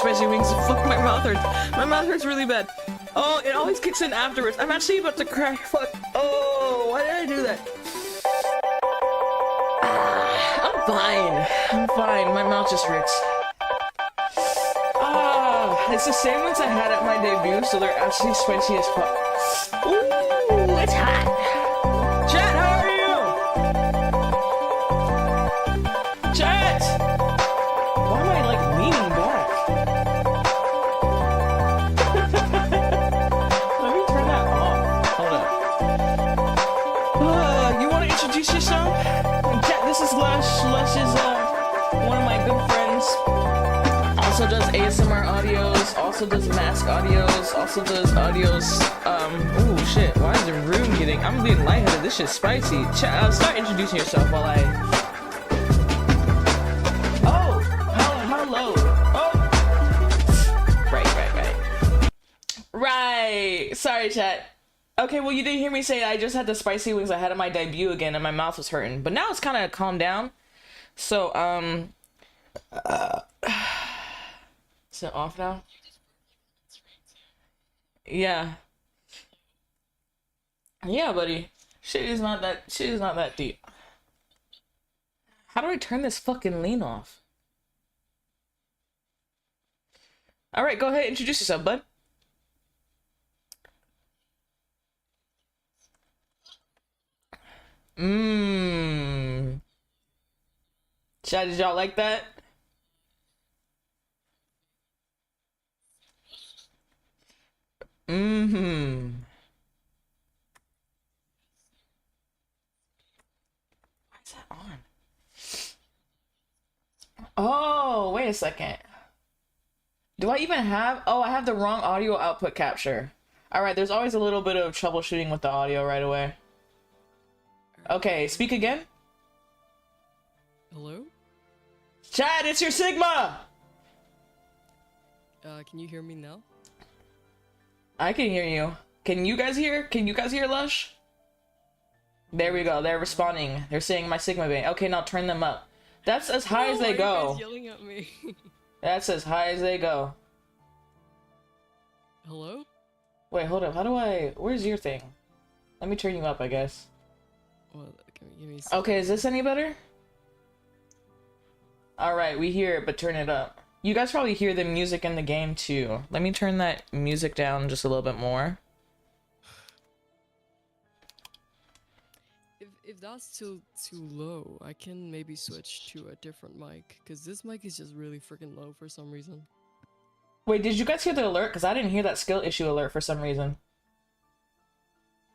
spicy wings. Fuck, my mouth hurts. My mouth hurts really bad. Oh, it always kicks in afterwards. I'm actually about to cry. Fuck. Oh, why did I do that? I'm fine. I'm fine. My mouth just hurts. It's the same ones I had at my debut, so they're actually spicy as fuck. Ooh, it's hot. Chat, how are you? Chat! Why am I like leaning back? Let me turn that off. Hold up. You want to introduce yourself? Chat, this is Lush. Lush is one of my good friends. Also does ASMR audios, also does mask audios, also does audios, oh shit, why is the room getting, I'm being lightheaded, this shit's spicy. Start introducing yourself while I, oh, hello, oh, right, sorry chat. Okay, well you didn't hear me say I just had the spicy wings I had at my debut again and my mouth was hurting, but now it's kind of calmed down, so, is it off now? Yeah. Yeah, buddy. Shit is not that deep. How do I turn this fucking lean off? Alright, go ahead, introduce yourself, bud. Chat, did y'all like that? Why is that on? Oh, wait a second. Do I even have... Oh, I have the wrong audio output capture. Alright, there's always a little bit of troubleshooting with the audio right away. Okay, speak again. Hello? Chad, it's your Sigma! Can you hear me now? I can hear you. Can you guys hear? Can you guys hear Lush? There we go. They're responding. They're saying my Sigma bane. Okay, now turn them up. That's as high as they go. Why are you guys yelling at me? That's as high as they go. Hello? Wait, hold up. How do I... Where's your thing? Let me turn you up, I guess. Well, give me some... Okay, is this any better? Alright, we hear it, but turn it up. You guys probably hear the music in the game too. Let me turn that music down just a little bit more. If that's too low, I can maybe switch to a different mic, because this mic is just really freaking low for some reason. Wait, did you guys hear the alert? Because I didn't hear that skill issue alert for some reason.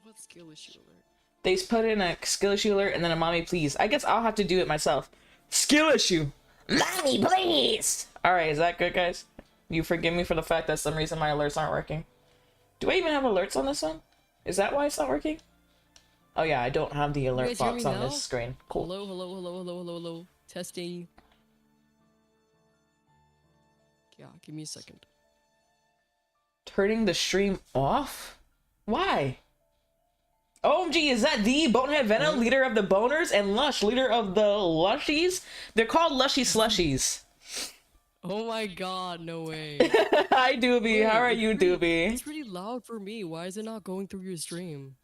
What skill issue alert? They put in a skill issue alert and then a mommy please. I guess I'll have to do it myself. Skill issue! Mommy please! Alright, is that good, guys? You forgive me for the fact that some reason my alerts aren't working. Do I even have alerts on this one? Is that why it's not working? Oh yeah, I don't have the alert box on this screen. Cool. Hello. Testing. Yeah, give me a second. Turning the stream off? Why? OMG, is that the Bonehead Venom, leader of the Boners, and Lush, leader of the Lushies? They're called Lushy Slushies. Oh my god, no way. Hi, Doobie. Wait, how are you, Doobie? It's pretty loud for me. Why is it not going through your stream?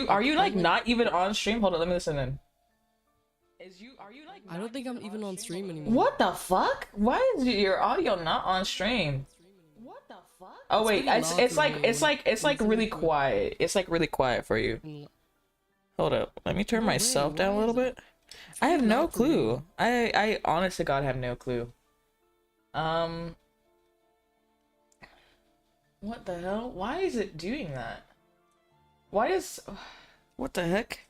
Are you like not even on stream? Hold on, let me listen in. Are you like I don't think I'm even on stream anymore. What the fuck? Why is your audio not on stream? What the fuck? Oh wait, it's like really quiet. It's like really quiet for you. Hold up, let me turn myself down a little bit. I have no clue. I honest to God have no clue. What the hell? Why is it doing that? What the heck?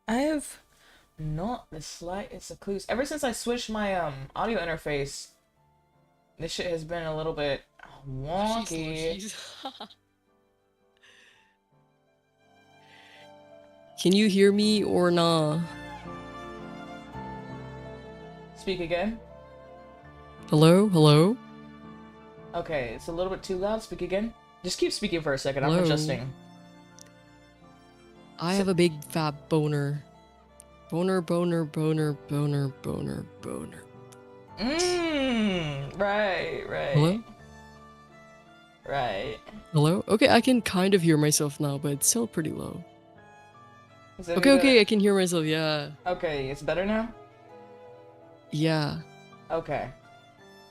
I have not the slightest of clues. Ever since I switched my audio interface, this shit has been a little bit wonky. Can you hear me or nah? Speak again. Hello? Okay, it's a little bit too loud. Speak again. Just keep speaking for a second. I'm Hello? adjusting. I have a big fat boner. Boner, boner, boner, boner, boner, boner. Right. Hello? Right. Hello? Okay, I can kind of hear myself now, but it's still pretty low. Is it Okay, I can hear myself, yeah. Okay, it's better now? Yeah. Okay.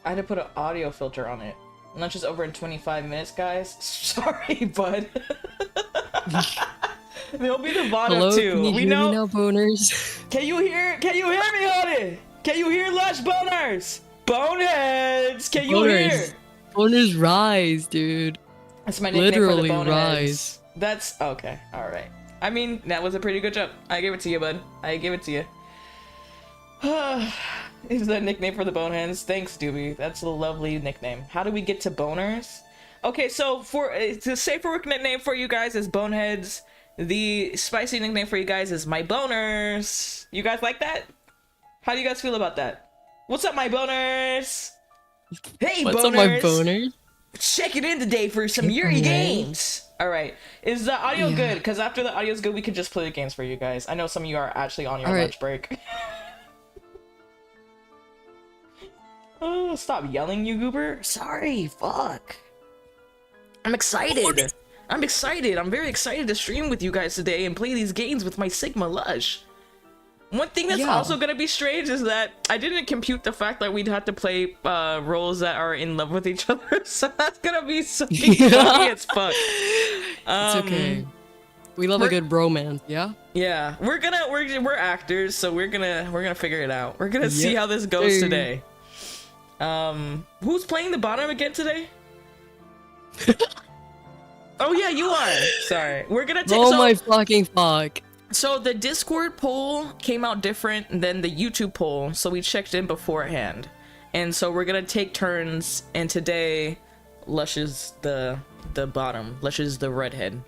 I had to put an audio filter on it. Lunch is over in 25 minutes, guys. Sorry, bud. They'll be the bottom Hello? too. Can you hear me now, boners? Can you hear me, Honey? Can you hear Lush boners? Boneheads! Can you hear? Boners rise, dude. That's my nickname Literally for the boneheads. rise. That's okay. All right. I mean, that was a pretty good job. I gave it to you, bud. I gave it to you. Is that nickname for the boneheads? Thanks, Doobie. That's a lovely nickname. How do we get to boners? Okay, so for the safe work nickname for you guys is boneheads. The spicy nickname for you guys is my boners. You guys like that? How do you guys feel about that? What's up, my boners? Hey, What's boners! up, my boners? Check it in today for some Yuri Games. All right, is the audio good? Because after the audio's good, we can just play the games for you guys. I know some of you are actually on your lunch break. Oh, stop yelling, you goober. Sorry, fuck. I'm excited. I'm excited. I'm very excited to stream with you guys today and play these games with my Sigma Lush. One thing that's also gonna be strange is that I didn't compute the fact that we'd have to play roles that are in love with each other, so that's gonna be fucking funny as fuck. It's okay. We love a good bromance, yeah? Yeah, we're actors, so we're gonna figure it out. We're gonna see how this goes today. Who's playing the bottom again today? Oh yeah, you are. Sorry. We're gonna take. Oh my fucking fuck. So the Discord poll came out different than the YouTube poll, so we checked in beforehand. And so we're gonna take turns, and today Lush is the bottom. Lush is the redhead.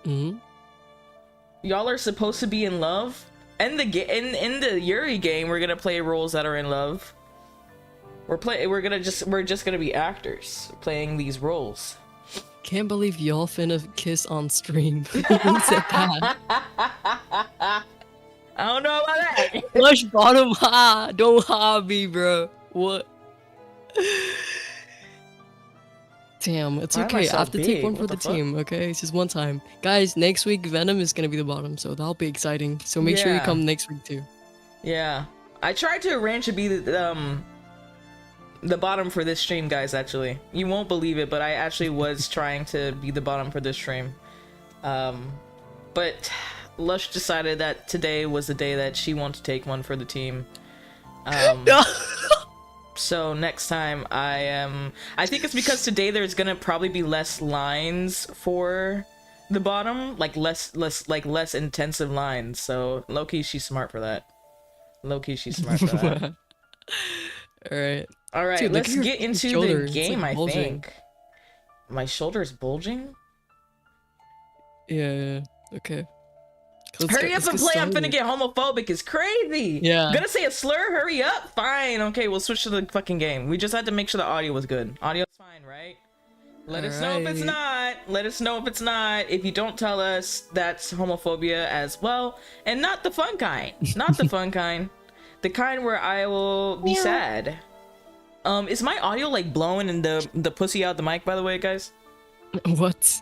Y'all are supposed to be in love. In the Yuri game, we're gonna play roles that are in love. We're just gonna be actors playing these roles. Can't believe y'all finna kiss on stream. Who said that? I don't know about that. Lush bottom ha! Don't ha me, bro. What? Damn, it's okay. I have to take one for the team, okay? It's just one time. Guys, next week Venom is gonna be the bottom, so that'll be exciting. So make sure you come next week too. Yeah. I tried to arrange to be the bottom for this stream, guys. Actually, you won't believe it, but I actually was trying to be the bottom for this stream, but Lush decided that today was the day that she wanted to take one for the team. So next time I think it's because today there's gonna probably be less lines for the bottom, like less intensive lines. So low-key she's smart for that. Low-key she's smart for that. All right, dude, let's get into the game. Like I think my shoulder's bulging. Yeah. Okay. Hurry up and play. I'm finna get homophobic. It's crazy. Yeah. Gonna say a slur. Hurry up. Fine. Okay, we'll switch to the fucking game. We just had to make sure the audio was good. Audio's fine, right? Let us know if it's not. Let us know if it's not. If you don't tell us, that's homophobia as well, and not the fun kind. Not the fun kind. The kind where I will be sad. Is my audio like blowing in the pussy out the mic, by the way, guys? What?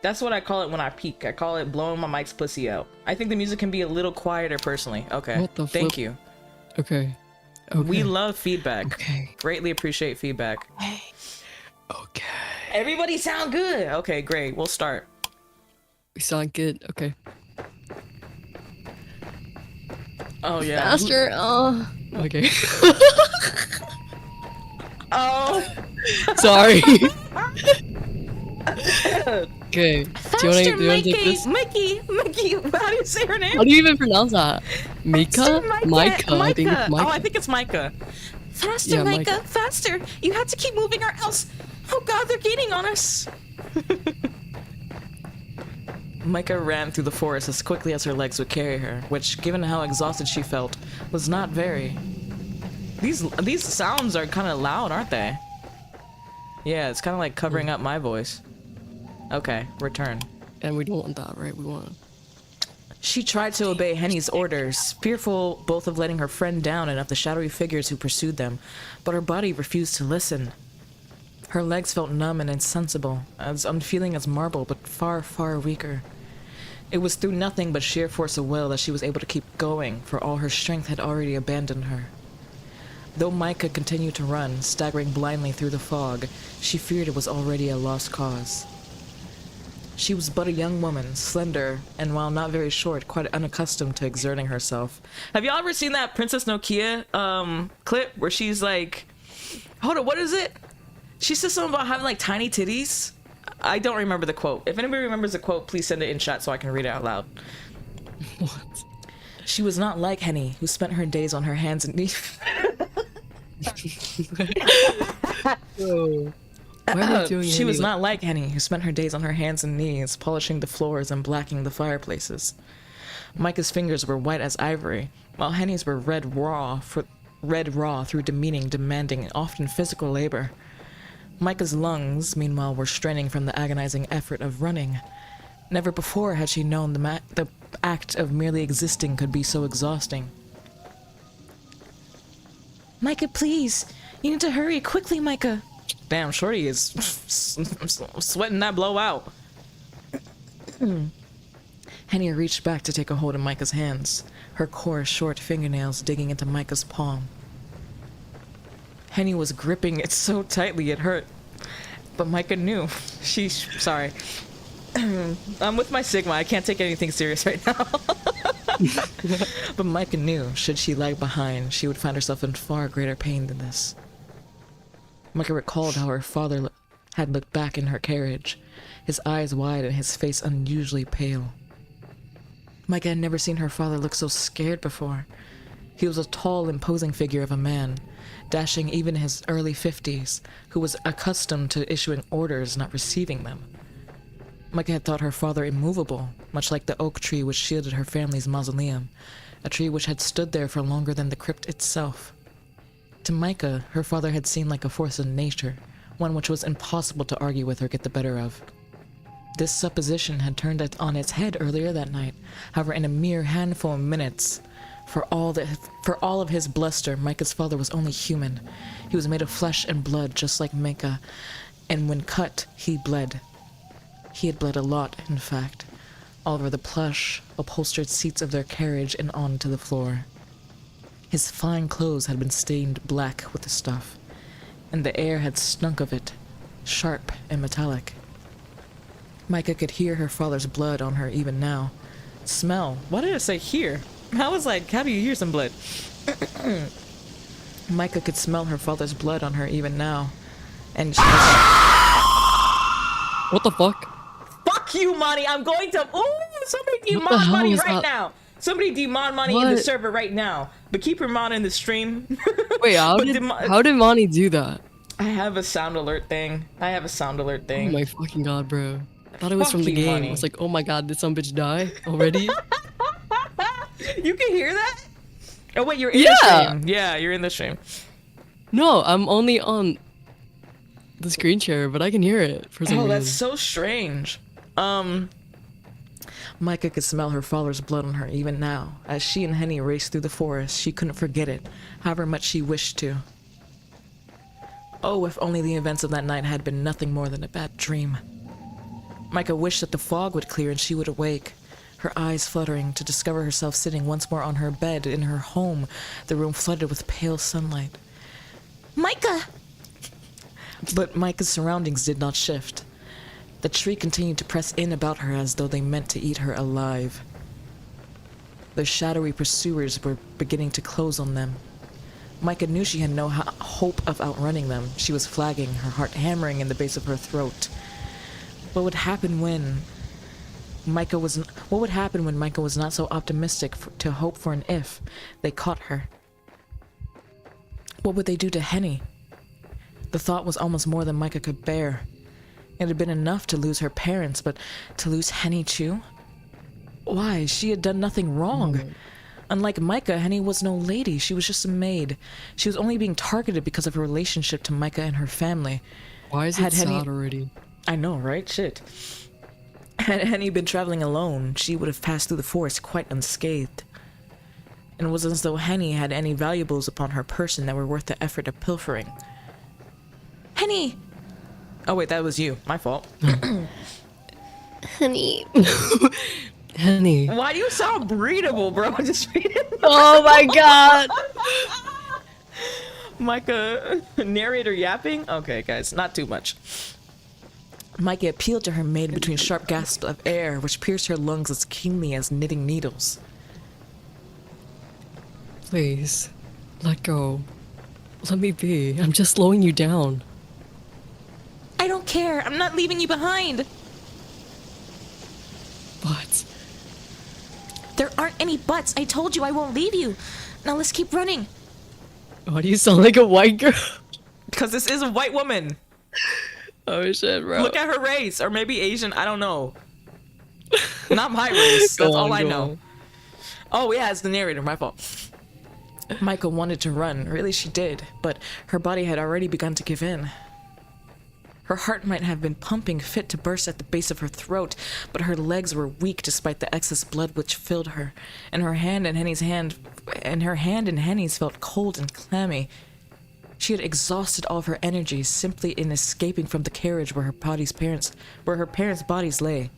That's what I call it when I peak. I call it blowing my mic's pussy out. I think the music can be a little quieter personally. Okay. What the Thank you. Okay. We love feedback. Okay. Greatly appreciate feedback. Okay. Everybody sound good. Okay, great. We'll start. We sound good. Okay. Oh yeah. Faster. Okay. Oh. Sorry. Okay. Faster, do you wanna take this? Mickey. How do you say her name? How do you even pronounce that? Mika? Micah. I think it's Micah. Oh, I think it's Micah. Faster, Yeah, Micah. Faster. You have to keep moving or else. Oh God, they're gaining on us. Micah ran through the forest as quickly as her legs would carry her, which, given how exhausted she felt, was not very. These sounds are kind of loud, aren't they? Yeah, it's kind of like covering up my voice. Okay, return. And we don't want that, right? We want. She tried to obey Henny's orders, fearful both of letting her friend down and of the shadowy figures who pursued them, but her body refused to listen. Her legs felt numb and insensible, as unfeeling as marble, but far, far weaker. It was through nothing but sheer force of will that she was able to keep going, for all her strength had already abandoned her. Though Micah continued to run, staggering blindly through the fog, she feared it was already a lost cause. She was but a young woman, slender, and while not very short, quite unaccustomed to exerting herself. Have y'all ever seen that Princess Nokia clip where she's like, hold on, what is it? She says something about having like tiny titties. I don't remember the quote. If anybody remembers the quote, please send it in chat so I can read it out loud. What? She was not like Henny, who spent her days on her hands and knees. She was not like Henny, who spent her days on her hands and knees, polishing the floors and blacking the fireplaces. Micah's fingers were white as ivory, while Henny's were red raw through demeaning, demanding, and often physical labor. Micah's lungs, meanwhile, were straining from the agonizing effort of running. Never before had she known the act of merely existing could be so exhausting. Micah, please! You need to hurry! Quickly, Micah! Damn, Shorty is sweating that blow out. Henny reached back to take a hold of Micah's hands, her coarse, short fingernails digging into Micah's palm. Henny was gripping it so tightly it hurt, but Micah knew. Sorry. I'm with my Sigma, I can't take anything serious right now. But Micah knew, should she lag behind, she would find herself in far greater pain than this. Micah recalled how her father had looked back in her carriage, his eyes wide and his face unusually pale. Micah had never seen her father look so scared before. He was a tall, imposing figure of a man, dashing even in his early 50s, who was accustomed to issuing orders, not receiving them. Micah had thought her father immovable, much like the oak tree which shielded her family's mausoleum, a tree which had stood there for longer than the crypt itself. To Micah, her father had seemed like a force in nature, one which was impossible to argue with or get the better of. This supposition had turned it on its head earlier that night. However, in a mere handful of minutes, for all of his bluster, Micah's father was only human. He was made of flesh and blood, just like Micah, and when cut, he bled. He had bled a lot, in fact, all over the plush, upholstered seats of their carriage and onto the floor. His fine clothes had been stained black with the stuff, and the air had stunk of it, sharp and metallic. Micah could hear her father's blood on her even now. Smell. Why did I say hear? I was like, how do you hear some blood? Micah could smell her father's blood on her even now, and she was... What the fuck? Fuck you, Monty! I'm going to... Ooh, somebody demon Monty right now! Somebody demon Monty in the server right now. But keep her mon in the stream. Wait, how did Monty do that? I have a sound alert thing. Oh my fucking god, bro. I thought it was from the game. Monty. I was like, oh my god, did some bitch die already? You can hear that? Oh wait, you're in the stream. Yeah, you're in the stream. No, I'm only on the screen share, but I can hear it for some reason. Oh, that's so strange. Micah could smell her father's blood on her even now. As she and Henny raced through the forest, she couldn't forget it, however much she wished to. Oh, if only the events of that night had been nothing more than a bad dream. Micah wished that the fog would clear and she would awake, her eyes fluttering to discover herself sitting once more on her bed in her home, the room flooded with pale sunlight. Micah! But Micah's surroundings did not shift. The tree continued to press in about her as though they meant to eat her alive. Their shadowy pursuers were beginning to close on them. Micah knew she had no hope of outrunning them. She was flagging, her heart hammering in the base of her throat. What would happen when Micah was not so optimistic to hope for an if they caught her? What would they do to Henny? The thought was almost more than Micah could bear. It had been enough to lose her parents, but to lose Henny too? Why? She had done nothing wrong. Unlike Micah, Henny was no lady. She was just a maid. She was only being targeted because of her relationship to Micah and her family. Why is it sad already? I know, right? Shit. Had Henny been traveling alone, she would have passed through the forest quite unscathed. And it wasn't as though Henny had any valuables upon her person that were worth the effort of pilfering. Henny! Oh wait, that was you. My fault. Henny. Henny. Why do you sound breedable, bro? Just read it. Oh my god! Micah, narrator yapping? Okay, guys, not too much. Micah appealed to her maid between sharp gasps of air, which pierced her lungs as keenly as knitting needles. Please, let go. Let me be. I'm just slowing you down. I don't care. I'm not leaving you behind. But... There aren't any buts. I told you I won't leave you. Now let's keep running. Why do you sound like a white girl? Because this is a white woman. Oh shit, bro. Look at her race. Or maybe Asian. I don't know. Not my race. That's all I know. Oh yeah, it's the narrator. My fault. Micah wanted to run. Really, she did. But her body had already begun to give in. Her heart might have been pumping fit to burst at the base of her throat, but her legs were weak despite the excess blood which filled her, and her hand in Henny's felt cold and clammy. She had exhausted all of her energies simply in escaping from the carriage where her parents' bodies lay.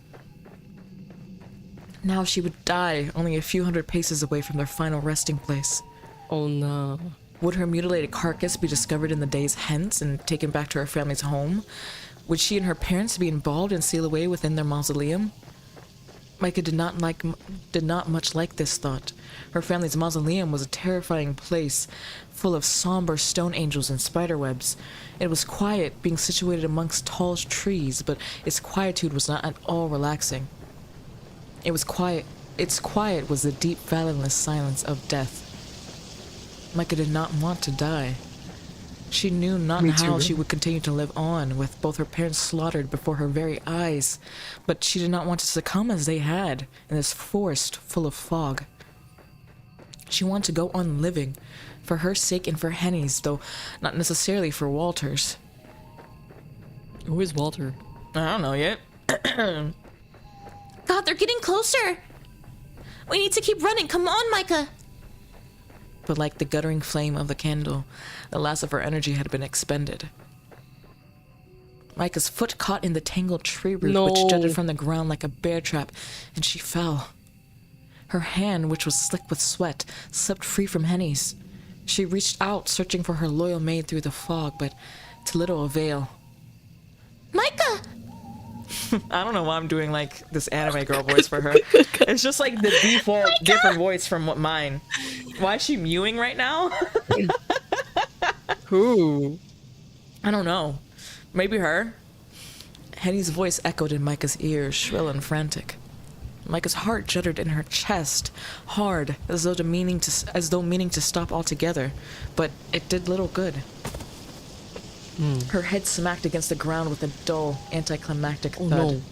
Now she would die only a few hundred paces away from their final resting place. Oh no. Would her mutilated carcass be discovered in the days hence and taken back to her family's home? Would she and her parents be involved and seal away within their mausoleum? Micah did not much like this thought. Her family's mausoleum was a terrifying place, full of somber stone angels and spiderwebs. It was quiet, being situated amongst tall trees, but its quietude was not at all relaxing. Its quiet was the deep, fathomless silence of death. Micah did not want to die. She knew not how she would continue to live on, with both her parents slaughtered before her very eyes, but she did not want to succumb as they had, in this forest full of fog. She wanted to go on living, for her sake and for Henny's, though not necessarily for Walter's. Who is Walter? I don't know yet. God, they're getting closer! We need to keep running, come on, Micah! But like the guttering flame of the candle, the last of her energy had been expended. Micah's foot caught in the tangled tree root which jutted from the ground like a bear trap, and she fell. Her hand, which was slick with sweat, slipped free from Henny's. She reached out, searching for her loyal maid through the fog, but to little avail. Micah! I don't know why I'm doing like this anime girl voice for her. It's just like the default different voice from what mine. Why is she mewing right now? Who? I don't know. Maybe her. Henny's voice echoed in Micah's ears, shrill and frantic. Micah's heart juttered in her chest, hard, as though meaning to stop altogether, but it did little good. Her head smacked against the ground with a dull, anticlimactic thud. No.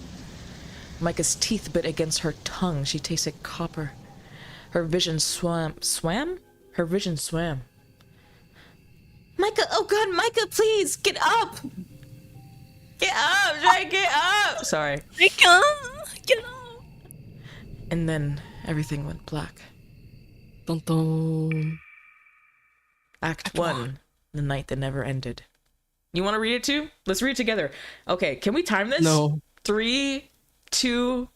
Micah's teeth bit against her tongue. She tasted copper. Her vision swam. Her vision swam. Micah, oh God, Micah, please, get up! Get up, Jay, get up! Sorry. Micah, get up! And then everything went black. Dun dun. Act 1. The night that never ended. You want to read it too? Let's read it together. Okay, can we time this? No. 3, 2,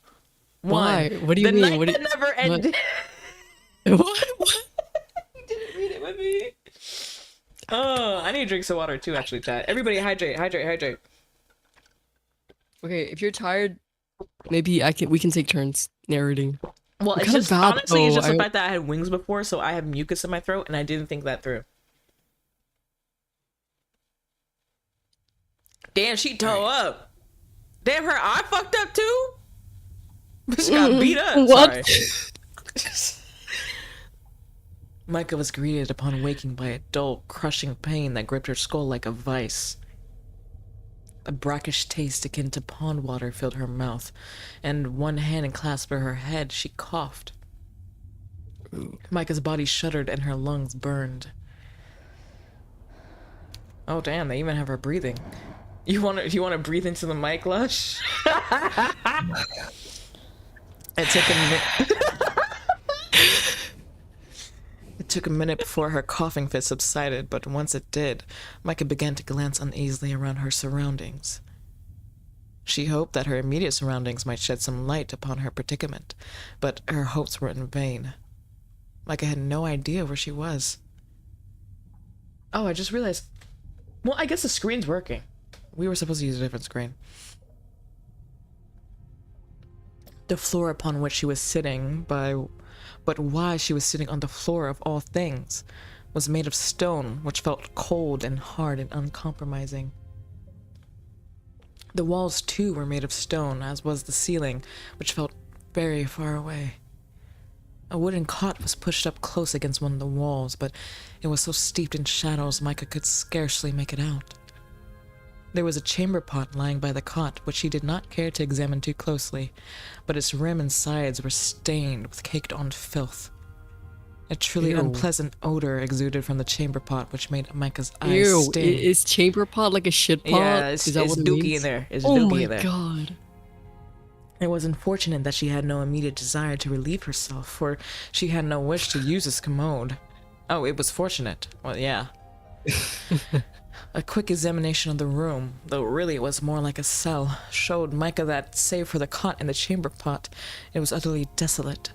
1. Why? What do you mean? The night that never ended. What? You didn't read it with me. Oh, I need to drink some water too, actually, chat. Everybody hydrate, hydrate, hydrate. Okay, if you're tired, maybe we can take turns narrating. Well, it's just, honestly, it's just the fact that I had wings before, so I have mucus in my throat, and I didn't think that through. Damn, she tore up. Damn, her eye fucked up too? She got beat up. What? Sorry. Micah was greeted upon waking by a dull, crushing pain that gripped her skull like a vice. A brackish taste akin to pond water filled her mouth, and one hand clasped her head, she coughed. Micah's body shuddered and her lungs burned. Oh damn, they even have her breathing. You wanna breathe into the mic, Lush? It took a minute. It took a minute before her coughing fit subsided, but once it did, Micah began to glance uneasily around her surroundings. She hoped that her immediate surroundings might shed some light upon her predicament, but her hopes were in vain. Micah had no idea where she was. Oh, I just realized... Well, I guess the screen's working. We were supposed to use a different screen. The floor upon which she was sitting, but why she was sitting on the floor of all things, was made of stone, which felt cold and hard and uncompromising. The walls, too, were made of stone, as was the ceiling, which felt very far away. A wooden cot was pushed up close against one of the walls, but it was so steeped in shadows Micah could scarcely make it out. There was a chamber pot lying by the cot, which she did not care to examine too closely, but its rim and sides were stained with caked-on filth. A truly unpleasant odor exuded from the chamber pot, which made Micah's eyes sting. Is chamber pot like a shit pot? Yeah, it's dookie in there. It's oh dookie my in there. god. It was unfortunate that she had no immediate desire to relieve herself, for she had no wish to use this commode. Oh, it was fortunate. Well, yeah. A quick examination of the room, though really it was more like a cell, showed Micah that, save for the cot and the chamber pot, it was utterly desolate.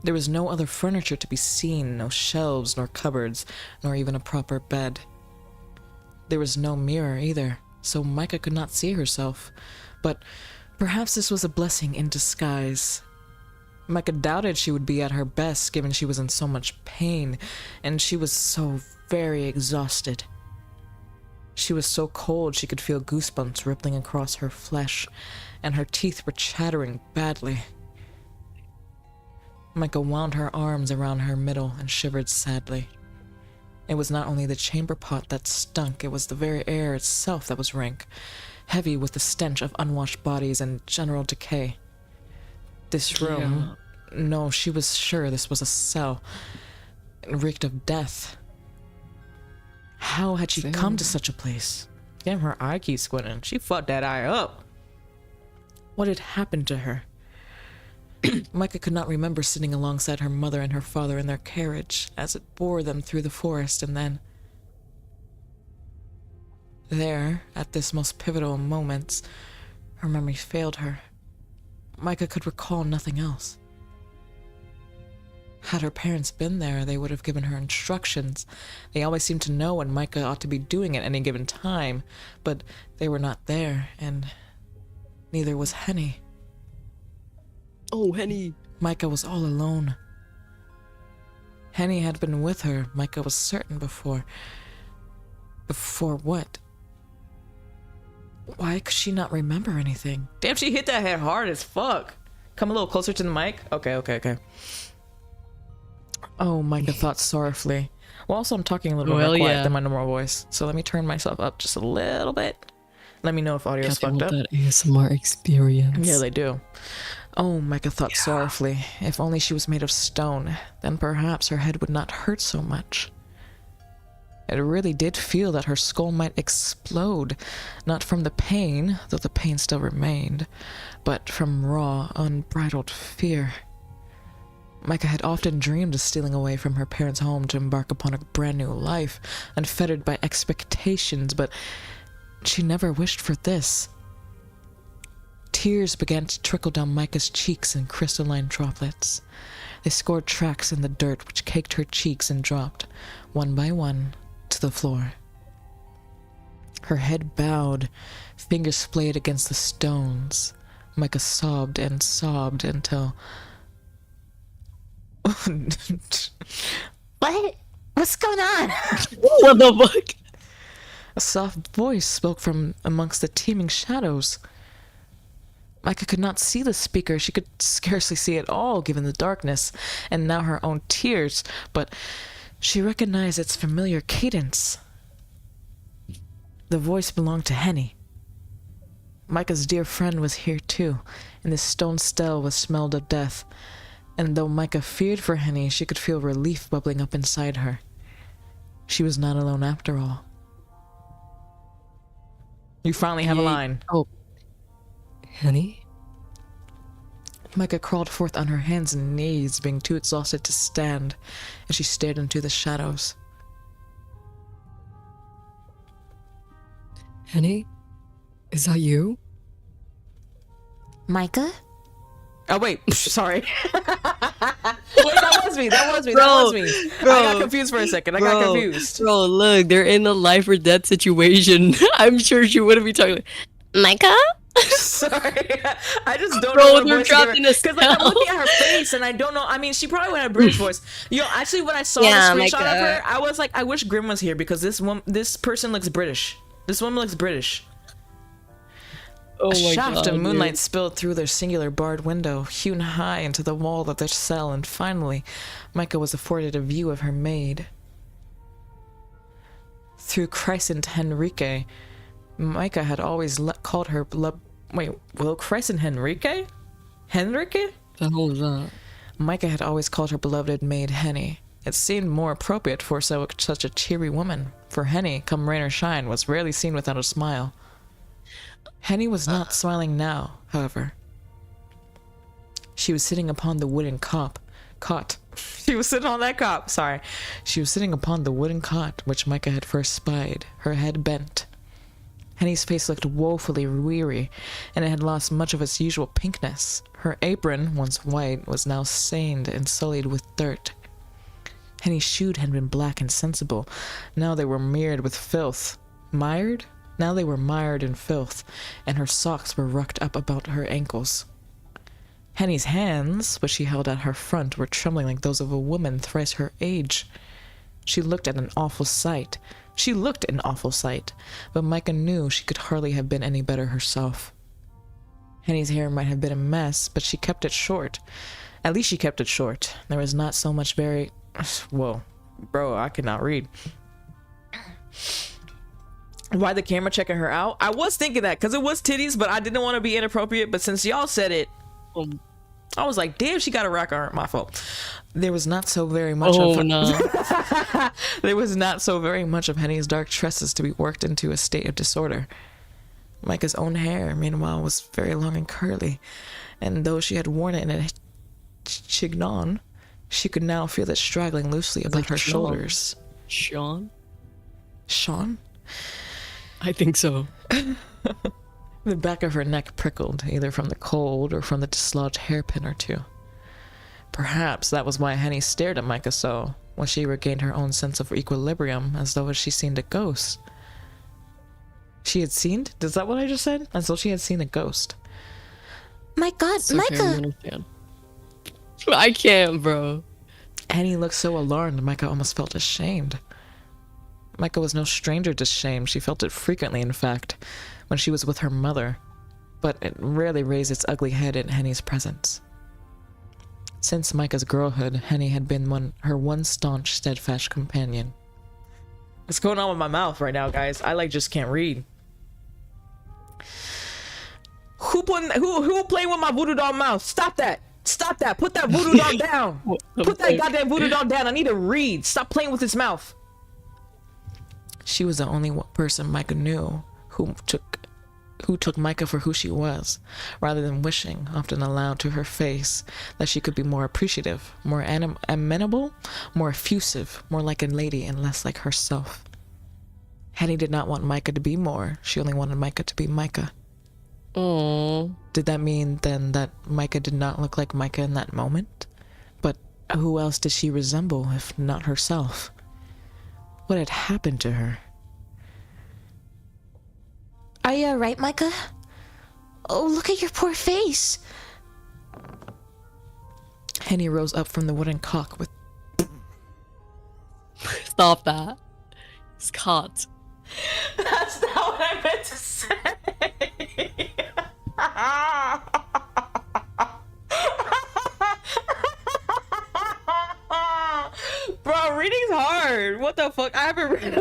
There was no other furniture to be seen, no shelves, nor cupboards, nor even a proper bed. There was no mirror either, so Micah could not see herself, but perhaps this was a blessing in disguise. Micah doubted she would be at her best, given she was in so much pain, and she was so very exhausted. She was so cold she could feel goosebumps rippling across her flesh, and her teeth were chattering badly. Micah wound her arms around her middle and shivered sadly. It was not only the chamber pot that stunk, it was the very air itself that was rank, heavy with the stench of unwashed bodies and general decay. This room, no, she was sure this was a cell, reeked of death. How had she come to such a place? Damn, her eye keeps squinting. She fucked that eye up. What had happened to her? Micah could not remember sitting alongside her mother and her father in their carriage as it bore them through the forest, and then... There, at this most pivotal moment, her memory failed her. Micah could recall nothing else. Had her parents been there, they would have given her instructions. They always seemed to know what Micah ought to be doing at any given time, but they were not there, and neither was Henny. Oh, Henny. Micah was all alone. Henny had been with her, Micah was certain before. Before what? Why could she not remember anything? Damn, she hit that head hard as fuck. Come a little closer to the mic. Okay. Oh, Micah thought sorrowfully. Well, also I'm talking a little more quiet than my normal voice, so let me turn myself up just a little bit. Let me know if audio is fucked up. That ASMR experience. Yeah, they do. Oh, Micah thought sorrowfully. If only she was made of stone, then perhaps her head would not hurt so much. It really did feel that her skull might explode, not from the pain, though the pain still remained, but from raw, unbridled fear. Micah had often dreamed of stealing away from her parents' home to embark upon a brand new life, unfettered by expectations, but she never wished for this. Tears began to trickle down Micah's cheeks in crystalline droplets. They scored tracks in the dirt which caked her cheeks and dropped, one by one, to the floor. Her head bowed, fingers splayed against the stones. Micah sobbed and sobbed until... What? What's going on? What the fuck? A soft voice spoke from amongst the teeming shadows. Micah could not see the speaker. She could scarcely see at all, given the darkness, and now her own tears, but she recognized its familiar cadence. The voice belonged to Henny. Micah's dear friend was here too, and this stone stele was smelled of death, and though Micah feared for Henny, she could feel relief bubbling up inside her. She was not alone after all. You finally have a line. Oh. Henny? Micah crawled forth on her hands and knees, being too exhausted to stand, as she stared into the shadows. Henny? Is that you? Micah? Oh, wait. Sorry. Wait, that was me. That was me. I got confused for a second. I got confused. Bro, look. They're in a life or death situation. I'm sure she wouldn't be talking. Micah? Sorry. I just don't Bro, know what they're voice trapped in a because like, I'm looking at her face and I don't know. I mean, she probably would have a British voice. Yo, actually, when I saw the screenshot of her, I was like, I wish Grim was here because this person looks British. This woman looks British. Oh a my shaft God, of moonlight dude. spilled through their singular barred window, hewn high into the wall of their cell, and finally, Micah was afforded a view of her maid. Through Crescent Henrique, Micah had always called her Crescent Henrique? Henrique? The hell is that? Micah had always called her beloved maid Henny. It seemed more appropriate for such a cheery woman, for Henny, come rain or shine, was rarely seen without a smile. Henny was not smiling now, however. She was sitting upon the wooden cot. She was sitting on that cot, sorry. She was sitting upon the wooden cot which Micah had first spied, her head bent. Henny's face looked woefully weary, and it had lost much of its usual pinkness. Her apron, once white, was now stained and sullied with dirt. Henny's shoes had been black and sensible. Now they were mired with filth. Mired? Now they were mired in filth, and her socks were rucked up about her ankles. Henny's hands, which she held at her front, were trembling like those of a woman thrice her age. She looked an awful sight, but Micah knew she could hardly have been any better herself. Henny's hair might have been a mess, but she kept it short. At least she kept it short. There was not so much Whoa. Bro, I could not read. Why the camera checking her out? I was thinking that because it was titties, but I didn't want to be inappropriate. But since y'all said it, I was like, damn, she got a rock on her. My fault. There was not so very much There was not so very much of Henny's dark tresses to be worked into a state of disorder. Micah's own hair, meanwhile, was very long and curly, and though she had worn it in a chignon, she could now feel it straggling loosely about her shoulders. Sean? I think so. The back of her neck prickled, either from the cold or from the dislodged hairpin or two. Perhaps that was why Henny stared at Micah so, when she regained her own sense of equilibrium, as though she seen a ghost. She had seen? Is that what I just said? As though she had seen a ghost. My God, Okay, Micah! I can't, bro. Henny looked so alarmed, Micah almost felt ashamed. Micah was no stranger to shame. She felt it frequently, in fact, when she was with her mother, but it rarely raised its ugly head in Henny's presence. Since Micah's girlhood, Henny had been her one staunch, steadfast companion. What's going on with my mouth right now, guys? I just can't read. Who playing with my voodoo doll mouth? Stop that! Stop that! Put that voodoo doll down! Put that goddamn voodoo doll down! I need to read! Stop playing with its mouth! She was the only person Micah knew who took Micah for who she was, rather than wishing, often aloud to her face, that she could be more appreciative, more amenable, more effusive, more like a lady and less like herself. Henny did not want Micah to be more. She only wanted Micah to be Micah. Aww. Did that mean then that Micah did not look like Micah in that moment? But who else did she resemble if not herself? What had happened to her? Are you alright, Micah? Oh, look at your poor face. Henny rose up from the wooden cock with... Stop that. It's caught. That's not what I meant to say. Bro, reading's hard. What the fuck? I haven't read.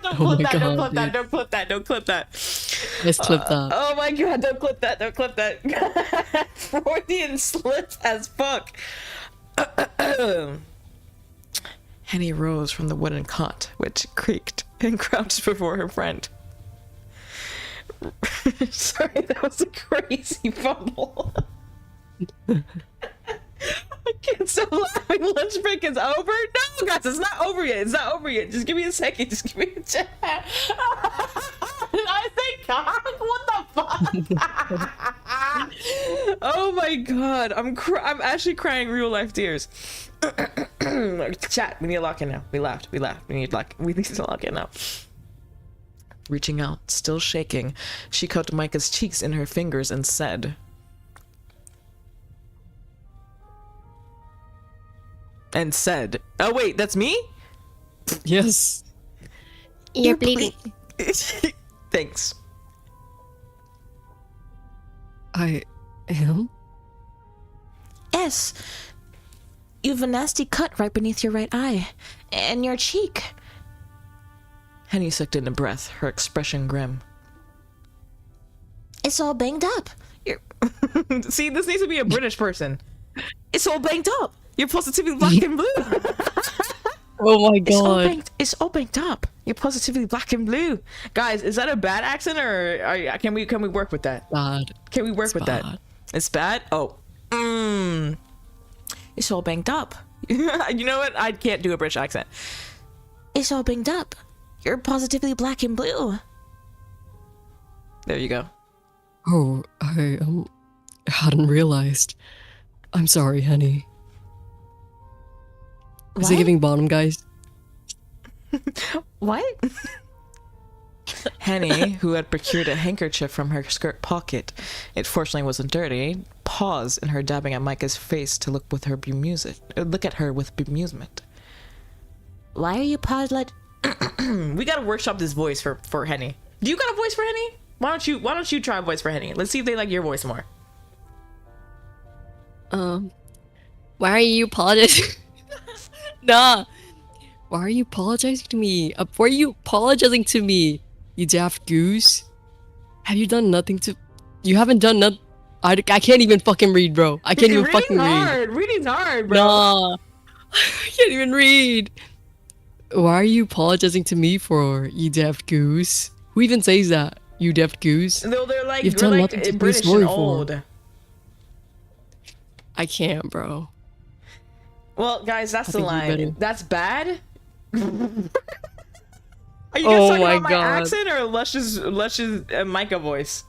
Don't clip that. Let's clip that. Oh my god, don't clip that. Freudian slip as fuck. Henny rose from the wooden cot, which creaked, and crouched before her friend. Sorry, that was a crazy fumble. I can't stop laughing. Lunch break is over. No, guys, it's not over yet. It's not over yet. Just give me a second. Just give me a chat. Did I say cock? What the fuck? Oh my god, I'm actually crying real life tears. Chat, we need to lock in now. We laughed. We need to lock in now. Reaching out, still shaking, she caught Micah's cheeks in her fingers and said, oh wait, that's me? Yes. You're bleeding. Thanks. I am? Yes. You have a nasty cut right beneath your right eye. And your cheek. Henny sucked in a breath, her expression grim. It's all banged up. You're... See, this needs to be a British person. It's all banged up. You're positively black and blue. Oh my god. It's all banged up. You're positively black and blue. Guys, is that a bad accent or can we work with that? Bad. Can we work with bad. that? It's bad? Oh. It's all banged up. You know what? I can't do a British accent. It's all banged up. You're positively black and blue. There you go. Oh, I hadn't realized. I'm sorry, Henny. Is it giving bottom, guys? What? Henny, who had procured a handkerchief from her skirt pocket, it fortunately wasn't dirty, paused in her dabbing at Micah's face to look at her with bemusement. Why are you We gotta workshop this voice for Henny. Do you got a voice for Henny? Why don't you try a voice for Henny? Let's see if they like your voice more. Why are you apologizing? Nah. Why are you apologizing to me? Why are you apologizing to me? You daft goose. Have you done nothing to... You haven't done nothing... I can't even fucking read, bro. I can't even fucking read. Reading's hard, bro. Nah. I can't even read. Why are you apologizing to me for, you daft goose? Who even says that? You daft goose? No, they're like, You've done nothing to be British sorry and for. old. I can't, bro. Well, guys, that's the think you line. better. That's bad. Are you guys Oh talking my about my God. accent or Lush's Micah voice?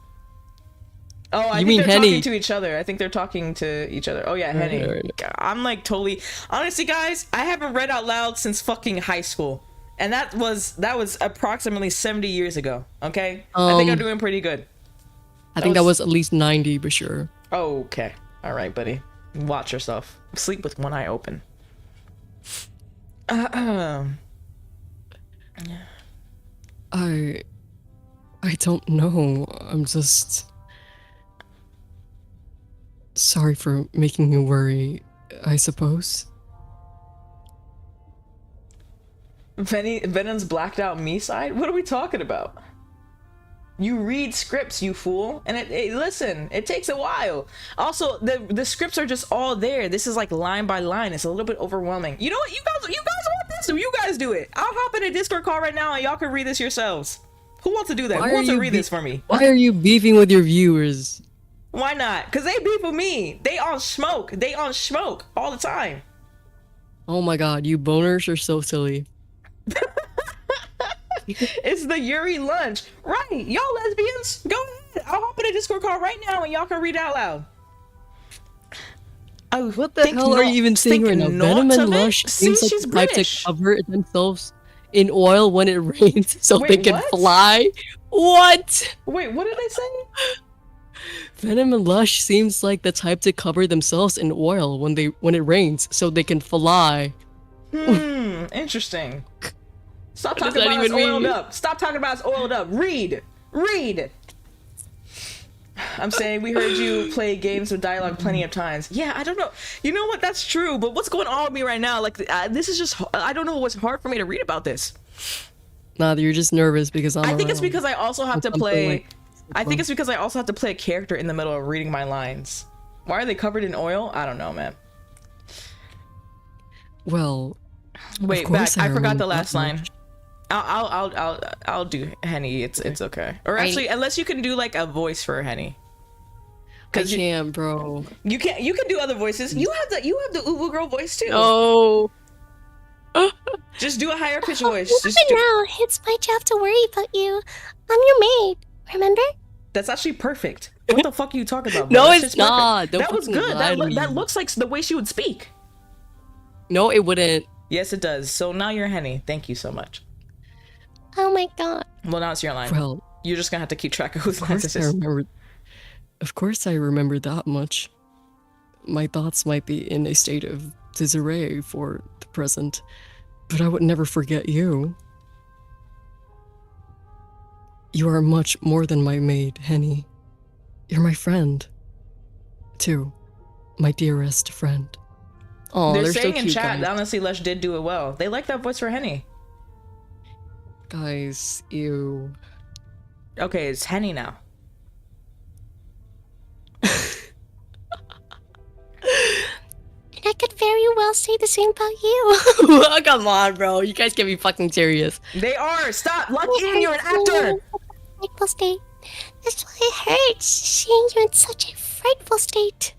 Oh, I You think mean they're Henny? talking to each other. I think they're talking to each other. Oh yeah, Henny. Right. I'm like totally. Honestly, guys, I haven't read out loud since fucking high school, and that was approximately 70 years ago. Okay, I think I'm doing pretty good. I think that was at least 90 for sure. Oh, okay. All right, buddy. Watch yourself. Sleep with one eye open. I don't know. I'm just sorry for making you worry, I suppose. Venom's blacked out me side? What are we talking about? You read scripts, you fool. And listen, it takes a while. Also, the scripts are just all there. This is like line by line. It's a little bit overwhelming. You know what? You guys want this? So you guys do it. I'll hop in a Discord call right now and y'all can read this yourselves. Who wants to do that? Who wants to read this for me? Why are you beefing with your viewers? Why not? Because they beef with me. They on smoke. They on smoke all the time. Oh my god, you boners are so silly. It's the Yuri lunch. Right. Y'all lesbians, go ahead. I'll hop in a Discord call right now and y'all can read out loud. Oh, what the hell are you even saying right now? Venom and Lush seems like she's the type British. to cover themselves in oil when it rains so Wait, they can what? fly. What? Wait, what did they say? Venom and Lush seems like the type to cover themselves in oil when it rains so they can fly. Interesting. Stop What does talking that about us even oiled mean? up. Stop talking about us oiled up. Read. I'm saying we heard you play games with dialogue plenty of times. Yeah, I don't know. You know what? That's true. But what's going on with me right now? Like, this is just, I don't know what's hard for me to read about this. Nah, you're just nervous because I think it's around. because I also have to Something play. like- I think it's because I also have to play a character in the middle of reading my lines. Why are they covered in oil? I don't know, man. Well, Wait, course back. I forgot remember the last that line. much. I'll do Henny. It's okay. Or actually, unless you can do like a voice for Henny. I can't, bro. You can do other voices. You have the Ubu girl voice too. Oh. Just do a higher pitched voice. Just now, it's my job to worry about you. I'm your maid, remember? That's actually perfect. What the fuck are you talking about? No, That it's shit's not. perfect. Don't That was fucking good. lie to me. That looks like the way she would speak. No, it wouldn't. Yes, it does. So now you're Henny. Thank you so much. Oh my god. Well, now it's your line. Well, You're just gonna have to keep track of whose line of this course I is. remember. Of course, I remember that much. My thoughts might be in a state of disarray for the present, but I would never forget you. You are much more than my maid, Henny. You're my friend, too. My dearest friend. Oh, They're they're saying so in cute, chat, guys. honestly, Lush did do it well. They like that voice for Henny. Guys, ew. Okay, it's Henny now. And I could very well say the same about you. Oh, come on, bro. You guys can be fucking serious. They are. Stop. Lock in. You're an actor. Frightful state. That's why it hurts seeing you in such a frightful state.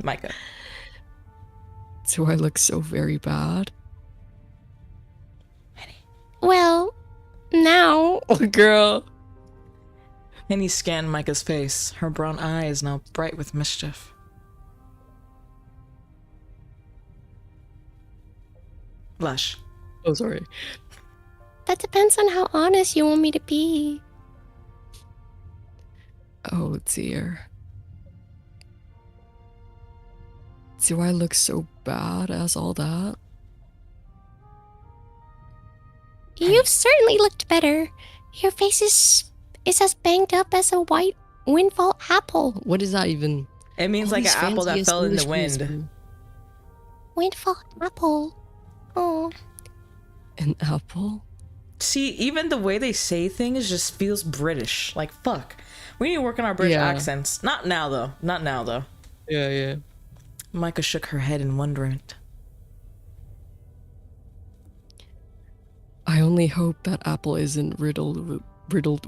Micah. Do I look so very bad? Well, now. Oh, girl. Henny scanned Micah's face. Her brown eyes now bright with mischief. Lush. Oh, sorry. That depends on how honest you want me to be. Oh, dear. Do I look so bad as all that? You've certainly looked better. Your face is as banged up as a white windfall apple. What is that even? It means All like these an apple that fancy fell in the English words, wind. bro. Windfall apple. Oh. An apple? See, even the way they say things just feels British. Like, fuck. We need to work on our British Yeah. accents. Not now, though. Not now, though. Yeah, yeah. Micah shook her head in wonderment. I only hope that apple isn't riddled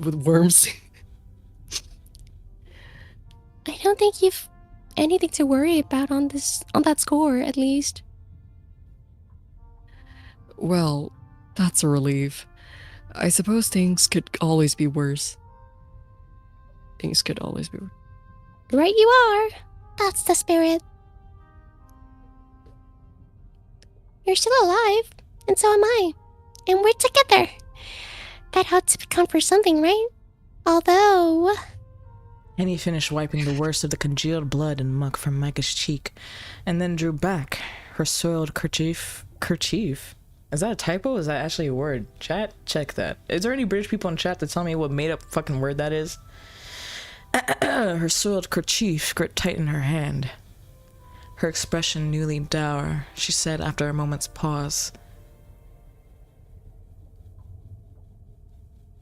with worms. I don't think you've anything to worry about on that score, at least. Well, that's a relief. I suppose things could always be worse. Things could always be worse. Right you are. That's the spirit. You're still alive, and so am I. And we're together. That ought to count for something, right? Although... Henny finished wiping the worst of the congealed blood and muck from Micah's cheek, and then drew back her soiled kerchief. Kerchief? Is that a typo? Is that actually a word? Chat? Check that. Is there any British people in chat that tell me what made up fucking word that is? Her soiled kerchief gripped tight in her hand. Her expression newly dour, she said after a moment's pause.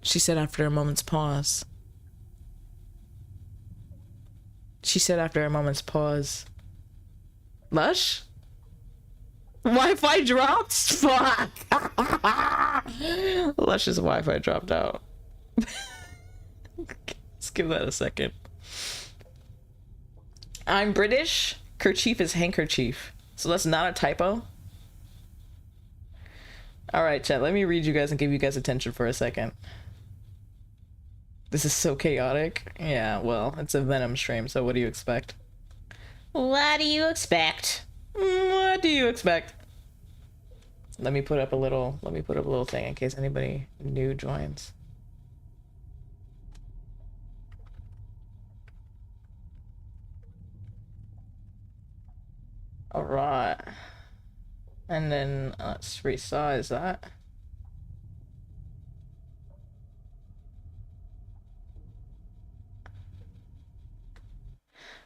She said after a moment's pause. Lush? Wi-Fi dropped? Fuck! Lush's Wi-Fi dropped out. Let's give that a second. I'm British. Kerchief is handkerchief. So that's not a typo? Alright, chat. Let me read you guys and give you guys attention for a second. This is so chaotic. Yeah, well, it's a Venom stream, so what do you expect? What do you expect? What do you expect? Let me put up a little thing in case anybody new joins. All right. And then let's resize that.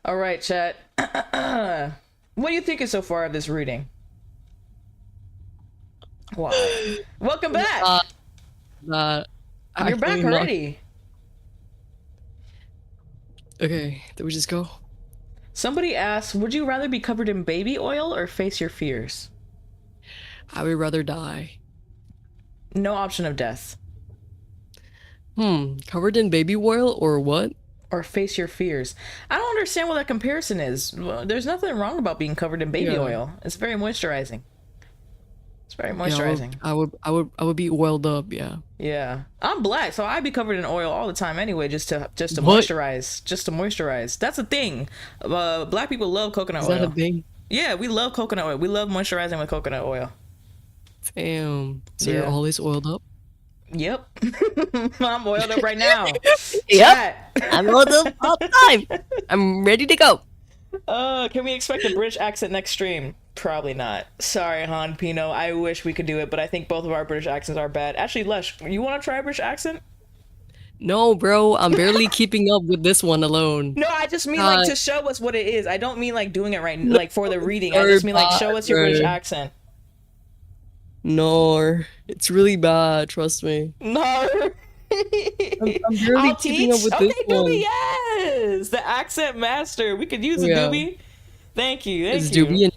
All right, chat. What do you think so far of this reading? Wow. Welcome back. You're back actually not- already. Okay, did we just go? Somebody asked, would you rather be covered in baby oil or face your fears? I would rather die. No option of death. Covered in baby oil or what? Or face your fears. I don't understand what that comparison is. Well, there's nothing wrong about being covered in baby oil. It's very moisturizing. It's very moisturizing. Yeah, I would be oiled up, yeah. Yeah. I'm black, so I'd be covered in oil all the time anyway, just to What? moisturize. Just to moisturize. That's a thing. Black people love coconut Is oil. that a thing? Yeah, we love coconut oil. We love moisturizing with coconut oil. Damn. So Yeah. you're always oiled up? Yep. I'm oiled up right now. Yep. I'm oiled up all the time. I'm ready to go. Can we expect a British accent next stream? Probably not. Sorry, Han Pino. I wish we could do it, but I think both of our British accents are bad. Actually, Lush, you want to try a British accent? No, bro. I'm barely keeping up with this one alone. No, I just mean like to show us what it is. I don't mean like doing it right, like for the reading. I just mean like show us your British accent. No, it's really bad. Trust me. No. I'm barely keeping up with this one. Doobie, yes, the accent master. We could use a Doobie. Thank you. Is Doobie in?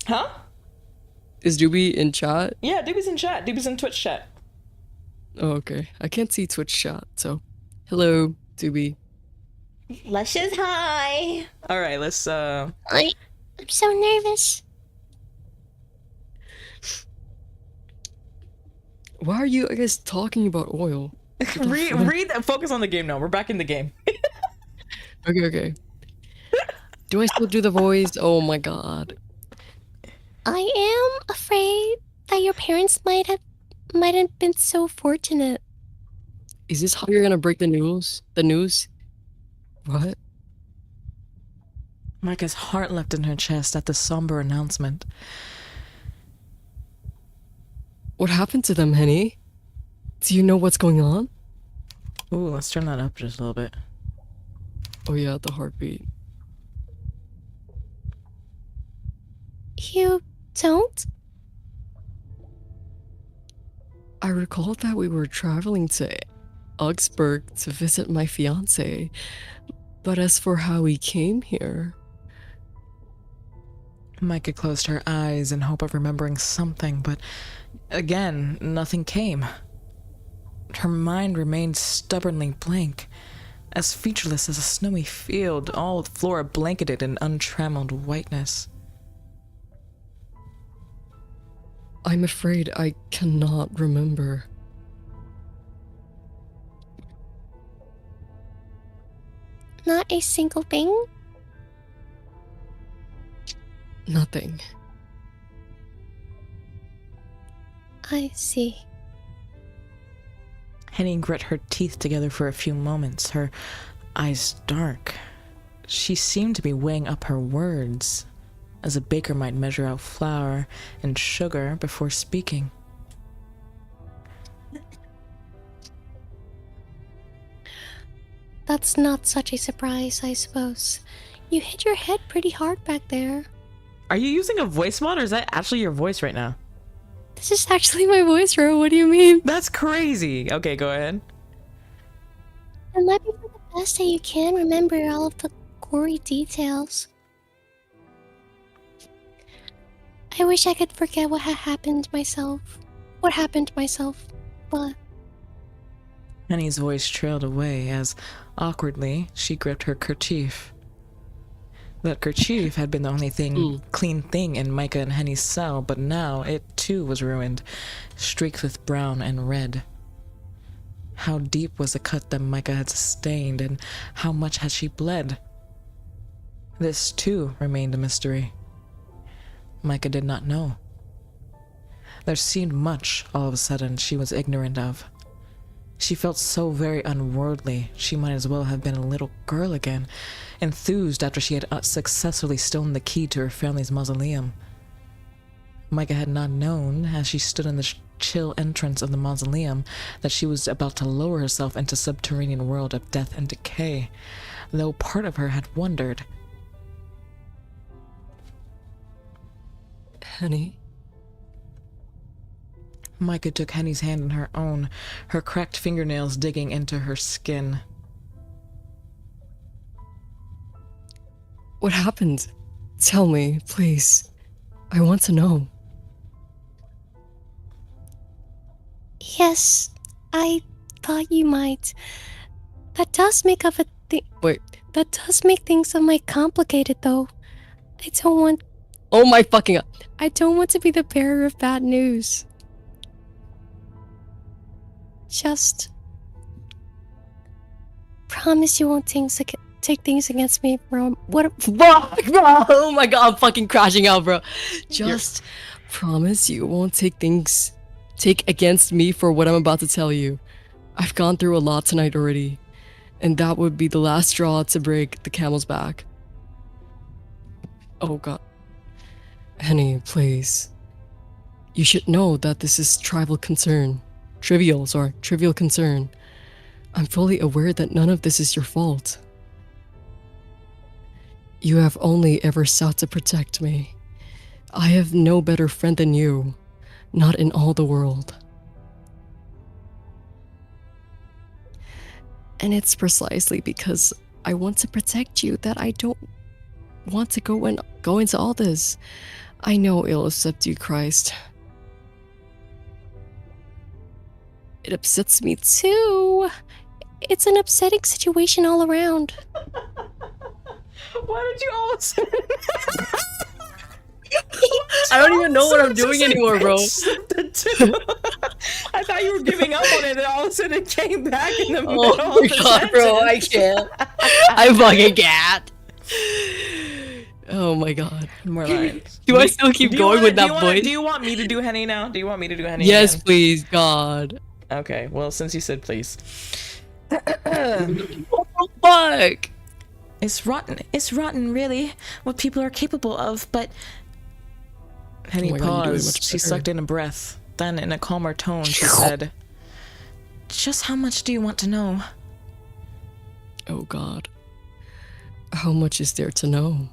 Huh? Is Doobie in chat? Yeah, Doobie's in chat. Doobie's in Twitch chat. Oh, okay. I can't see Twitch chat, so hello, Doobie. Luscious, hi. All right, let's. I'm so nervous. Why are you guys talking about oil? read that. Focus on the game now. We're back in the game. Okay. Do I still do the voice? Oh my god. I am afraid that your parents might have been so fortunate. Is this how you're gonna break the news? The news? What? Micah's heart leapt in her chest at the somber announcement. What happened to them, Henny? Do you know what's going on? Ooh, let's turn that up just a little bit. Oh yeah, the heartbeat. You don't? I recall that we were traveling to Augsburg to visit my fiance, but as for how we came here... Micah closed her eyes in hope of remembering something, but again, nothing came. Her mind remained stubbornly blank, as featureless as a snowy field, all with Flora blanketed in untrammeled whiteness. I'm afraid I cannot remember. Not a single thing? Nothing. I see. Henny grit her teeth together for a few moments, her eyes dark. She seemed to be weighing up her words, as a baker might measure out flour and sugar before speaking. That's not such a surprise, I suppose. You hit your head pretty hard back there. Are you using a voice mod, or is that actually your voice right now? This is actually my voice, Ro. What do you mean? That's crazy. Okay, go ahead. It might be for the best that you can remember all of the gory details. I wish I could forget what happened to myself, but... Henny's voice trailed away as, awkwardly, she gripped her kerchief. That kerchief had been the only clean thing in Micah and Henny's cell, but now it too was ruined, streaked with brown and red. How deep was the cut that Micah had sustained, and how much had she bled? This too remained a mystery. Micah did not know. There seemed much, all of a sudden, she was ignorant of. She felt so very unworldly, she might as well have been a little girl again, enthused after she had successfully stolen the key to her family's mausoleum. Micah had not known, as she stood in the chill entrance of the mausoleum, that she was about to lower herself into subterranean world of death and decay, though part of her had wondered. Henny? Micah took Henny's hand in her own, her cracked fingernails digging into her skin. What happened? Tell me, please. I want to know. Yes, I thought you might. That does make up a thing. Wait. That does make things somewhat complicated, though. I don't want. Oh my fucking god. I don't want to be the bearer of bad news. Just promise you won't take things against me, bro. What? Fuck, bro. Oh my god, I'm fucking crashing out, bro. Just promise you won't take against me for what I'm about to tell you. I've gone through a lot tonight already, and that would be the last straw to break the camel's back. Oh god. Henny, please. You should know that this is trivial concern. Trivial concern. I'm fully aware that none of this is your fault. You have only ever sought to protect me. I have no better friend than you. Not in all the world. And it's precisely because I want to protect you that I don't want to go into all this. I know it'll upset you, Christ. It upsets me too. It's an upsetting situation all around. Why did you all of a sudden? I don't even know what I'm doing anymore, bro. I thought you were giving up on it, and all of a sudden it came back in the middle Oh of my the god, bro, I sentence. can't. I fucking can't. Oh my god. More like, Do I still keep going with that voice? Do you want me to do Henny now? Do you want me to do Henny? Yes, again? please, God. Okay, well, since you said please. What the fuck? It's rotten, really, what people are capable of, but... Henny Oh my God, you're doing paused. much She better. sucked in a breath. Then, in a calmer tone, she said, "Just how much do you want to know?" Oh god. How much is there to know?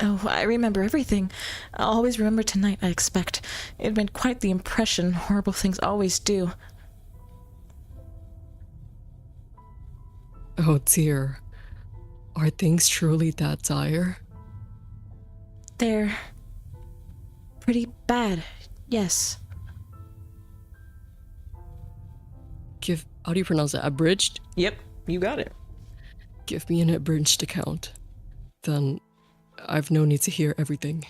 Oh, I remember everything. I'll always remember tonight, I expect. It made quite the impression. Horrible things always do. Oh dear. Are things truly that dire? They're pretty bad, yes. How do you pronounce that? Abridged? Yep, you got it. Give me an abridged account. Then I've no need to hear everything.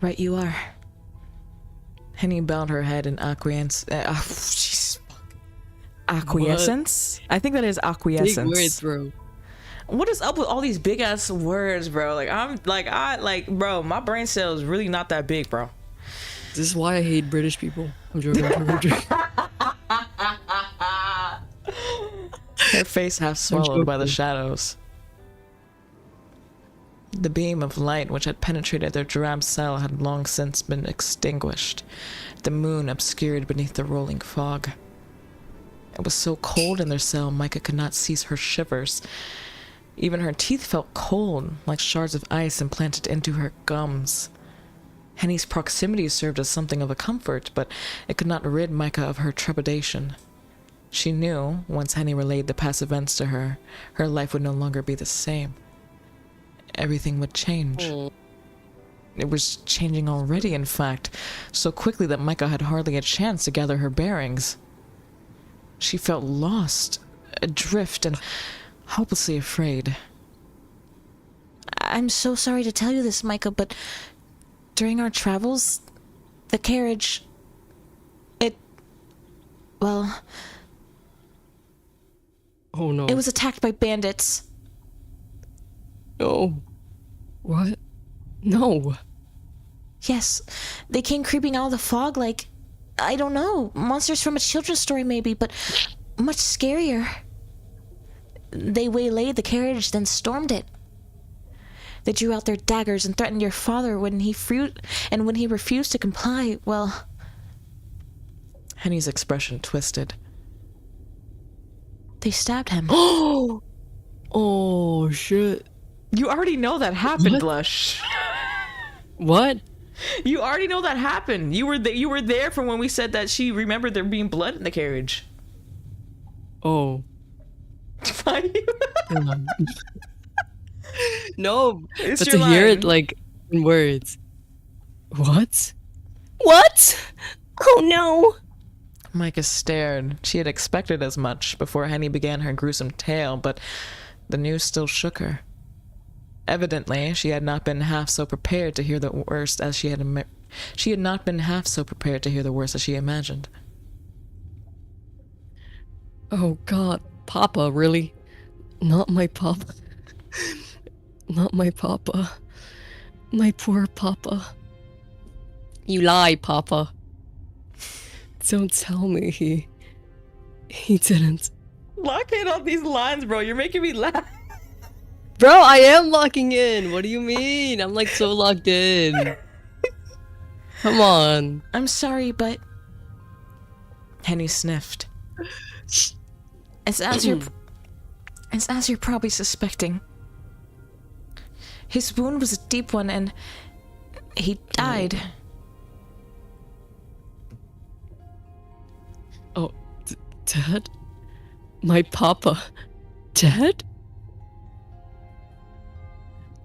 Right you are. Henny bowed her head in acquiescence? I think that is Big acquiescence. words, bro. What is up with all these big ass words, bro? Bro, my brain cell is really not that big, bro. This is why I hate British people. I'm joking. I'm joking. Her face half swallowed by the joking. shadows. The beam of light which had penetrated their drab cell had long since been extinguished, the moon obscured beneath the rolling fog. It was so cold in their cell, Micah could not cease her shivers. Even her teeth felt cold, like shards of ice implanted into her gums. Henny's proximity served as something of a comfort, but it could not rid Micah of her trepidation. She knew, once Henny relayed the past events to her, her life would no longer be the same. Everything would change. It was changing already, in fact, so quickly that Micah had hardly a chance to gather her bearings. She felt lost, adrift, and hopelessly afraid. I'm so sorry to tell you this, Micah, but during our travels, the carriage... well... Oh no. It was attacked by bandits. No. What? No. Yes, they came creeping out of the fog like... I don't know, monsters from a children's story maybe, but much scarier. They waylaid the carriage, then stormed it. They drew out their daggers and threatened your father when he refused to comply, well... Henny's expression twisted. They stabbed him. Oh shit. You already know that happened, What? Lush. What? You already know that happened. You were there from when we said that she remembered there being blood in the carriage. Oh. Why you? No. It's But your to hear line. it like in words. What? What? Oh no! Micah stared. She had expected as much before Henny began her gruesome tale, but the news still shook her. Evidently, she had not been half so prepared to hear the worst as she had she had not been half so prepared to hear the worst as she imagined. Oh God, Papa, really? Not my Papa. Not my Papa. My poor Papa. You lie, Papa. Don't tell me he didn't. Lock in on these lines, bro. You're making me laugh. Bro, I am locking in. What do you mean? I'm like so locked in. Come on. I'm sorry, but... Henny sniffed. It's as you're probably suspecting. His wound was a deep one and he died. Oh, Dad? My Papa. Dad?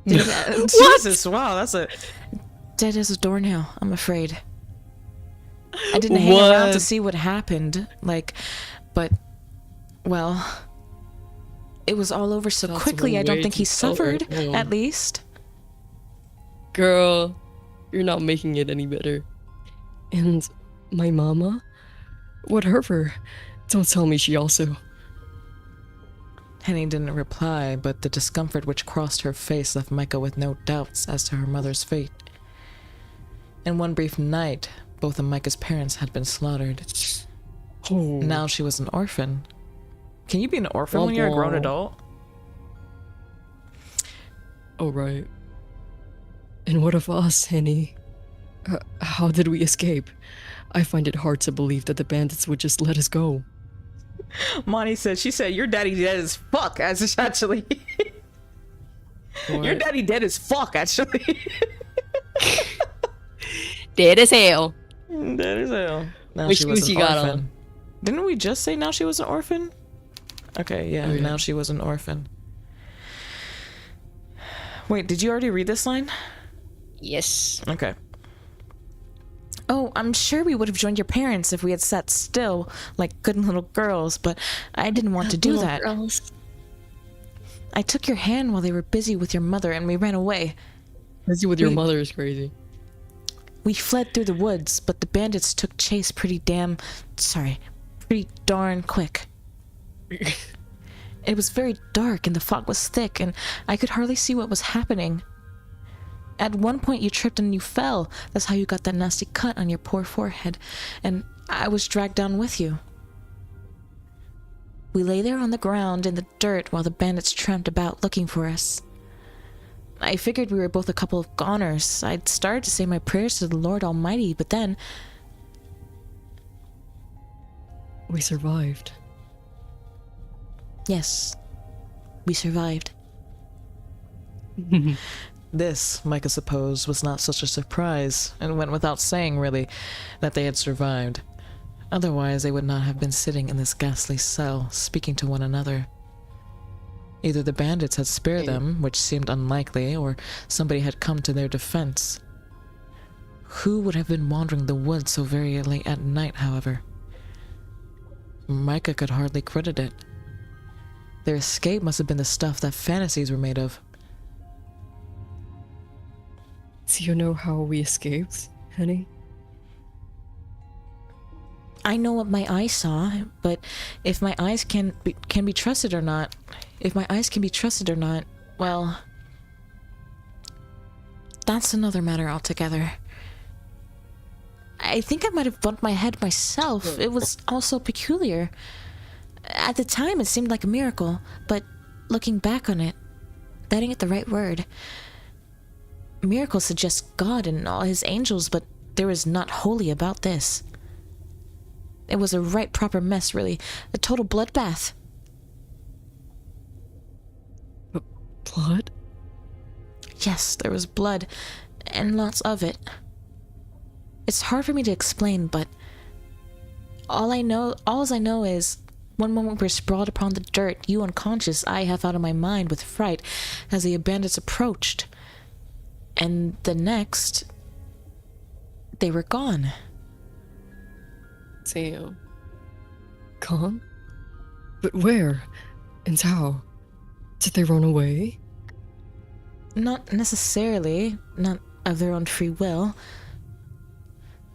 Jesus, wow, that's a... Dead as a doornail, I'm afraid. I didn't hang around to see what happened, but, well... It was all over so That's quickly, I don't think he suffered, over. at least. Girl, you're not making it any better. And my mama? What hurt her? Don't tell me she also... Henny didn't reply, but the discomfort which crossed her face left Micah with no doubts as to her mother's fate. In one brief night, both of Micah's parents had been slaughtered. Oh. Now she was an orphan. Can you be an orphan when you're a grown adult? Oh, right. And what of us, Henny? How did we escape? I find it hard to believe that the bandits would just let us go. Monty said, she said, your daddy dead as fuck, as actually. Your daddy dead as fuck, actually. Dead as hell. Dead as hell. Now Which she was shoes an you got orphan. on? Didn't we just say now she was an orphan? Okay, yeah, Oh, yeah. now she was an orphan. Wait, did you already read this line? Yes. Okay. Oh, I'm sure we would have joined your parents if we had sat still like good little girls, but I didn't want to do Little that. girls. I took your hand while they were busy with your mother and we ran away. Busy with your mother is crazy. We fled through the woods, but the bandits took chase pretty darn quick. It was very dark and the fog was thick and I could hardly see what was happening. At one point you tripped and you fell. That's how you got that nasty cut on your poor forehead. And I was dragged down with you. We lay there on the ground in the dirt while the bandits tramped about looking for us. I figured we were both a couple of goners. I'd started to say my prayers to the Lord Almighty, but then... We survived. Yes, we survived. This, Micah supposed, was not such a surprise, and went without saying, really, that they had survived. Otherwise, they would not have been sitting in this ghastly cell, speaking to one another. Either the bandits had spared them, which seemed unlikely, or somebody had come to their defense. Who would have been wandering the woods so very late at night, however? Micah could hardly credit it. Their escape must have been the stuff that fantasies were made of. Do you know how we escaped, Henny? I know what my eyes saw, but if my eyes can be trusted or not, well, that's another matter altogether. I think I might have bumped my head myself. It was all so peculiar. At the time, it seemed like a miracle, but looking back on it, that ain't the right word. Miracle suggests God and all his angels, but there is not holy about this. It was a right proper mess, really. A total bloodbath. Blood? Yes, there was blood, and lots of it. It's hard for me to explain, but all I know is one moment we're sprawled upon the dirt, you unconscious, I half out of my mind with fright as the bandits approached. And the next, they were gone. Damn. Gone? But where? And how? Did they run away? Not necessarily, not of their own free will.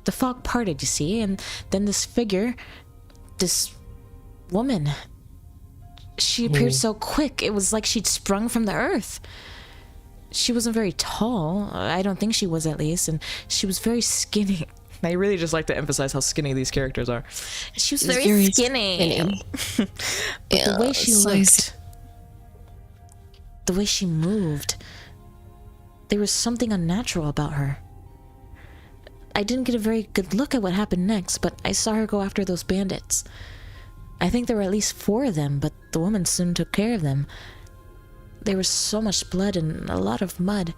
The fog parted, you see, and then this figure, this woman, she appeared so quick, it was like she'd sprung from the earth. She wasn't very tall, I don't think she was at least, and she was very skinny. I really just like to emphasize how skinny these characters are. She was very skinny. But the way she looked, the way she moved, there was something unnatural about her. I didn't get a very good look at what happened next, but I saw her go after those bandits. I think there were at least 4 of them, but the woman soon took care of them. There was so much blood and a lot of mud.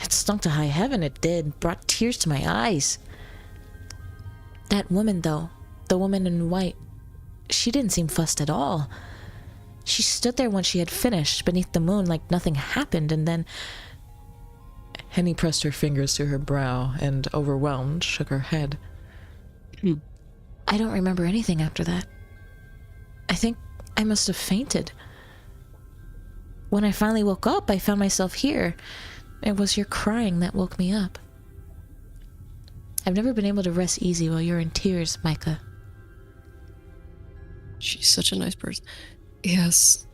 It stunk to high heaven, it did. Brought tears to my eyes. That woman, though, the woman in white, she didn't seem fussed at all. She stood there when she had finished, beneath the moon, like nothing happened, and then... Henny pressed her fingers to her brow and, overwhelmed, shook her head. I don't remember anything after that. I think I must have fainted. When I finally woke up, I found myself here. It was your crying that woke me up. I've never been able to rest easy while you're in tears, Micah. She's such a nice person. Yes,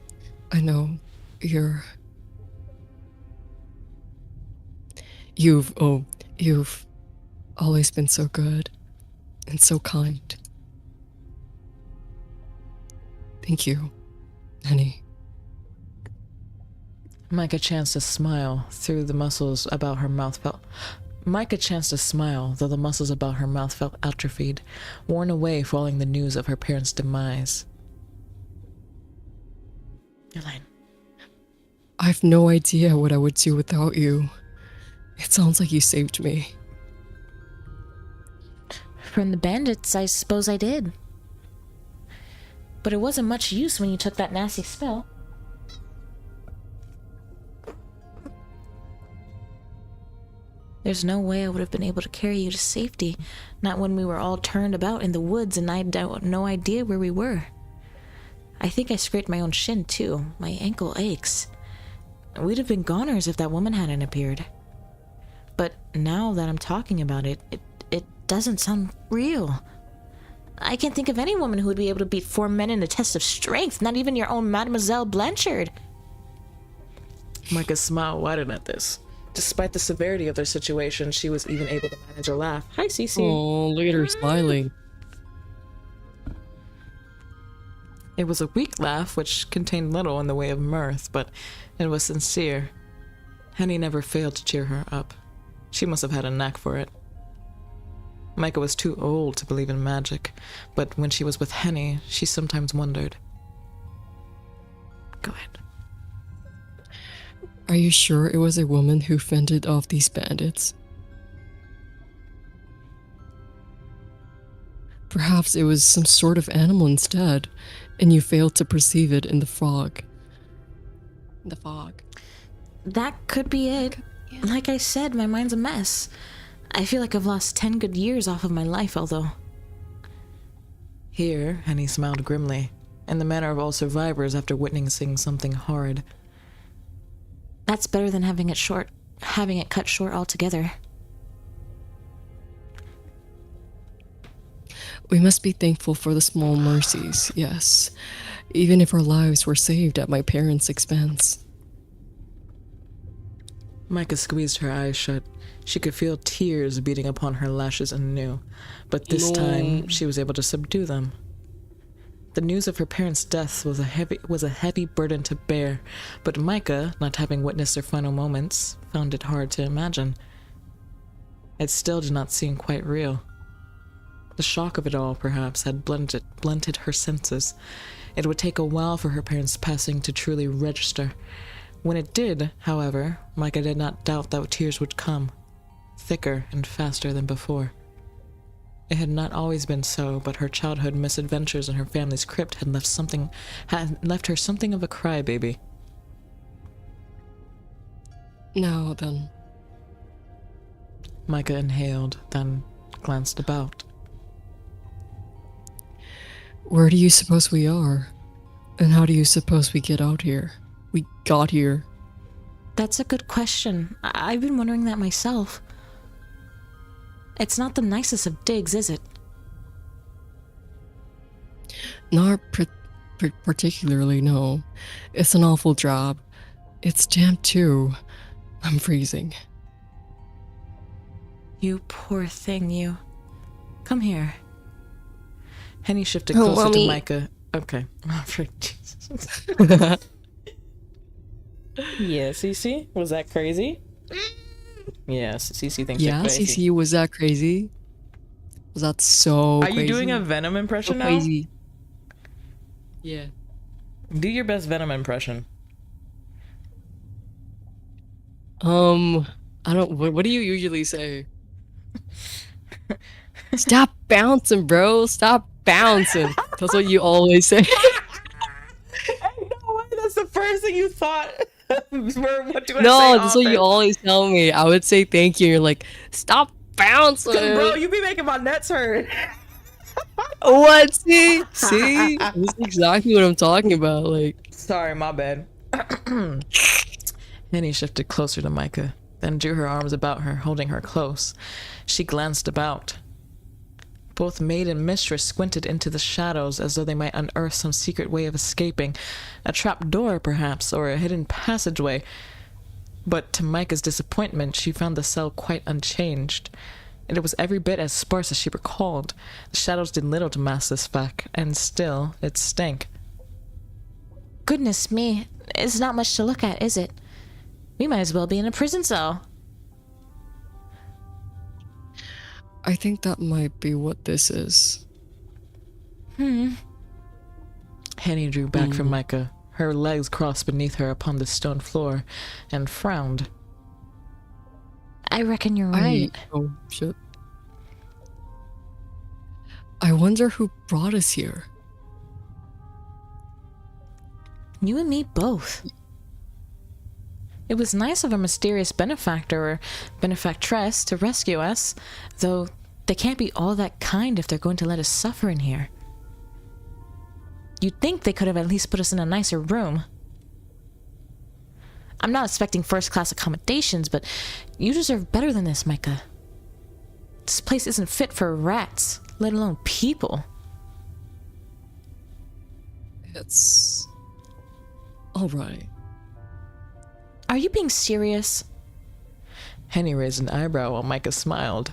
I know. You've always been so good and so kind. Thank you, Henny. Micah chanced to smile, though the muscles about her mouth felt atrophied, worn away following the news of her parents' demise. Elaine. I've no idea what I would do without you. It sounds like you saved me. From the bandits, I suppose I did. But it wasn't much use when you took that nasty spell. There's no way I would have been able to carry you to safety, not when we were all turned about in the woods and I had no idea where we were. I think I scraped my own shin too. My ankle aches. We'd have been goners if that woman hadn't appeared. But now that I'm talking about it, it doesn't sound real. I can't think of any woman who would be able to beat 4 men in a test of strength, not even your own Mademoiselle Blanchard. Micah's smile widened at this. Despite the severity of their situation, she was even able to manage a laugh. Hi, Cece. Oh, look at her smiling. It was a weak laugh, which contained little in the way of mirth, but it was sincere. Henny never failed to cheer her up. She must have had a knack for it. Micah was too old to believe in magic, but when she was with Henny, she sometimes wondered. Go ahead. Are you sure it was a woman who fended off these bandits? Perhaps it was some sort of animal instead, and you failed to perceive it in the fog. The fog. That could be it. Yeah. Like I said, my mind's a mess. I feel like I've lost 10 good years off of my life, although... Here, Henny smiled grimly, in the manner of all survivors after witnessing something horrid. That's better than having it cut short altogether. We must be thankful for the small mercies, yes. Even if our lives were saved at my parents' expense. Micah squeezed her eyes shut. She could feel tears beating upon her lashes anew, but this time she was able to subdue them. The news of her parents' death was a heavy burden to bear, but Micah, not having witnessed their final moments, found it hard to imagine. It still did not seem quite real. The shock of it all, perhaps, had blunted her senses. It would take a while for her parents' passing to truly register. When it did, however, Micah did not doubt that tears would come, thicker and faster than before. It had not always been so, but her childhood misadventures in her family's crypt had left her something of a crybaby. Now then. Micah inhaled, then glanced about. Where do you suppose we are? And how do you suppose we get out here? We got here. That's a good question. I've been wondering that myself. It's not the nicest of digs, is it? Not particularly, no. It's an awful job. It's damp too. I'm freezing. You poor thing, you. Come here. Henny shifted closer to Micah. Okay. Jesus. Yeah, Cece? Was that crazy? Yes, Cece thinks Yeah, it's crazy. CC, was that crazy? Was that so Are crazy? you doing a Venom impression now? Crazy. Yeah. Do your best Venom impression. I don't. What do you usually say? Stop bouncing, bro. Stop bouncing. That's what you always say. No way, that's the first thing you thought. What do I No, say that's what you always tell me. I would say thank you. And you're like, stop bouncing. Bro, you be making my nuts hurt. What? See? See? This is exactly what I'm talking about. Like, Sorry, my bad. Henny shifted closer to Micah, then drew her arms about her, holding her close. She glanced about. Both maid and mistress squinted into the shadows as though they might unearth some secret way of escaping. A trap door, perhaps, or a hidden passageway. But to Micah's disappointment, she found the cell quite unchanged. And it was every bit as sparse as she recalled. The shadows did little to mask this fact, and still, it stank. Goodness me, it's not much to look at, is it? We might as well be in a prison cell. I think that might be what this is. Henny drew back from Micah, her legs crossed beneath her upon the stone floor, and frowned. I reckon you're right. Oh, shit. I wonder who brought us here. You and me both. It was nice of a mysterious benefactor or benefactress to rescue us, though they can't be all that kind if they're going to let us suffer in here. You'd think they could have at least put us in a nicer room. I'm not expecting first-class accommodations, but you deserve better than this, Micah. This place isn't fit for rats, let alone people. It's... alright. Are you being serious? Henny raised an eyebrow while Micah smiled.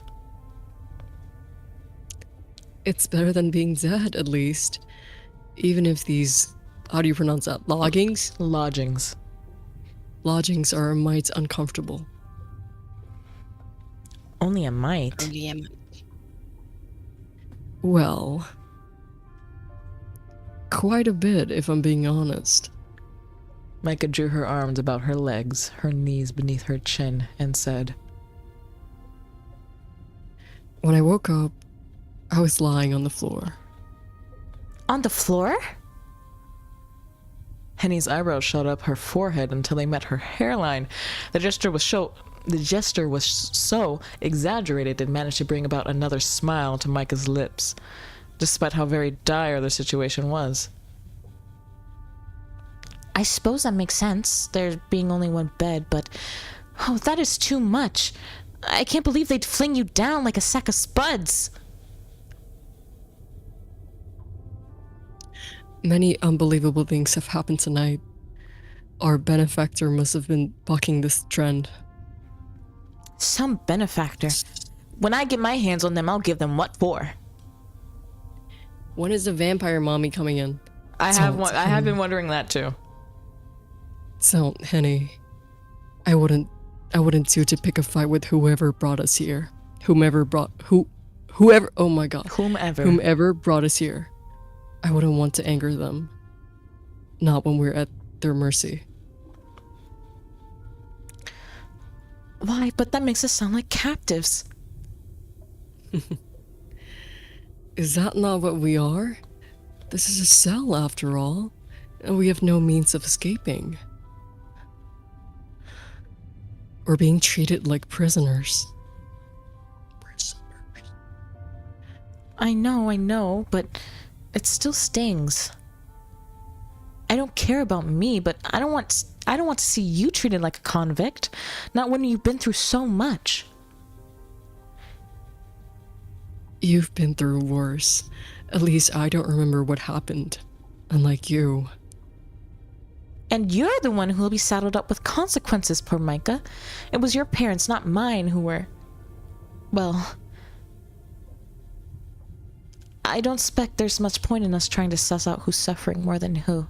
It's better than being dead, at least. Even if these... how do you pronounce that? Lodgings? Lodgings. Lodgings are a mite uncomfortable. Only a mite. Well... quite a bit, if I'm being honest. Micah drew her arms about her legs, her knees beneath her chin, and said, When I woke up, I was lying on the floor. On the floor? Henny's eyebrows shot up her forehead until they met her hairline. The gesture was so exaggerated it managed to bring about another smile to Micah's lips, despite how very dire the situation was. I suppose that makes sense, there being only one bed, but... oh, that is too much. I can't believe they'd fling you down like a sack of spuds. Many unbelievable things have happened tonight. Our benefactor must have been bucking this trend. Some benefactor. When I get my hands on them, I'll give them what for. When is the vampire mommy coming in? I have been wondering that too. So, Henny, I wouldn't do to pick a fight with whoever brought us here. Whoever, oh my god. Whomever brought us here. I wouldn't want to anger them. Not when we're at their mercy. Why? But that makes us sound like captives. Is that not what we are? This is a cell, after all, and we have no means of escaping. We're being treated like prisoners. I know, but it still stings. I don't care about me, but I don't want to see you treated like a convict. Not when you've been through so much. You've been through worse. At least I don't remember what happened. Unlike you. And you're the one who will be saddled up with consequences, poor Micah. It was your parents, not mine, who were... Well... I don't expect there's much point in us trying to suss out who's suffering more than who.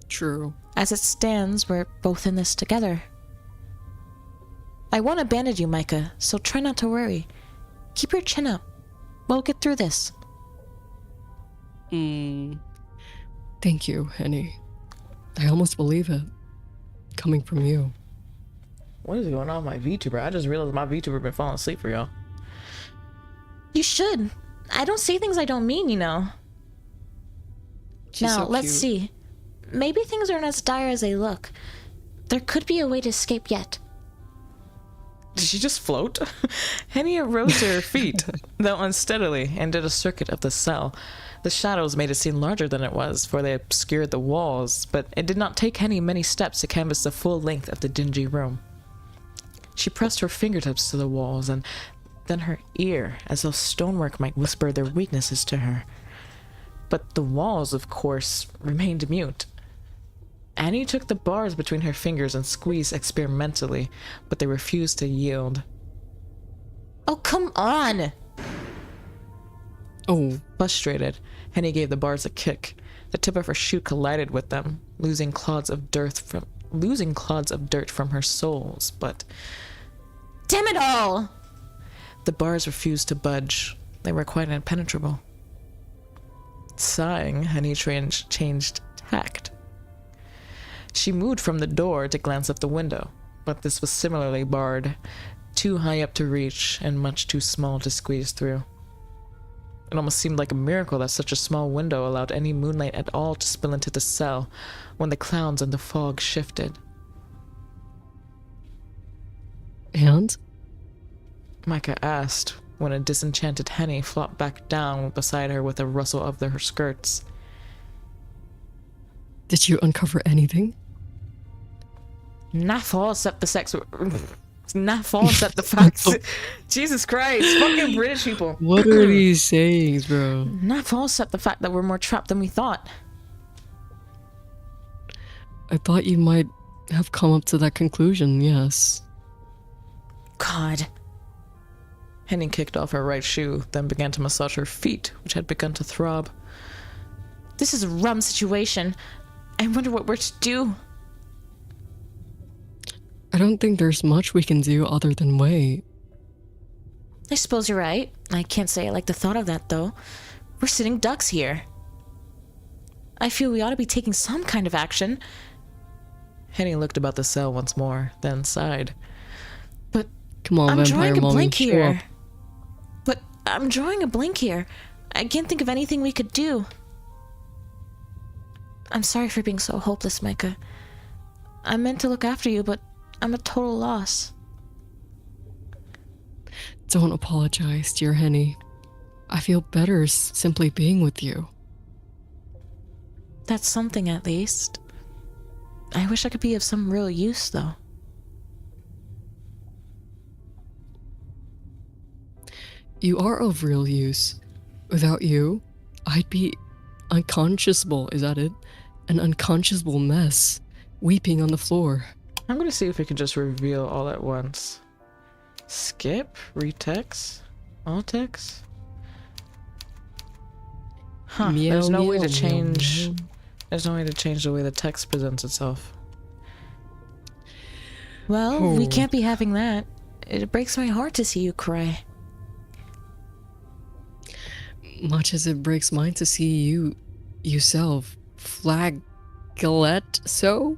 True. As it stands, we're both in this together. I won't abandon you, Micah, so try not to worry. Keep your chin up. We'll get through this. Thank you, Henny. I almost believe it. Coming from you. What is going on with my VTuber? I just realized my VTuber been falling asleep for y'all. You should. I don't say things I don't mean, you know. She's Now, so let's cute. see. Maybe things aren't as dire as they look. There could be a way to escape yet. Did she just float? Henny arose to her feet, though unsteadily, and did a circuit of the cell. The shadows made it seem larger than it was, for they obscured the walls, but it did not take Henny many steps to canvass the full length of the dingy room. She pressed her fingertips to the walls, and then her ear, as though stonework might whisper their weaknesses to her. But the walls, of course, remained mute. Annie took the bars between her fingers and squeezed experimentally, but they refused to yield. Oh, come on! Oh, Frustrated, Henny gave the bars a kick. The tip of her shoe collided with them, losing clods of dirt from her soles, but Damn it all! the bars refused to budge. They were quite impenetrable. Sighing, Henny changed tact. She moved from the door to glance up the window, but this was similarly barred, too high up to reach and much too small to squeeze through. It almost seemed like a miracle that such a small window allowed any moonlight at all to spill into the cell when the clouds and the fog shifted. and? Micah asked, when a disenchanted Henny flopped back down beside her with a rustle of her skirts. Did you uncover anything? Not all except the sex. Not all except the facts. Jesus Christ, fucking British people. What are these sayings, bro? Not all except the fact that we're more trapped than we thought. I thought you might have come up to that conclusion, yes. God. Henny kicked off her right shoe, then began to massage her feet, which had begun to throb. This is a rum situation. I wonder what we're to do. I don't think there's much we can do other than wait. I suppose you're right. I can't say I like the thought of that, though. We're sitting ducks here. I feel we ought to be taking some kind of action. Henny looked about the cell once more, then sighed. But Come on, I'm vampire drawing a mommy, blank show here. up. But I'm drawing a blank here. I can't think of anything we could do. I'm sorry for being so hopeless, Micah. I meant to look after you, but I'm a total loss. Don't apologize, dear Henny. I feel better simply being with you. That's something, at least. I wish I could be of some real use, though. You are of real use. Without you, I'd be unconscionable, is that it? An unconscionable mess, weeping on the floor. I'm gonna see if we can just reveal all at once. Skip? Retext? All text? Huh, Meow, there's no way meow, to meow, change... meow. There's no way to change the way the text presents itself. Well, we Oh. can't be having that. It breaks my heart to see you cry. Much as it breaks mine to see you, yourself, flagellate so?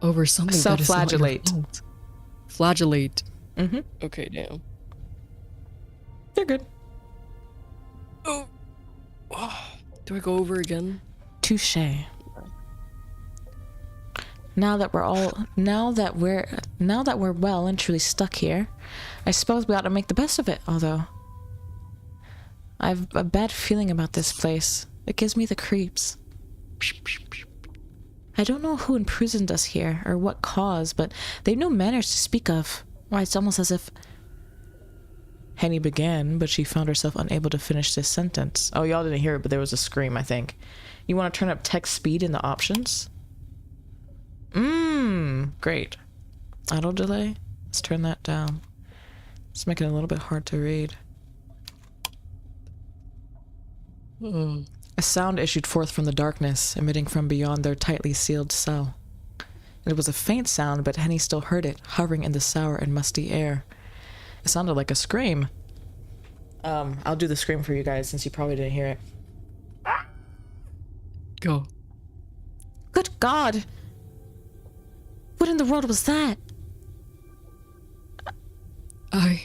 Over something that is not your Self-flagellate. fault. Flagellate. Mm-hmm. Okay, damn. You're good. Oh. Do I go over again? Touche. Now that we're well and truly stuck here, I suppose we ought to make the best of it, although I have a bad feeling about this place. It gives me the creeps. I don't know who imprisoned us here, or what cause, but they've no manners to speak of. Why, it's almost as if... Henny began, but she found herself unable to finish this sentence. Oh, y'all didn't hear it, but there was a scream, I think. You want to turn up text speed in the options? Great. Auto delay? Let's turn that down. Let's make it a little bit hard to read. A sound issued forth from the darkness, emitting from beyond their tightly sealed cell. It was a faint sound, but Henny still heard it, hovering in the sour and musty air. It sounded like a scream. I'll do the scream for you guys, since you probably didn't hear it. Go. Good God! What in the world was that? I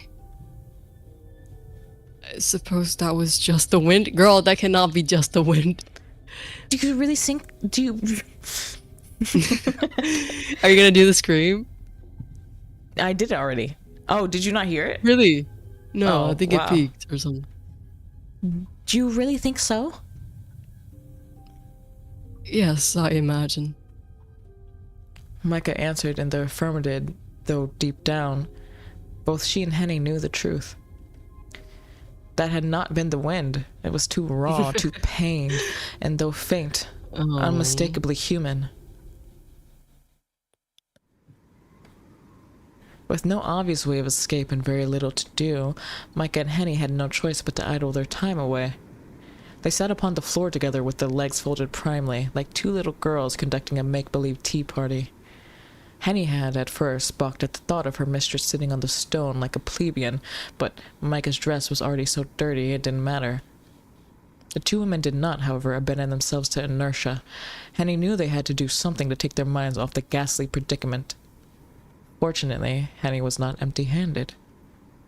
suppose that was just the wind? Girl, that cannot be just the wind. Do you really think... Do you... Are you gonna do the scream? I did it already. Oh, did you not hear it? Really? No, Oh, I think wow. it peaked or something. Do you really think so? Yes, I imagine. Micah answered in the affirmative, though deep down, both she and Henny knew the truth. That had not been the wind. It was too raw, too pained, and though faint, unmistakably human. With no obvious way of escape and very little to do, Micah and Henny had no choice but to idle their time away. They sat upon the floor together with their legs folded primly, like two little girls conducting a make-believe tea party. Henny had, at first, balked at the thought of her mistress sitting on the stone like a plebeian, but Micah's dress was already so dirty it didn't matter. The two women did not, however, abandon themselves to inertia. Henny knew they had to do something to take their minds off the ghastly predicament. Fortunately, Henny was not empty-handed.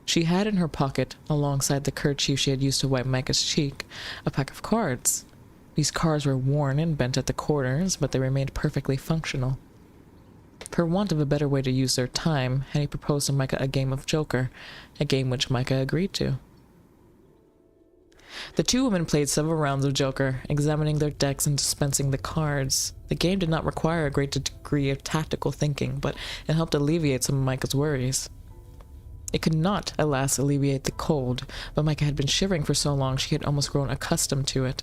She had in her pocket, alongside the kerchief she had used to wipe Micah's cheek, a pack of cards. These cards were worn and bent at the corners, but they remained perfectly functional. For want of a better way to use their time, Henny proposed to Micah a game of Joker, a game which Micah agreed to. The two women played several rounds of Joker, examining their decks and dispensing the cards. The game did not require a great degree of tactical thinking, but it helped alleviate some of Micah's worries. It could not, alas, alleviate the cold, but Micah had been shivering for so long she had almost grown accustomed to it.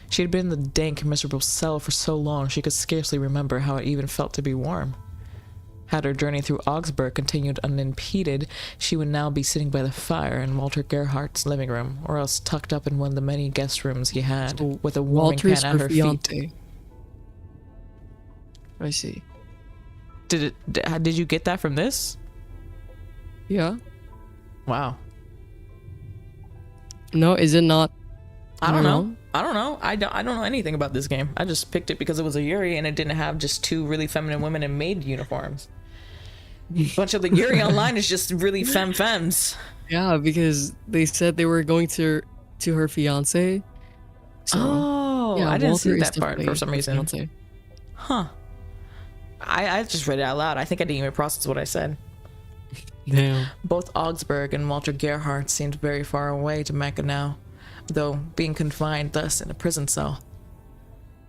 She had been in the dank, miserable cell for so long she could scarcely remember how it even felt to be warm. Had her journey through Augsburg continued unimpeded, she would now be sitting by the fire in Walter Gerhardt's living room, or else tucked up in one of the many guest rooms he had, So with a warming pan Walter's at her her feet. fiance. I see. Did you get that from this? Yeah. Wow. No, is it not? I don't know. I don't know anything about this game. I just picked it because it was a Yuri and it didn't have just two really feminine women in maid uniforms. A bunch of the Yuri online is just really femmes. Yeah, because they said they were going to her fiance. So, Oh, yeah, I didn't Walter see is that part definitely for some her reason. fiance. Huh. I just read it out loud. I think I didn't even process what I said. Damn. Both Augsburg and Walter Gerhardt seemed very far away to Micah now, though being confined thus in a prison cell.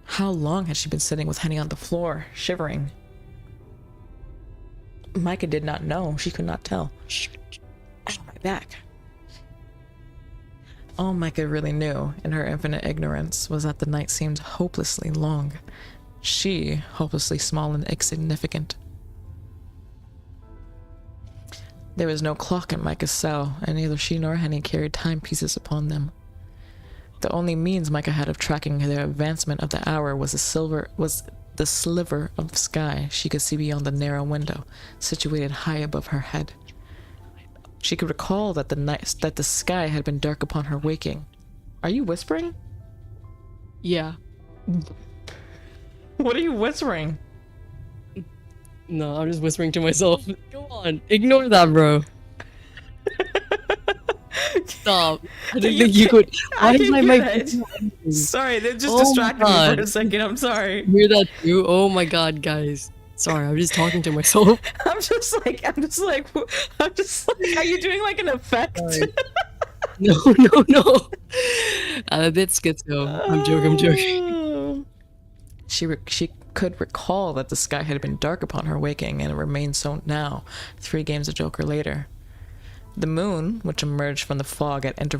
How long had she been sitting with Henny on the floor, shivering? Micah did not know. She could not tell. Ow, my back. All Micah really knew, in her infinite ignorance, was that the night seemed hopelessly long. She, hopelessly small and insignificant. There was no clock in Micah's cell, and neither she nor Henny carried timepieces upon them. The only means Micah had of tracking their advancement of the hour was the sliver of sky she could see beyond the narrow window, situated high above her head. She could recall that the sky had been dark upon her waking. Are you whispering? Yeah. What are you whispering? No, I'm just whispering to myself. Go on, ignore that, bro. Stop. I didn't think you could. Why is my mic? Sorry, they just Oh distracted me God. for a second. I'm sorry. Hear that too? Oh my god, guys. Sorry, I'm just talking to myself. I'm just like, are you doing like an effect? Sorry. No, no. That's schizo. I'm joking. She could recall that the sky had been dark upon her waking, and it remained so now, 3 games of Joker later. The moon, which emerged from the fog at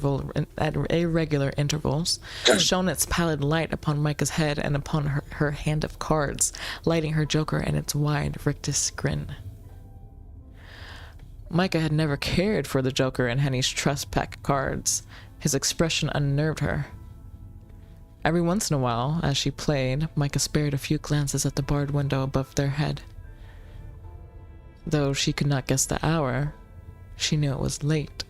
irregular intervals, shone its pallid light upon Micah's head and upon her hand of cards, lighting her Joker in its wide, rictus grin. Micah had never cared for the Joker in Henny's trust pack cards. His expression unnerved her. Every once in a while, as she played, Micah spared a few glances at the barred window above their head. Though she could not guess the hour, she knew it was late.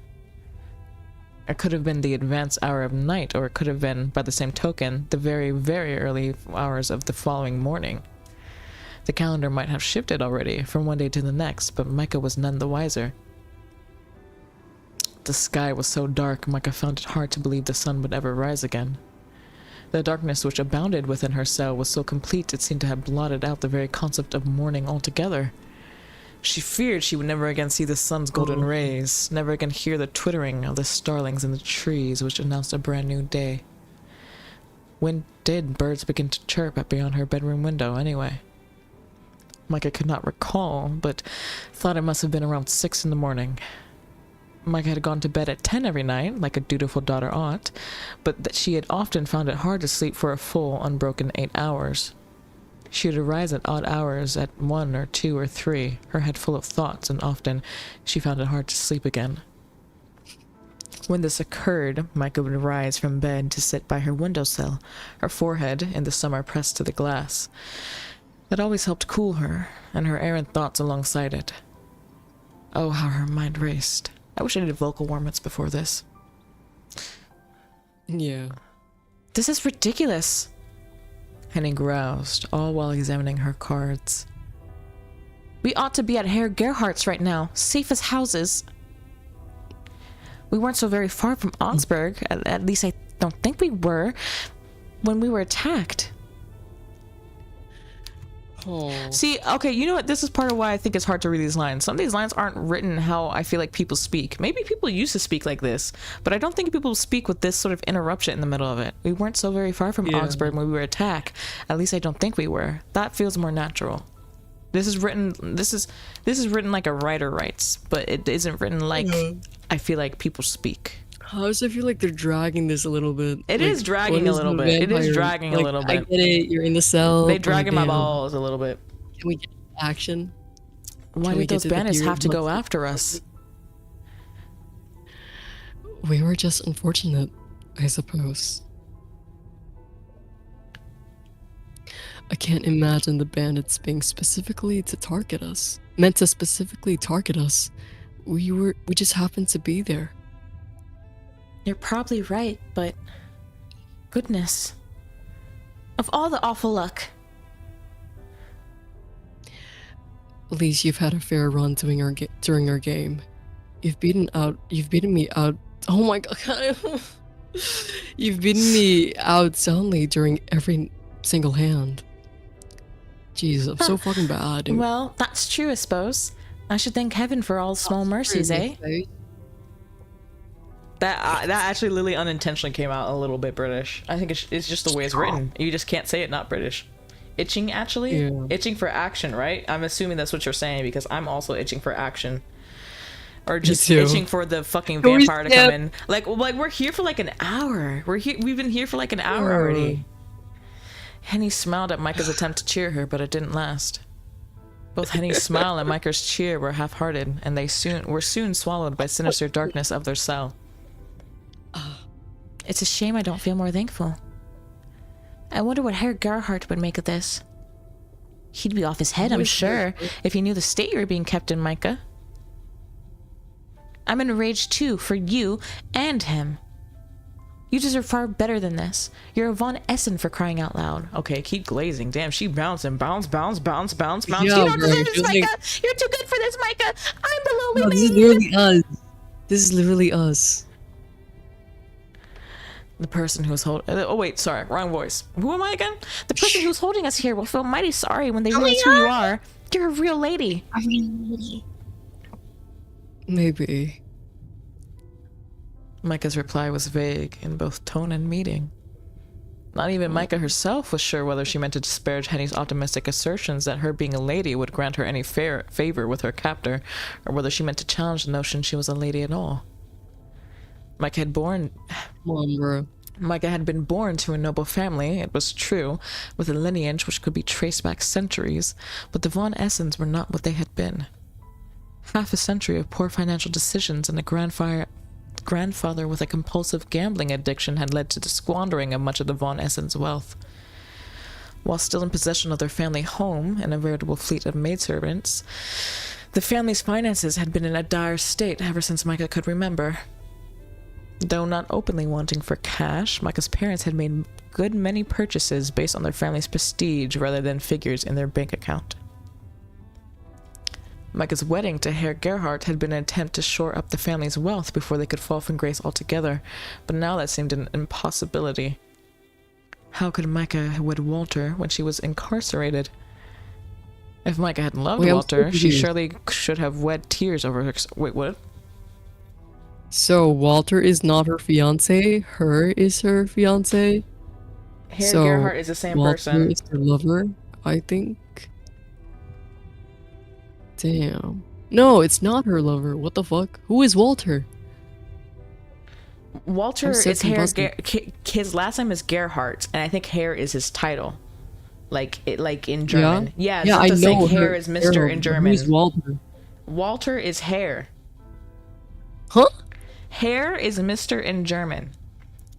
It could have been the advanced hour of night, or it could have been, by the same token, the very, very early hours of the following morning. The calendar might have shifted already from one day to the next, but Micah was none the wiser. The sky was so dark, Micah found it hard to believe the sun would ever rise again. The darkness which abounded within her cell was so complete it seemed to have blotted out the very concept of morning altogether. She feared she would never again see the sun's golden rays, never again hear the twittering of the starlings in the trees which announced a brand new day. When did birds begin to chirp at beyond her bedroom window, anyway? Micah could not recall, but thought it must have been around 6 in the morning. Micah had gone to bed at 10 every night, like a dutiful daughter ought, but that she had often found it hard to sleep for a full, unbroken 8 hours. She would arise at odd hours at 1 or 2 or 3, her head full of thoughts, and often she found it hard to sleep again. When this occurred, Micah would rise from bed to sit by her windowsill, her forehead in the summer pressed to the glass. That always helped cool her, and her errant thoughts alongside it. Oh, how her mind raced. I wish I did vocal warm-ups before this. Yeah. This is ridiculous. Henny groused, all while examining her cards. We ought to be at Herr Gerhardt's right now, safe as houses. We weren't so very far from Augsburg, at least I don't think we were, when we were attacked. Oh. See, okay, you know what? This is part of why I think it's hard to read these lines. Some of these lines aren't written how I feel like people speak. Maybe people used to speak like this, but I don't think people speak with this sort of interruption in the middle of it. We weren't so very far from Augsburg when we were attacked. At least I don't think we were. That feels more natural. This is written like a writer writes, but it isn't written like I feel like people speak. I also feel like they're dragging this a little bit. It is dragging a little bit. It is dragging a little bit. I get it. You're in the cell. They dragging my balls a little bit. Can we get action? Why did those bandits have to go after us? We were just unfortunate, I suppose. I can't imagine the bandits being meant to specifically target us. We just happened to be there. You're probably right, but goodness. Of all the awful luck. At least you've had a fair run during our game. You've beaten me out. Oh my god. You've beaten me out soundly during every single hand. Jeez, I'm so fucking bad. Dude. Well, that's true, I suppose. I should thank heaven for all small mercies, eh? That actually literally unintentionally came out a little bit British. I think it's just the way it's written. You just can't say it not British. Itching, actually? Yeah. Itching for action, right? I'm assuming that's what you're saying because I'm also itching for action. Or just itching for the fucking vampire to come in. Like we're here for like an hour. We've been here for like an hour already. Henny smiled at Micah's attempt to cheer her, but it didn't last. Both Henny's smile and Micah's cheer were half-hearted, and they were soon swallowed by sinister darkness of their cell. It's a shame I don't feel more thankful. I wonder what Herr Gerhardt would make of this. He'd be off his head, I'm sure, if he knew the state you were being kept in, Micah. I'm enraged too, for you and him. You deserve far better than this. You're a Von Essen for crying out loud. Okay, keep glazing. Damn, she bouncing. Bounce. Yeah, You don't deserve this, Micah. You're too good for this, Micah. I'm the lonely No, man. this is literally us. This is literally us. The person who's holding... Oh, wait, sorry. Wrong voice. Who am I again? The person who's holding us here will feel mighty sorry when they realize who you are. You're a real lady. Maybe. Micah's reply was vague in both tone and meaning. Not even Micah herself was sure whether she meant to disparage Henny's optimistic assertions that her being a lady would grant her any favor with her captor, or whether she meant to challenge the notion she was a lady at all. Micah had been born to a noble family, it was true, with a lineage which could be traced back centuries, but the Von Essens were not what they had been. Half a century of poor financial decisions and a grandfather with a compulsive gambling addiction had led to the squandering of much of the Von Essens' wealth. While still in possession of their family home and a veritable fleet of maidservants, the family's finances had been in a dire state ever since Micah could remember. Though not openly wanting for cash, Micah's parents had made a good many purchases based on their family's prestige rather than figures in their bank account. Micah's wedding to Herr Gerhardt had been an attempt to shore up the family's wealth before they could fall from grace altogether, but now that seemed an impossibility. How could Micah wed Walter when she was incarcerated? If Micah hadn't loved Walter, she surely should have wed tears over her... Wait, what? So Walter is not her fiance, her is her fiance. Herr Gerhardt is the same person. Walter is her lover, I think. Damn. No, it's not her lover. What the fuck? Who is Walter? Walter is Herr his last name is Gerhardt, and I think Herr is his title. Like in German. Yeah, I know Herr is Mr. in German. Who's Walter? Walter is Herr. Huh? Herr is Mr. in German.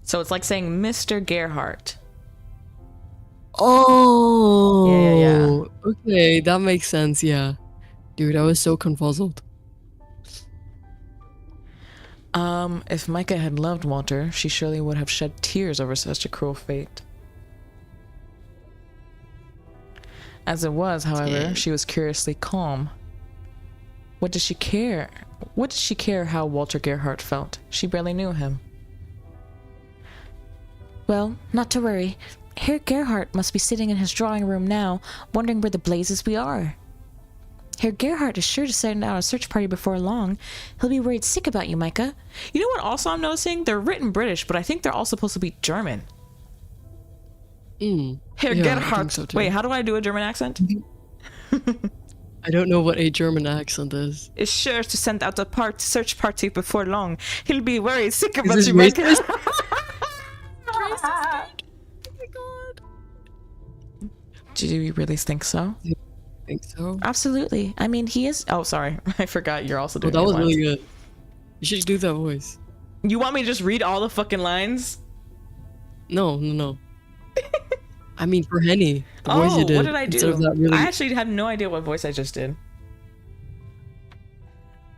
So it's like saying Mr. Gerhardt. Oh. Yeah. Okay, that makes sense, yeah. Dude, I was so confuzzled. If Micah had loved Walter, she surely would have shed tears over such a cruel fate. As it was, however, she was curiously calm. What did she care? What did she care how Walter Gerhardt felt? She barely knew him. Well, not to worry. Herr Gerhardt must be sitting in his drawing room now, wondering where the blazes we are. Herr Gerhardt is sure to send out a search party before long. He'll be worried sick about you, Micah. You know what also I'm noticing? They're written British, but I think they're all supposed to be German. Herr Gerhardt. So wait, how do I do a German accent? I don't know what a German accent is. Is sure to send out a search party before long. He'll be worried sick about this you, racist? Micah. Oh my god. Do you really think so? I think so. Absolutely. I mean, he is... Oh, sorry. I forgot you're also doing that was lines. really good. You should do that voice. You want me to just read all the fucking lines? No. I mean, for Henny, the voice you did. What did I do? Really... I actually have no idea what voice I just did.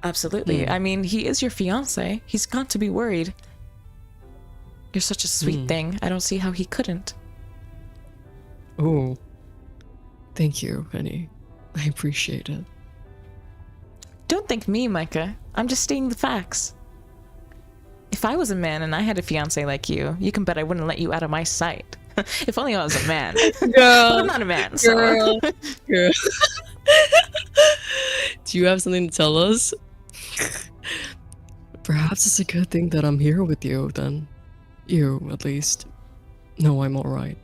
Absolutely. I mean, he is your fiancé. He's got to be worried. You're such a sweet thing. I don't see how he couldn't. Oh. Thank you, Henny. I appreciate it. Don't thank me, Micah. I'm just stating the facts. If I was a man and I had a fiancé like you can bet I wouldn't let you out of my sight. If only I was a man. Girl. But I'm not a man, so... Girl. Do you have something to tell us? Perhaps it's a good thing that I'm here with you, then. You, at least. No, I'm alright.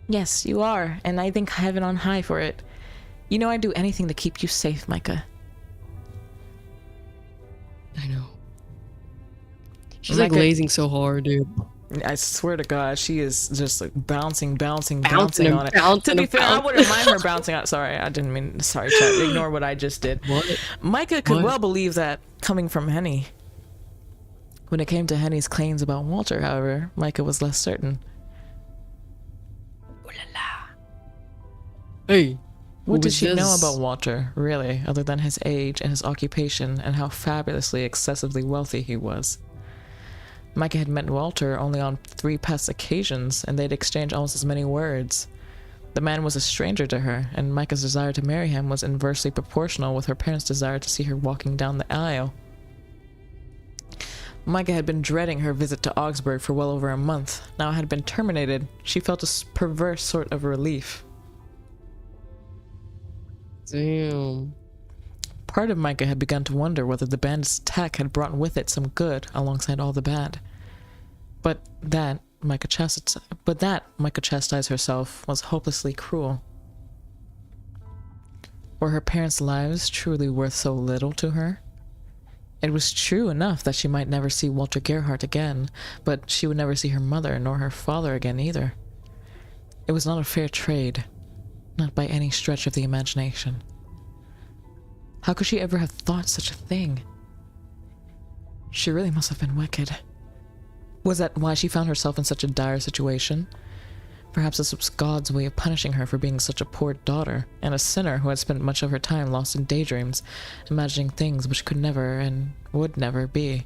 Yes, you are, and I thank heaven on high for it. You know I'd do anything to keep you safe, Micah. I know. She's like glazing so hard, dude. I swear to God, she is just like bouncing on it. To be fair, I wouldn't mind her bouncing on it. Sorry, I didn't mean... Sorry, chat. Ignore what I just did. What? Micah could well believe that coming from Henny. When it came to Henny's claims about Walter, however, Micah was less certain. Ooh la la. Hey. What did she know about Walter, really, other than his age and his occupation and how fabulously excessively wealthy he was? Micah had met Walter only on 3 past occasions, and they'd exchanged almost as many words. The man was a stranger to her, and Micah's desire to marry him was inversely proportional with her parents' desire to see her walking down the aisle. Micah had been dreading her visit to Augsburg for well over a month. Now it had been terminated. She felt a perverse sort of relief. Damn. Part of Micah had begun to wonder whether the bandit's attack had brought with it some good alongside all the bad. But that Micah chastised herself was hopelessly cruel. Were her parents' lives truly worth so little to her? It was true enough that she might never see Walter Gerhardt again, but she would never see her mother nor her father again either. It was not a fair trade, not by any stretch of the imagination. How could she ever have thought such a thing? She really must have been wicked. Was that why she found herself in such a dire situation? Perhaps this was God's way of punishing her for being such a poor daughter, and a sinner who had spent much of her time lost in daydreams, imagining things which could never and would never be.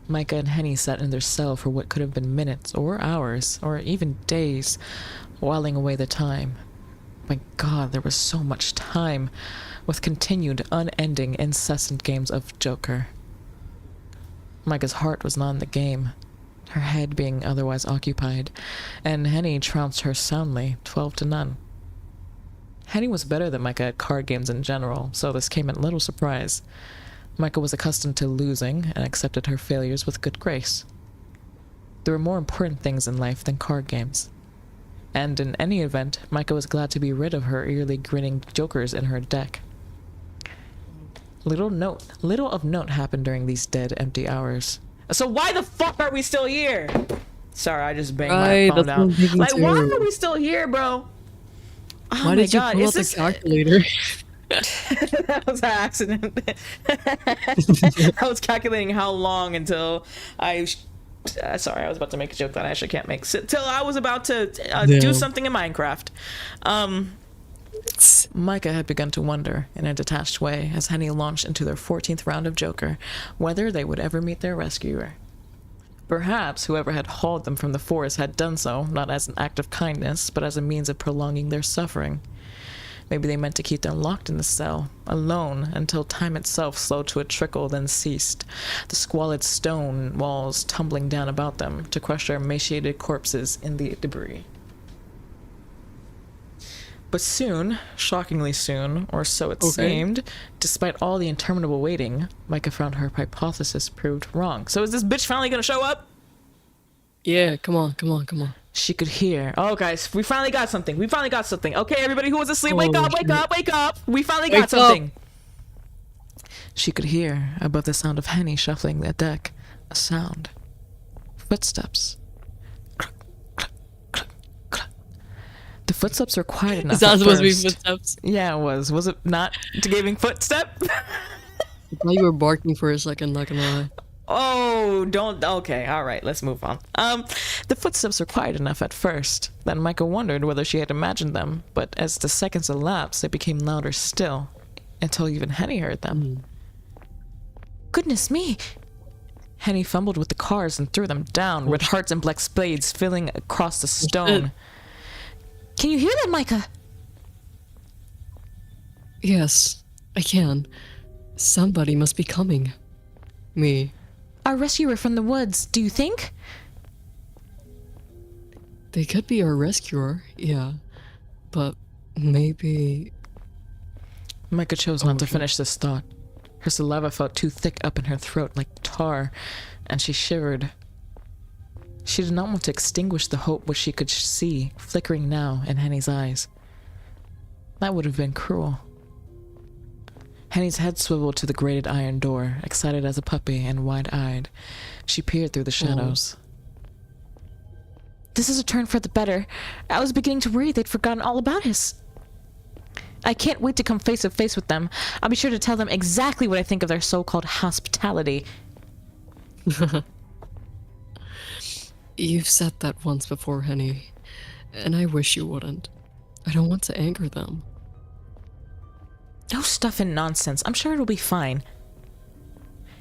Micah and Henny sat in their cell for what could have been minutes, or hours, or even days, whiling away the time. My God, there was so much time, with continued, unending, incessant games of Joker. Micah's heart was not in the game, her head being otherwise occupied, and Henny trounced her soundly, 12-0. Henny was better than Micah at card games in general, so this came at little surprise. Micah was accustomed to losing, and accepted her failures with good grace. There were more important things in life than card games. And in any event, Micah was glad to be rid of her eerily grinning jokers in her deck. Little of note happened during these dead, empty hours. So why the fuck are we still here? Sorry, I just banged my phone down. Like, why are we still here, bro? Oh Why did you pull out the calculator? That was an accident. I was calculating how long until sorry, I was about to make a joke that I actually can't make. Till I was about to do something in Minecraft. Micah had begun to wonder, in a detached way, as Henny launched into their 14th round of Joker, whether they would ever meet their rescuer. Perhaps whoever had hauled them from the forest had done so, not as an act of kindness, but as a means of prolonging their suffering. Maybe they meant to keep them locked in the cell, alone, until time itself slowed to a trickle, then ceased, the squalid stone walls tumbling down about them to crush their emaciated corpses in the debris. But soon, shockingly soon, or so it seemed, despite all the interminable waiting, Micah found her hypothesis proved wrong. So is this bitch finally gonna show up? Yeah, come on. She could hear. Oh, guys, we finally got something. Okay, everybody who was asleep, wake up. We finally got something. She could hear, above the sound of Henny shuffling the deck, a sound. Footsteps. The footsteps were quiet enough. Is that at supposed to be first. footsteps? Yeah, it was. Was it not giving footstep? I thought you were barking for a second, not gonna lie. Oh, don't. Okay, all right, let's move on. The footsteps were quiet enough at first. Then Micah wondered whether she had imagined them, but as the seconds elapsed, they became louder still, until even Henny heard them. Goodness me! Henny fumbled with the cards and threw them down, red hearts and black spades filling across the stone. Can you hear that, Micah? Yes, I can. Somebody must be coming. Me. Our rescuer from the woods, do you think? They could be our rescuer, yeah. But maybe... Micah chose not to finish this thought. Her saliva felt too thick up in her throat like tar, and she shivered. She did not want to extinguish the hope which she could see flickering now in Henny's eyes. That would have been cruel. Henny's head swiveled to the grated iron door, excited as a puppy and wide-eyed. She peered through the shadows. This is a turn for the better. I was beginning to worry they'd forgotten all about us. I can't wait to come face to face with them. I'll be sure to tell them exactly what I think of their so-called hospitality. You've said that once before, Henny, and I wish you wouldn't. I don't want to anger them. No stuff and nonsense. I'm sure it'll be fine.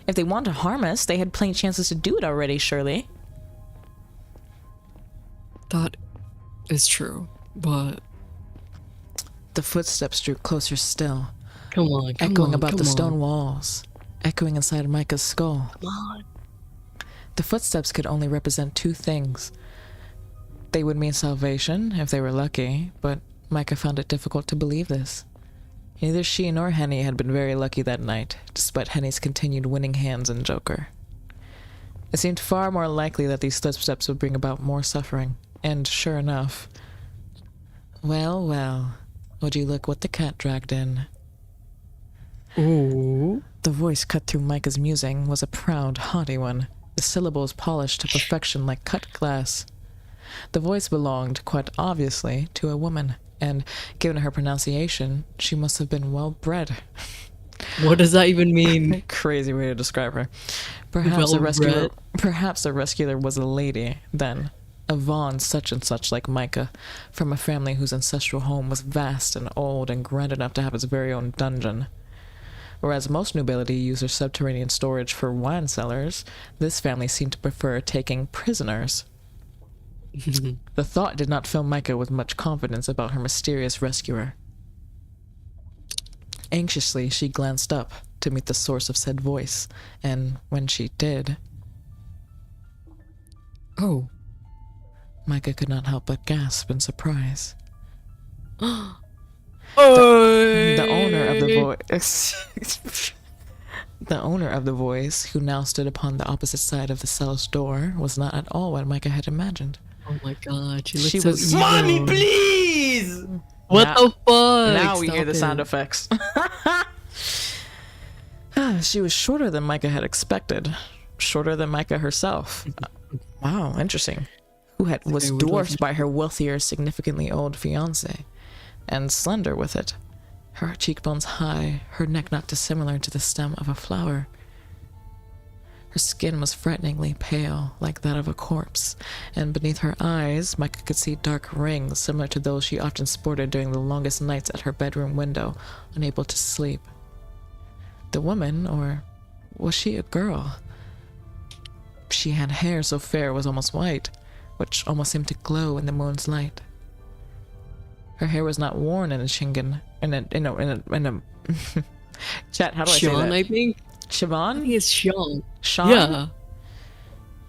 If they want to harm us, they had plenty of chances to do it already, surely. That is true, but... The footsteps drew closer still, Come on, echoing about the stone walls, echoing inside Micah's skull. Come on. The footsteps could only represent two things. They would mean salvation, if they were lucky, but Micah found it difficult to believe this. Neither she nor Henny had been very lucky that night, despite Henny's continued winning hands in Joker. It seemed far more likely that these footsteps would bring about more suffering, and sure enough... Well, well, would you look what the cat dragged in? Ooh. The voice cut through Micah's musing was a proud, haughty one, the syllables polished to perfection like cut glass. The voice belonged, quite obviously, to a woman, and, given her pronunciation, she must have been well-bred. What does that even mean? Crazy way to describe her. Perhaps the rescuer was a lady, then. A Vaughn such and such like Micah, from a family whose ancestral home was vast and old and grand enough to have its very own dungeon. Whereas most nobility used their subterranean storage for wine cellars, this family seemed to prefer taking prisoners. The thought did not fill Micah with much confidence about her mysterious rescuer. Anxiously, she glanced up to meet the source of said voice, and when she did... Oh. Micah could not help but gasp in surprise. Oh. The owner of the voice... The owner of the voice, who now stood upon the opposite side of the cell's door, was not at all what Micah had imagined. Oh my god, she looks She so was- evil. Mommy, please! What Now- the fuck? Now we Stop hear the it. sound effects. She was shorter than Micah had expected. Shorter than Micah herself. Wow, interesting. Was Okay, what do I dwarfed do? by her wealthier, significantly old fiancé, and slender with it. Her cheekbones high, her neck not dissimilar to the stem of a flower. Her skin was frighteningly pale, like that of a corpse, and beneath her eyes, Micah could see dark rings similar to those she often sported during the longest nights at her bedroom window, unable to sleep. The woman, or was she a girl? She had hair so fair it was almost white, which almost seemed to glow in the moon's light. Her hair was not worn in a shingen, in a chat, how do I say Sean, that? I think. I Siobhan? think it's Sean. Sean? Yeah.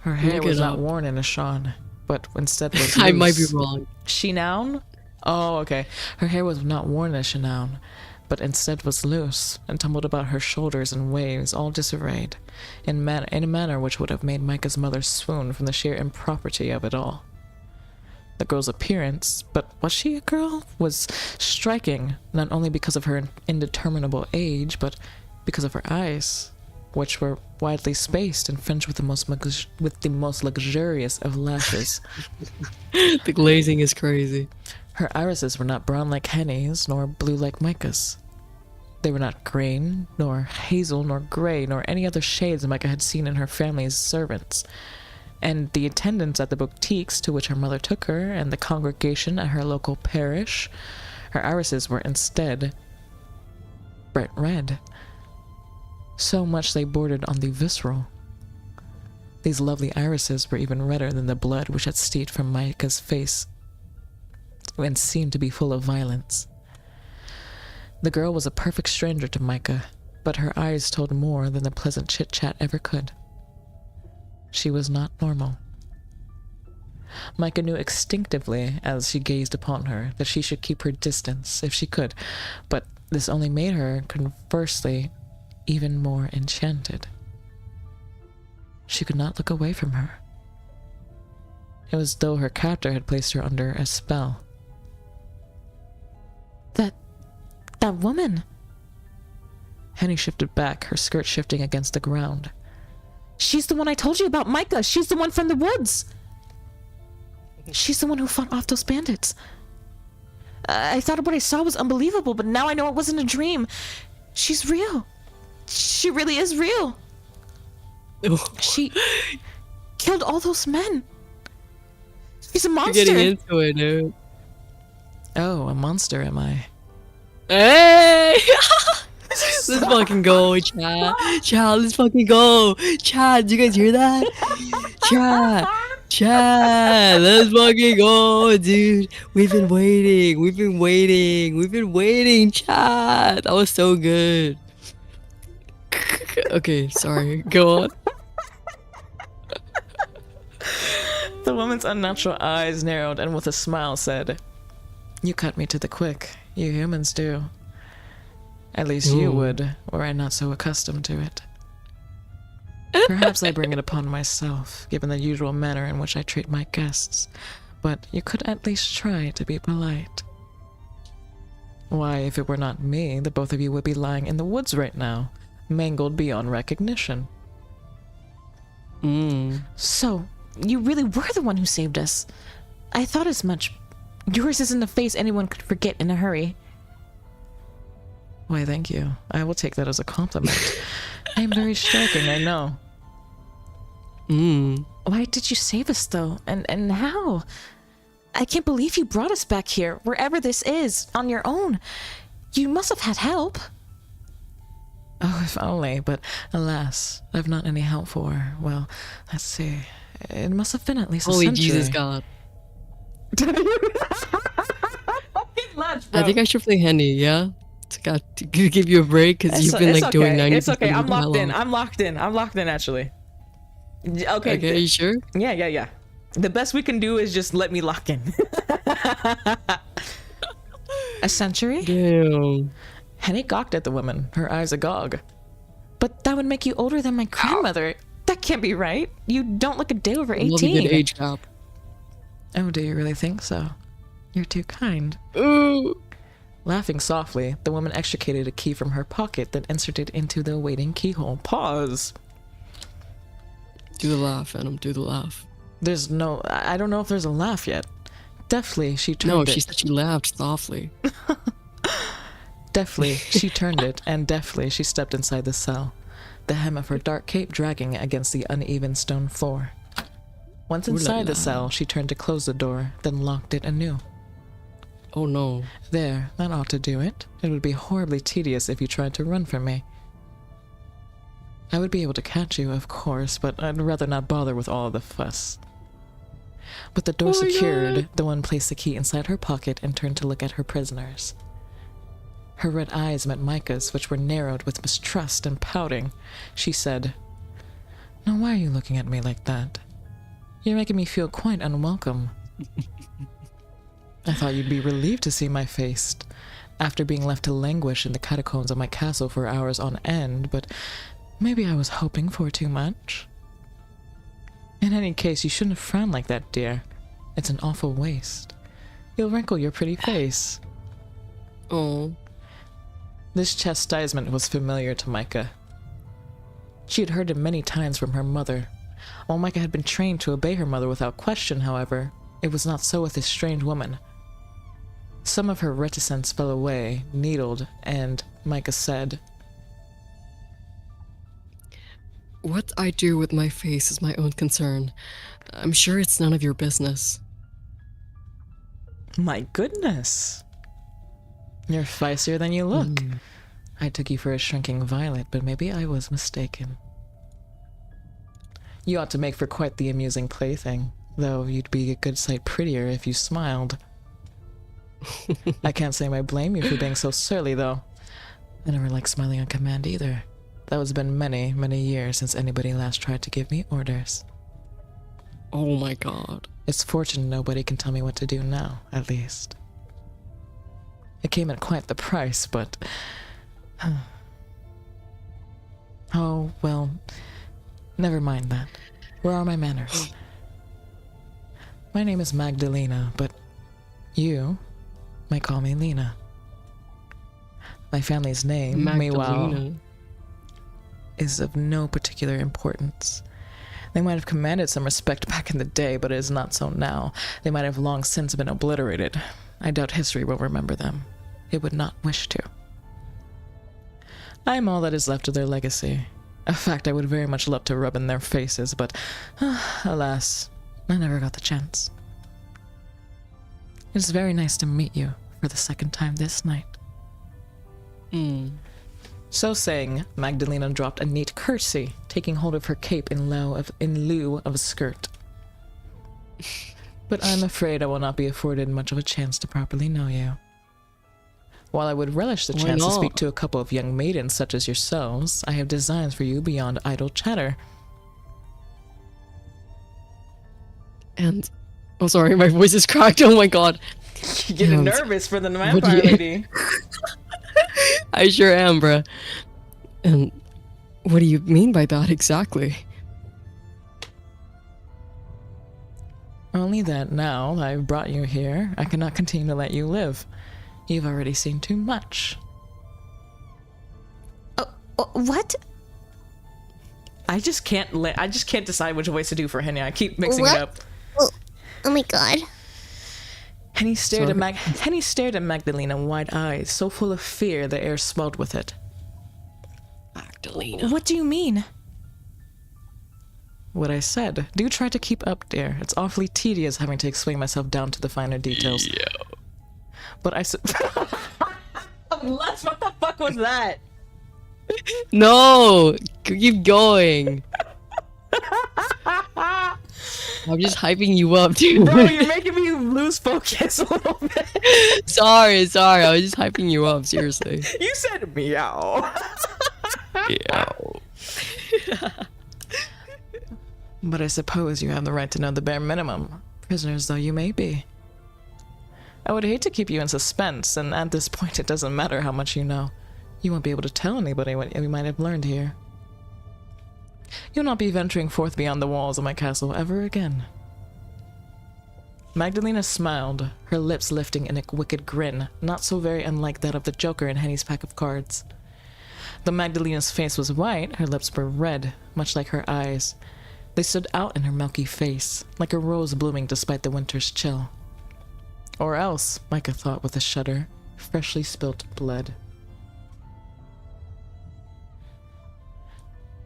Her hair Look was it not up. worn in a Sean, but instead was I might be loose. wrong. Shenown? Oh, okay. Her hair was not worn in a shenown, but instead was loose and tumbled about her shoulders in waves, all disarrayed, in a manner which would have made Micah's mother swoon from the sheer impropriety of it all. The girl's appearance, but was she a girl, was striking, not only because of her indeterminable age, but because of her eyes, which were widely spaced and fringed with the most luxurious of lashes. The glazing is crazy. Her irises were not brown like Henny's, nor blue like Micah's. They were not green, nor hazel, nor gray, nor any other shades Micah had seen in her family's servants. And the attendants at the boutiques to which her mother took her, and the congregation at her local parish, her irises were instead bright red. So much they bordered on the visceral. These lovely irises were even redder than the blood which had steamed from Micah's face and seemed to be full of violence. The girl was a perfect stranger to Micah, but her eyes told more than the pleasant chit-chat ever could. She was not normal. Micah knew instinctively, as she gazed upon her, that she should keep her distance if she could, but this only made her, conversely, even more enchanted. She could not look away from her. It was as though her captor had placed her under a spell. That woman. Henny shifted back, her skirt shifting against the ground. She's the one I told you about, Micah. She's the one from the woods. She's the one who fought off those bandits. I thought what I saw was unbelievable, but now I know it wasn't a dream. She's real. She really is real. She killed all those men. She's a You're monster. getting into it, dude. Oh, a monster am I? Hey! Let's fucking go, Chad. Chad, let's fucking go. Chad, do you guys hear that? Chad, let's fucking go, dude. We've been waiting, Chad. That was so good. Okay, sorry. Go on. The woman's unnatural eyes narrowed and with a smile said, You cut me to the quick. You humans do. At least you Ooh. would, were I not so accustomed to it. Perhaps I bring it upon myself, given the usual manner in which I treat my guests, but you could at least try to be polite. Why, if it were not me, the both of you would be lying in the woods right now, mangled beyond recognition. So, you really were the one who saved us. I thought as much. Yours isn't a face anyone could forget in a hurry. Why, thank you. I will take that as a compliment. I am very striking, I know. Why did you save us, though? And how? I can't believe you brought us back here, wherever this is, on your own. You must have had help. Oh, if only, but alas, I've not any help for, well, let's see. It must have been at least a Holy century. Jesus God. Lunch, I think I should play Henny, yeah? To give you a break because you've been like doing 90%. It's okay. I'm of my locked in. long. I'm locked in actually. Okay. Okay, you sure? Yeah. The best we can do is just let me lock in. A century? Damn. Henny gawked at the woman, her eyes agog. But that would make you older than my grandmother. That can't be right. You don't look a day over Love a 18. good age gap. Oh, do you really think so? You're too kind. Ooh. Laughing softly, the woman extricated a key from her pocket, then inserted into the awaiting keyhole. Pause. Do the laugh, Venom. Do the laugh. I don't know if there's a laugh yet. Deftly, she turned No, it. she said she laughed softly. Deftly, she turned it, and deftly she stepped inside the cell, the hem of her dark cape dragging against the uneven stone floor. Once Ooh la inside the la. cell, she turned to close the door, then locked it anew. Oh no. There, that ought to do it. It would be horribly tedious if you tried to run from me. I would be able to catch you, of course, but I'd rather not bother with all of the fuss. With the door Oh my secured, God. the woman placed the key inside her pocket and turned to look at her prisoners. Her red eyes met Micah's, which were narrowed with mistrust and pouting. She said, "Now why are you looking at me like that? You're making me feel quite unwelcome." I thought you'd be relieved to see my face, after being left to languish in the catacombs of my castle for hours on end, but maybe I was hoping for too much. In any case, you shouldn't have frowned like that, dear. It's an awful waste. You'll wrinkle your pretty face. Oh. This chastisement was familiar to Micah. She had heard it many times from her mother. While Micah had been trained to obey her mother without question, however, it was not so with this strange woman. Some of her reticence fell away, needled, and Micah said, What I do with my face is my own concern. I'm sure it's none of your business. "My goodness. You're feistier than you look. I took you for a shrinking violet, but maybe I was mistaken. You ought to make for quite the amusing plaything, though you'd be a good sight prettier if you smiled. I can't say I blame you for being so surly, though. I never liked smiling on command either. That was been many, many years since anybody last tried to give me orders. Oh my god. It's fortunate nobody can tell me what to do now, at least. It came at quite the price, but... Oh, well, never mind that. Where are my manners? My name is Magdalena, but you might call me Lena. My family's name, meanwhile, Magdalena. is of no particular importance. They might have commanded some respect back in the day, but it is not so now. They might have long since been obliterated. I doubt history will remember them. It would not wish to. I am all that is left of their legacy. A fact I would very much love to rub in their faces, but alas, I never got the chance. It is very nice to meet you for the second time this night. So saying, Magdalena dropped a neat curtsy, taking hold of her cape in lieu of a skirt. But I'm afraid I will not be afforded much of a chance to properly know you. While I would relish the Why chance to not? speak to a couple of young maidens such as yourselves, I have designs for you beyond idle chatter. And... Oh, sorry, my voice is cracked. Oh my god. You're getting Yeah, nervous for the do vampire you- lady. I sure am, bruh. And what do you mean by that exactly? Only that now that I've brought you here, I cannot continue to let you live. You've already seen too much. What? I just can't decide which voice to do for Henny. I keep mixing What? it up. Oh my god. Henny stared Sorry. Henny stared at Magdalena, wide eyes, so full of fear the air swelled with it. Magdalena. What do you mean? What I said. Do try to keep up, dear. It's awfully tedious having to explain myself down to the finer details. Yeah. But I said, Lush, what the fuck was that? No! Keep going. I'm just hyping you up, dude. bro, you're making me lose focus a little bit. sorry. I was just hyping you up, seriously. You said meow. Yeah. But I suppose you have the right to know the bare minimum, prisoners though you may be. I would hate to keep you in suspense, and at this point it doesn't matter how much you know. You won't be able to tell anybody what you might have learned here. You'll not be venturing forth beyond the walls of my castle ever again. Magdalena smiled, her lips lifting in a wicked grin, not so very unlike that of the Joker in Henny's pack of cards. Though Magdalena's face was white, her lips were red, much like her eyes. They stood out in her milky face, like a rose blooming despite the winter's chill. Or else, Micah thought with a shudder, freshly spilt blood.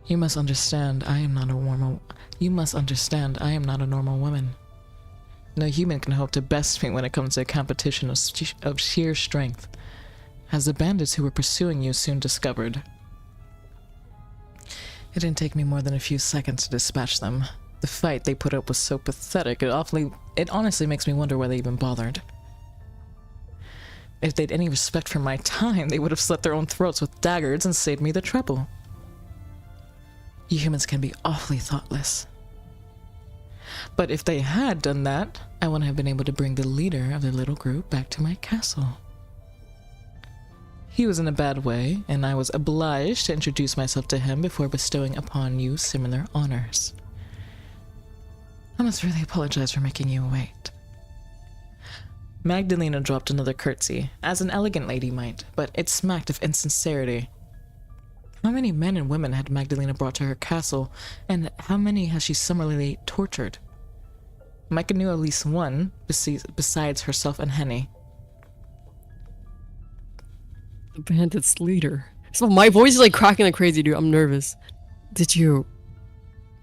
You must understand, I am not a normal woman. No human can hope to best me when it comes to a competition of sheer strength, as the bandits who were pursuing you soon discovered. It didn't take me more than a few seconds to dispatch them. The fight they put up was so pathetic, it honestly makes me wonder why they even bothered. If they'd any respect for my time, they would have slit their own throats with daggers and saved me the trouble. You humans can be awfully thoughtless. But if they had done that, I wouldn't have been able to bring the leader of their little group back to my castle. He was in a bad way, and I was obliged to introduce myself to him before bestowing upon you similar honors. I must really apologize for making you wait. Magdalena dropped another curtsy, as an elegant lady might, but it smacked of insincerity. How many men and women had Magdalena brought to her castle, and how many has she summarily tortured? Micah knew at least one, besides herself and Henny. The bandit's leader. So my voice is like cracking like crazy, dude. I'm nervous. Did you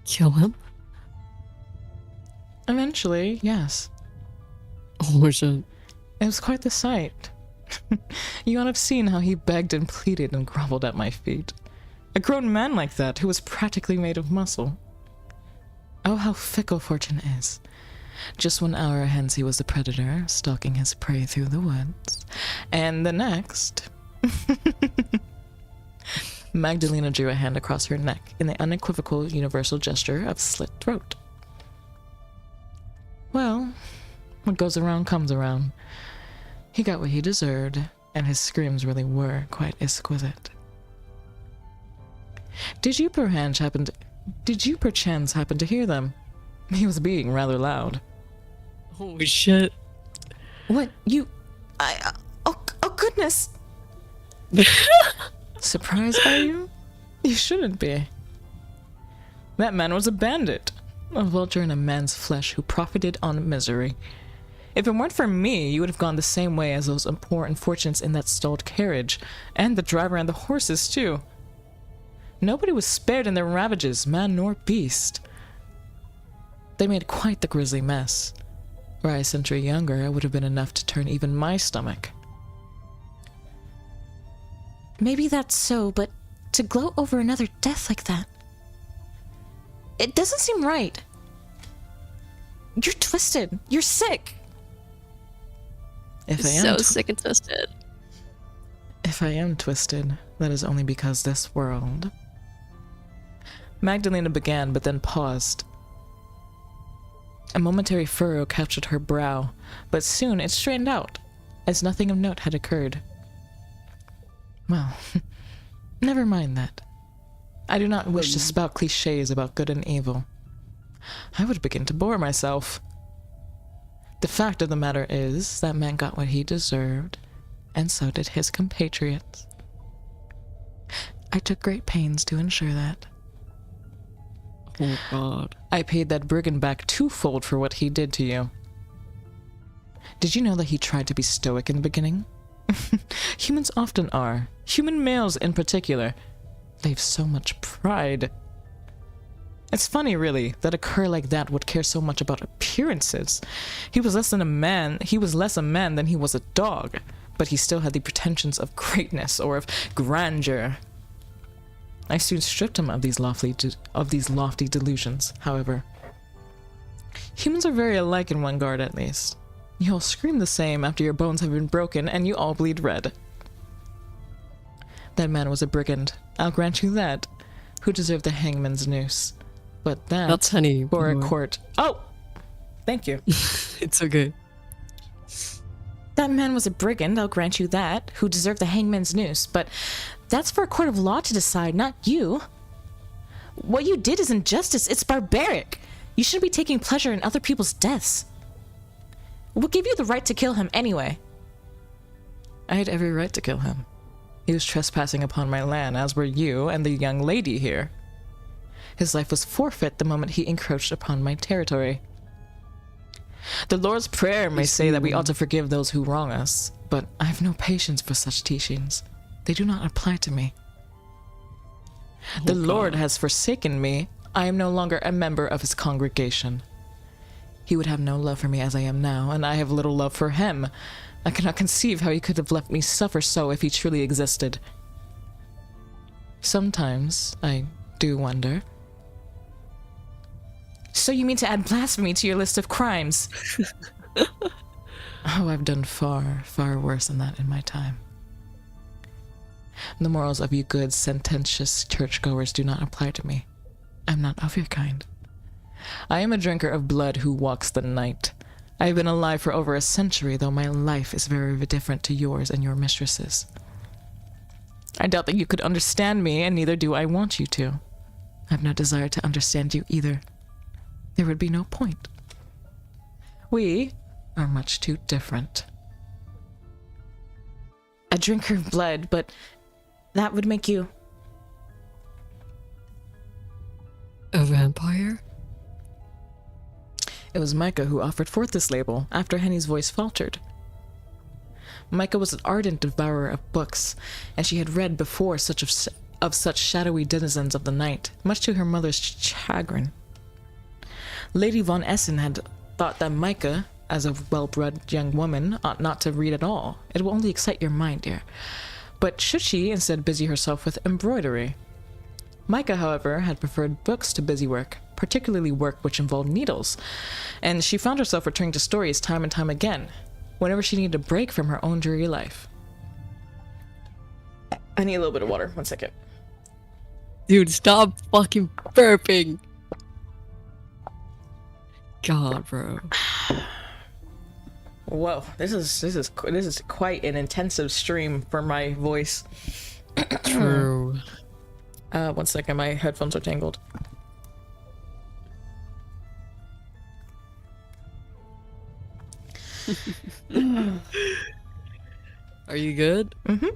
kill him? Eventually, yes. Oh shit. It was quite the sight. You ought to have seen how he begged and pleaded and groveled at my feet. A grown man like that, who was practically made of muscle. Oh, how fickle fortune is. Just 1 hour hence he was the predator, stalking his prey through the woods. And the next... Magdalena drew a hand across her neck in the unequivocal universal gesture of slit throat. Well, what goes around comes around. He got what he deserved, and his screams really were quite exquisite. Did you perchance happen to hear them? He was being rather loud. Holy shit. What? Oh goodness! Surprised by you? You shouldn't be. That man was a bandit. A vulture in a man's flesh who profited on misery. If it weren't for me, you would have gone the same way as those poor unfortunates in that stalled carriage, and the driver and the horses, too. Nobody was spared in their ravages, man nor beast. They made quite the grisly mess. Were I a century younger, it would have been enough to turn even my stomach. Maybe that's so, but to gloat over another death like that... It doesn't seem right. You're twisted. You're sick. If I So am sick and twisted. If I am twisted, that is only because this world... Magdalena began, but then paused. A momentary furrow captured her brow, but soon it straightened out, as nothing of note had occurred. Well, never mind that. I do not wish to spout cliches about good and evil. I would begin to bore myself. The fact of the matter is, that man got what he deserved, and so did his compatriots. I took great pains to ensure that. Oh god. I paid that brigand back twofold for what he did to you. Did you know that he tried to be stoic in the beginning? Humans often are. Human males in particular. They have so much pride. It's funny, really, that a cur like that would care so much about appearances. He was less a man than he was a dog, but he still had the pretensions of greatness or of grandeur. I soon stripped him of these lofty delusions, however. Humans are very alike in one regard, at least. You all scream the same after your bones have been broken, and you all bleed red. That man was a brigand, I'll grant you that, who deserved the hangman's noose. But That's Henny. for a court... Oh! Thank you. It's okay. That man was a brigand, I'll grant you that, who deserved the hangman's noose, but that's for a court of law to decide, not you. What you did is injustice, it's barbaric. You shouldn't be taking pleasure in other people's deaths. What gave you the right to kill him anyway? I had every right to kill him. He was trespassing upon my land, as were you and the young lady here. His life was forfeit the moment he encroached upon my territory. The Lord's Prayer may say that we ought to forgive those who wrong us, but I have no patience for such teachings. They do not apply to me. The Lord has forsaken me. I am no longer a member of his congregation. He would have no love for me as I am now, and I have little love for him. I cannot conceive how he could have left me suffer so if he truly existed. Sometimes I do wonder. So you mean to add blasphemy to your list of crimes? Oh, I've done far, far worse than that in my time. The morals of you good, sententious churchgoers do not apply to me. I'm not of your kind. I am a drinker of blood who walks the night. I have been alive for over a century, though my life is very different to yours and your mistress's. I doubt that you could understand me, and neither do I want you to. I have no desire to understand you either. There would be no point. We are much too different. A drinker of blood, but that would make you... A vampire? It was Micah who offered forth this label, after Henny's voice faltered. Micah was an ardent devourer of books, and she had read before of such shadowy denizens of the night, much to her mother's chagrin. Lady von Essen had thought that Micah, as a well-bred young woman, ought not to read at all. It will only excite your mind, dear. But should she instead busy herself with embroidery? Micah, however, had preferred books to busy work, particularly work which involved needles, and she found herself returning to stories time and time again, whenever she needed a break from her own dreary life. I need a little bit of water. 1 second. Dude, stop fucking burping. God, bro. Whoa, this is quite an intensive stream for my voice. True. 1 second, my headphones are tangled. Are you good? Mm-hmm.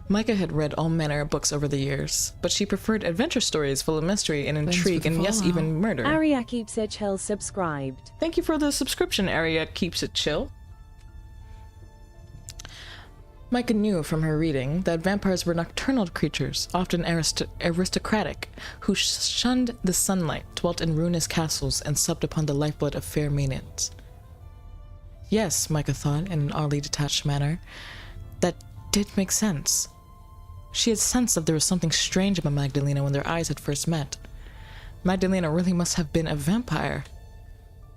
Micah had read all manner of books over the years, but she preferred adventure stories full of mystery and intrigue and yes, even murder. Aria keeps it chill subscribed. Thank you for the subscription, Aria keeps it chill. Micah knew from her reading that vampires were nocturnal creatures, often aristocratic, who shunned the sunlight, dwelt in ruinous castles, and supped upon the lifeblood of fair maidens. Yes, Micah thought in an oddly detached manner, that did make sense. She had sensed that there was something strange about Magdalena when their eyes had first met. Magdalena really must have been a vampire.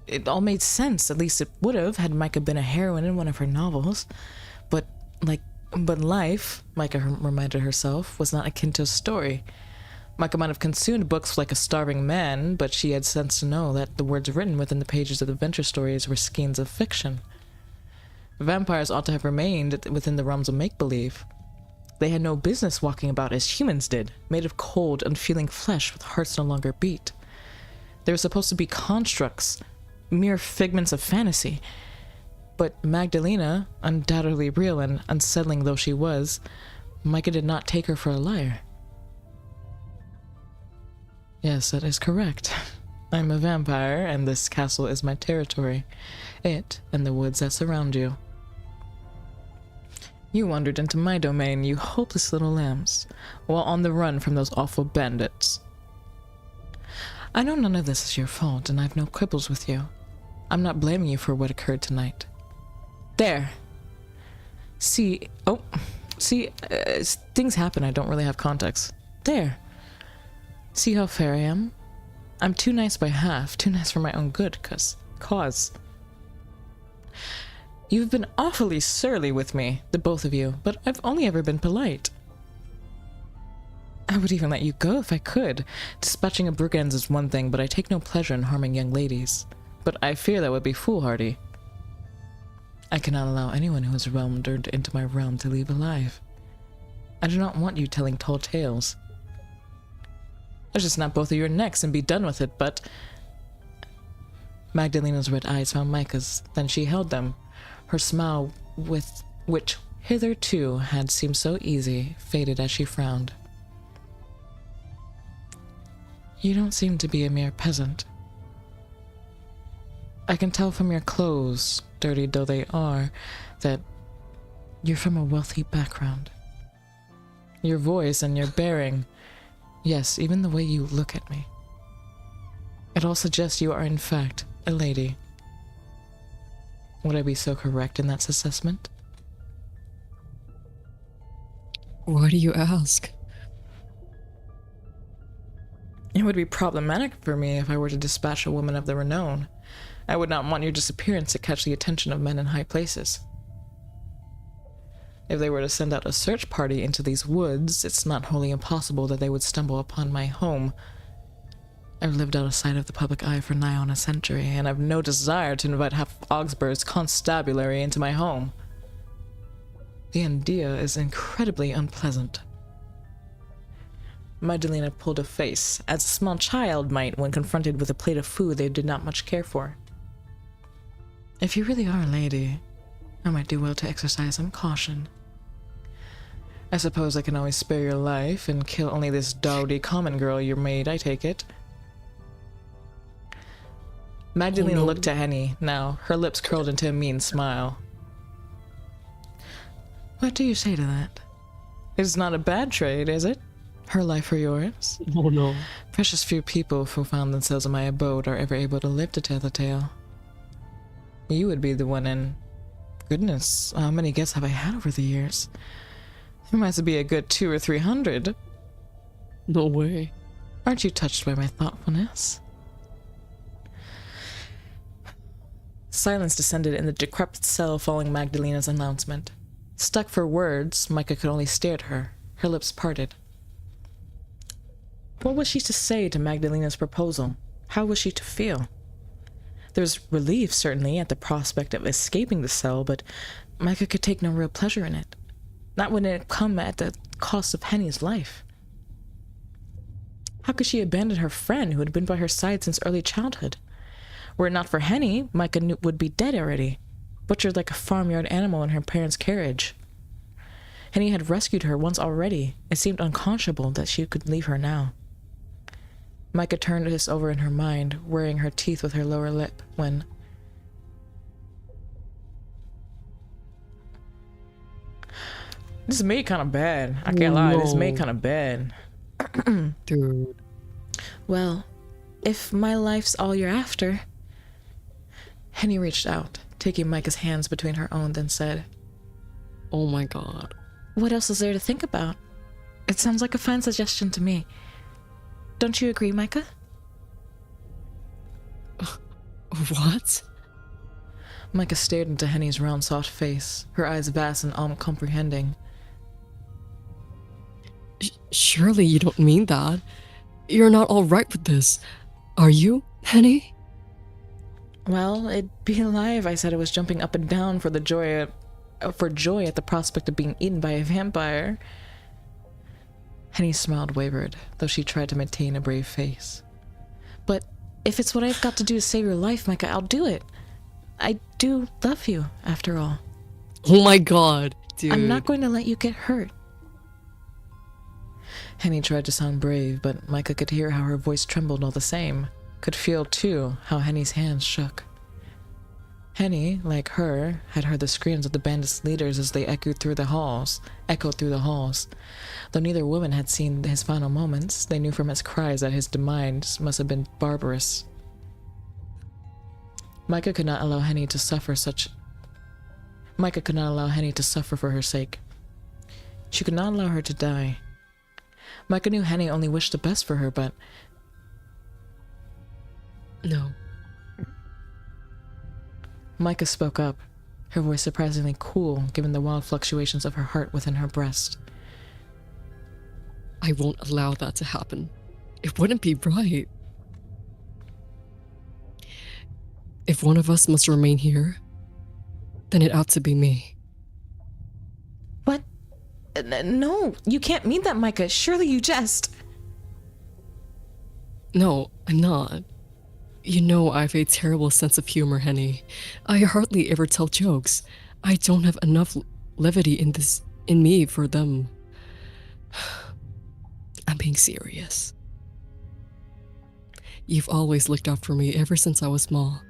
It all made sense, at least it would have, had Micah been a heroine in one of her novels. But life, Micah reminded herself, was not akin to a story. Micah might have consumed books like a starving man, but she had sense to know that the words written within the pages of adventure stories were skeins of fiction. Vampires ought to have remained within the realms of make-believe. They had no business walking about as humans did, made of cold, unfeeling flesh with hearts no longer beat. They were supposed to be constructs, mere figments of fantasy. But Magdalena, undoubtedly real and unsettling though she was, Micah did not take her for a liar. Yes, that is correct. I'm a vampire, and this castle is my territory. It, and the woods that surround you. You wandered into my domain, you hopeless little lambs, while on the run from those awful bandits. I know none of this is your fault, and I've no quibbles with you. I'm not blaming you for what occurred tonight. There! See, things happen, I don't really have context. There! See how fair I am? I'm too nice by half, too nice for my own good, cause. You've been awfully surly with me, the both of you, but I've only ever been polite. I would even let you go if I could. Dispatching of brigands is one thing, but I take no pleasure in harming young ladies. But I fear that would be foolhardy. I cannot allow anyone who has wandered into my realm to leave alive. I do not want you telling tall tales. I'll just snap both of your necks and be done with it, but... Magdalena's red eyes found Micah's, then she held them. Her smile, with which hitherto had seemed so easy, faded as she frowned. You don't seem to be a mere peasant. I can tell from your clothes, dirty though they are, that you're from a wealthy background. Your voice and your bearing, yes, even the way you look at me. It all suggests you are in fact a lady. Would I be so correct in that assessment? Why do you ask? It would be problematic for me if I were to dispatch a woman of the renown. I would not want your disappearance to catch the attention of men in high places. If they were to send out a search party into these woods, it's not wholly impossible that they would stumble upon my home. I've lived out of sight of the public eye for nigh on a century, and I've no desire to invite half of Augsburg's constabulary into my home. The idea is incredibly unpleasant. Magdalena pulled a face, as a small child might when confronted with a plate of food they did not much care for. If you really are a lady, I might do well to exercise some caution. I suppose I can always spare your life and kill only this dowdy common girl your maid, I take it. Magdalena looked at Henny now, her lips curled into a mean smile. What do you say to that? It's not a bad trade, is it? Her life or yours? Oh no. Precious few people who found themselves in my abode are ever able to live to tell the tale. You would be the one, and goodness, how many guests have I had over the years? There must be a good 200 or 300. No way. Aren't you touched by my thoughtfulness? Silence descended in the decrepit cell following Magdalena's announcement. Stuck for words, Micah could only stare at her, her lips parted. What was she to say to Magdalena's proposal? How was she to feel? There was relief, certainly, at the prospect of escaping the cell, but Micah could take no real pleasure in it. Not when it come at the cost of Henny's life. How could she abandon her friend who had been by her side since early childhood? Were it not for Henny, Micah would be dead already, butchered like a farmyard animal in her parents' carriage. Henny had rescued her once already. It seemed unconscionable that she could leave her now. Micah turned this over in her mind, worrying her teeth with her lower lip, when... This is made kind of bad. I can't lie, this is made kind of bad. Dude. Well, if my life's all you're after... Henny reached out, taking Micah's hands between her own, then said, Oh my god. What else is there to think about? It sounds like a fine suggestion to me. Don't you agree, Micah? What? Micah stared into Henny's round, soft face, her eyes vast and uncomprehending. Surely you don't mean that. You're not alright with this. Are you, Henny? Well, it'd be alive. I said I was jumping up and down for joy at the prospect of being eaten by a vampire. Henny's smile wavered, though she tried to maintain a brave face. But if it's what I've got to do to save your life, Micah, I'll do it. I do love you, after all. Oh my god, dude. I'm not going to let you get hurt. Henny tried to sound brave, but Micah could hear how her voice trembled all the same. Could feel, too, how Henny's hands shook. Henny, like her, had heard the screams of the bandits' leaders as they echoed through the halls. Though neither woman had seen his final moments, they knew from his cries that his demise must have been barbarous. Micah could not allow Henny to suffer for her sake. She could not allow her to die. Micah knew Henny only wished the best for her, but... No. Micah spoke up, her voice surprisingly cool given the wild fluctuations of her heart within her breast. I won't allow that to happen. It wouldn't be right. If one of us must remain here, then it ought to be me. What? No, you can't mean that, Micah. Surely you jest. No, I'm not. You know I have a terrible sense of humor, Henny. I hardly ever tell jokes. I don't have enough levity in me for them. I'm being serious. You've always looked out for me ever since I was small.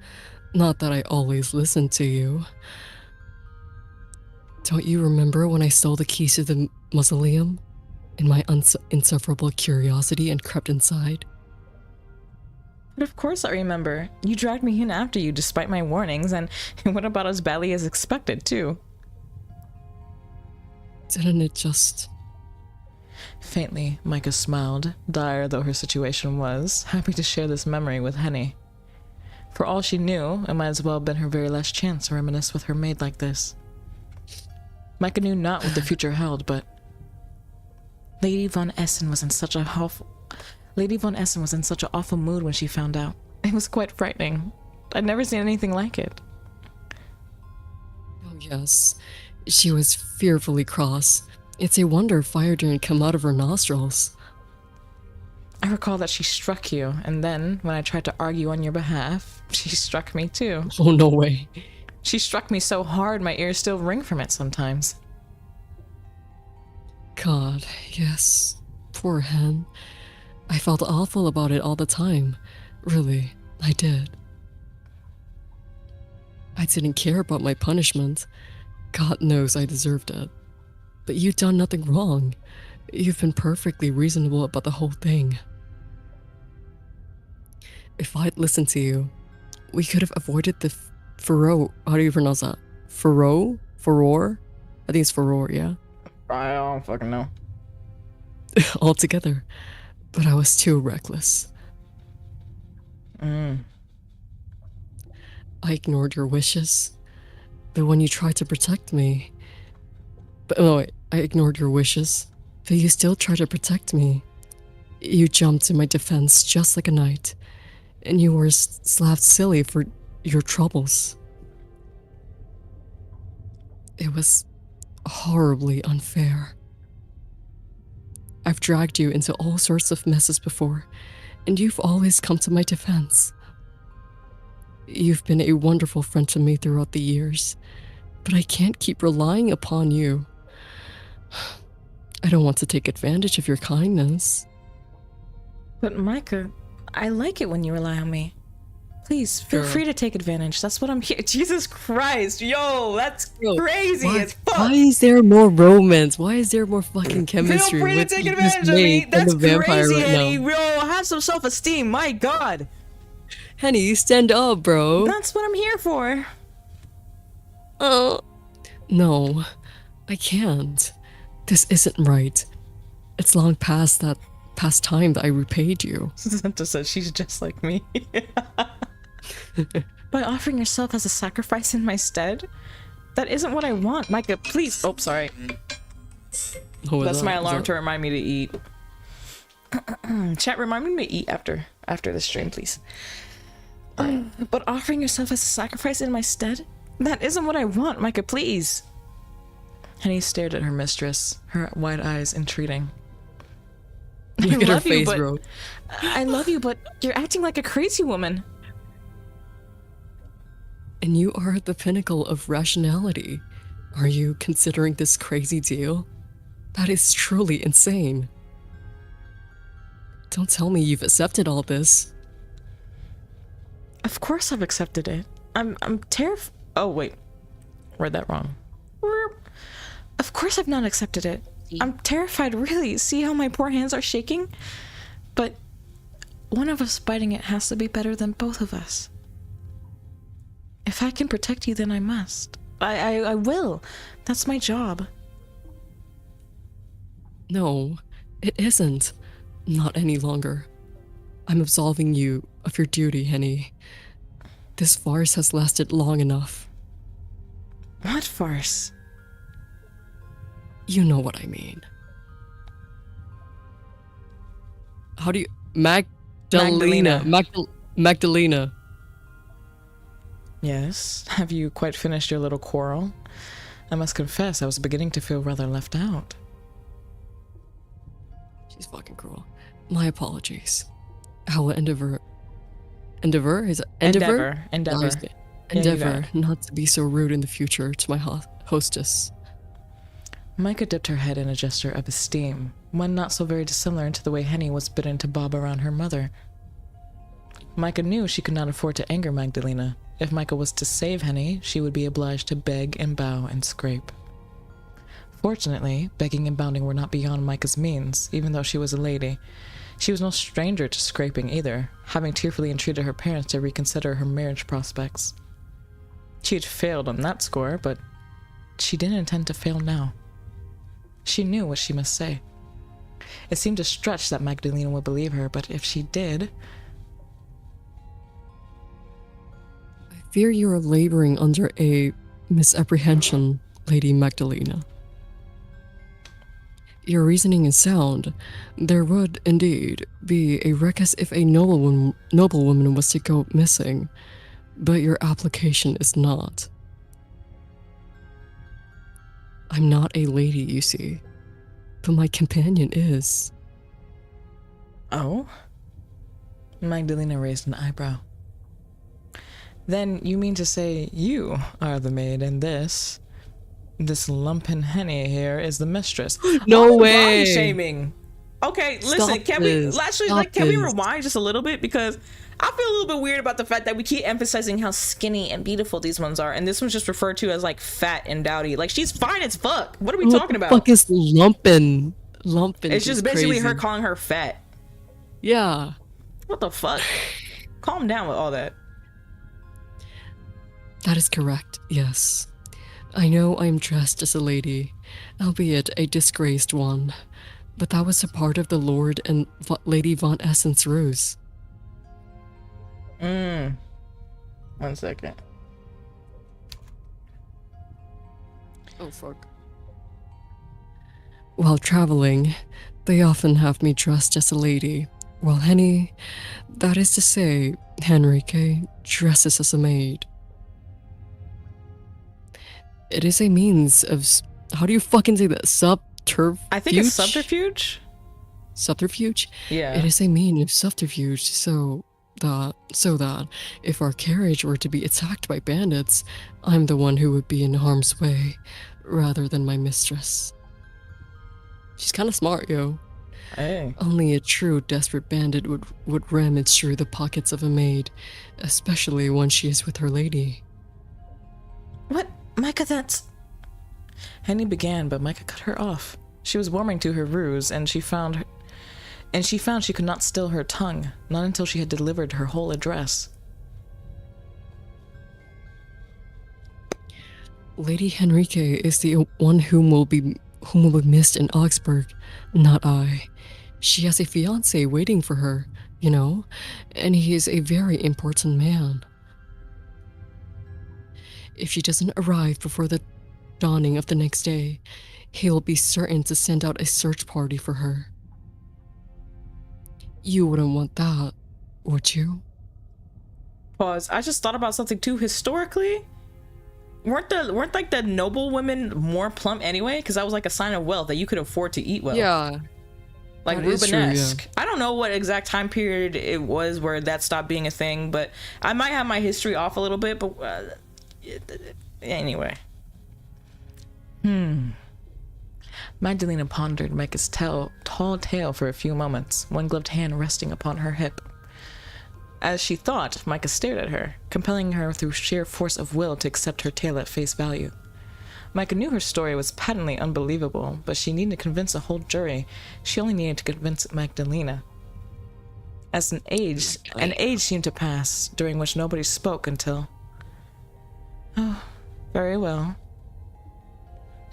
Not that I always listened to you. Don't you remember when I stole the keys to the mausoleum in my insufferable curiosity and crept inside? But of course I remember. You dragged me in after you despite my warnings, and it went about as badly as expected, too. Didn't it just... Faintly, Micah smiled, dire though her situation was, happy to share this memory with Henny. For all she knew, it might as well have been her very last chance to reminisce with her maid like this. Micah knew not what the future held, but... Lady Von Essen was in such an awful mood when she found out. It was quite frightening. I'd never seen anything like it. Oh yes, she was fearfully cross. It's a wonder fire didn't come out of her nostrils. I recall that she struck you, and then, when I tried to argue on your behalf, she struck me too. Oh, no way. She struck me so hard my ears still ring from it sometimes. God, yes. Poor Hen. I felt awful about it all the time. Really, I did. I didn't care about my punishment. God knows I deserved it. But you've done nothing wrong. You've been perfectly reasonable about the whole thing. If I'd listened to you, we could have avoided the furor. How do you pronounce that? Furor? Furor? I think it's furor, yeah? I don't fucking know. Altogether. But I was too reckless. I ignored your wishes. But when you tried to protect me... I ignored your wishes. But you still tried to protect me. You jumped to my defense just like a knight. And you were slapped silly for your troubles. It was horribly unfair. I've dragged you into all sorts of messes before, and you've always come to my defense. You've been a wonderful friend to me throughout the years, but I can't keep relying upon you. I don't want to take advantage of your kindness. But Micah, I like it when you rely on me. Please, feel free to take advantage. That's what I'm here. Jesus Christ, yo, that's crazy as fuck. Why is there more romance? Why is there more fucking chemistry? Feel free to take advantage of me. That's crazy, Henny. Bro, have some self-esteem. My God. Henny, stand up, bro. That's what I'm here for. Oh. No, I can't. This isn't right. It's long past time that I repaid you. Santa says she's just like me. By offering yourself as a sacrifice in my stead? That isn't what I want. Micah, please. Oh, sorry. That's my alarm to remind me to eat. Chat, remind me to eat after the stream, please. But offering yourself as a sacrifice in my stead? That isn't what I want, Micah, please. Henny stared at her mistress, her wide eyes entreating. Look at her love you, face, but- bro. I love you, but you're acting like a crazy woman. And you are at the pinnacle of rationality. Are you considering this crazy deal? That is truly insane. Don't tell me you've accepted all this. Of course I've accepted it. I'm terrified. Oh, wait. Read that wrong. Of course I've not accepted it. I'm terrified, really. See how my poor hands are shaking? But one of us biting it has to be better than both of us. If I can protect you, then I must. I will. That's my job. No, it isn't. Not any longer. I'm absolving you of your duty, Henny. This farce has lasted long enough. What farce? You know what I mean. How do you... Magdalena. Magdalena. Yes. Have you quite finished your little quarrel? I must confess, I was beginning to feel rather left out. She's fucking cruel. My apologies. I will endeavor... Endeavor? Is it endeavor? Endeavor. Endeavor not to be so rude in the future to my hostess. Micah dipped her head in a gesture of esteem, one not so very dissimilar to the way Henny was bidden to bob around her mother. Micah knew she could not afford to anger Magdalena. If Micah was to save Henny, she would be obliged to beg and bow and scrape. Fortunately, begging and bowing were not beyond Micah's means, even though she was a lady. She was no stranger to scraping either, having tearfully entreated her parents to reconsider her marriage prospects. She had failed on that score, but she didn't intend to fail now. She knew what she must say. It seemed a stretch that Magdalena would believe her, but if she did... I fear you are laboring under a misapprehension, Lady Magdalena. Your reasoning is sound. There would, indeed, be a ruckus if a noblewoman was to go missing, but your application is not. I'm not a lady, you see, but my companion is. Oh? Magdalena raised an eyebrow. Then you mean to say you are the maid and this lumpen Henny here is the mistress? No Oh, way! Body shaming. Okay, listen, Stop can we this. actually Stop can we this. rewind just a little bit, because I feel a little bit weird about the fact that we keep emphasizing how skinny and beautiful these ones are, and this one's just referred to as like fat and dowdy. Like, she's fine as fuck. What are we talking about? What the fuck is lumpin'? Lumpin' It's just basically crazy. her calling her fat. Yeah. What the fuck? Calm down with all that. That is correct, yes. I know I am dressed as a lady, albeit a disgraced one, but that was a part of the Lord and Lady Von Essence ruse. 1 second. Oh fuck. While traveling, they often have me dressed as a lady, while Henny, that is to say, Henrique, dresses as a maid. It is a means of... How do you fucking say that? Subterfuge? I think it's subterfuge. Subterfuge? Yeah. It is a mean of subterfuge so that if our carriage were to be attacked by bandits, I'm the one who would be in harm's way, rather than my mistress. She's kind of smart, yo. Hey. Only a true desperate bandit would rummage through the pockets of a maid, especially when she is with her lady. What? Micah, that's... Henny began, but Micah cut her off. She was warming to her ruse, and she found she could not still her tongue, not until she had delivered her whole address. Lady Henrique is the one whom will be missed in Augsburg, not I. She has a fiancé waiting for her, you know, and he is a very important man. If she doesn't arrive before the dawning of the next day, he will be certain to send out a search party for her. You wouldn't want that, would you? Pause. I just thought about something too. Historically, weren't like the noble women more plump anyway? Because that was like a sign of wealth that you could afford to eat well. Yeah. Like that is true, Rubenesque. yeah. I don't know what exact time period it was where that stopped being a thing, but I might have my history off a little bit. But anyway. Magdalena pondered Micah's tall tale for a few moments, one gloved hand resting upon her hip. As she thought, Micah stared at her, compelling her through sheer force of will to accept her tale at face value. Micah knew her story was patently unbelievable, but she needed to convince a whole jury. She only needed to convince Magdalena. As an age seemed to pass, during which nobody spoke until... Oh, very well.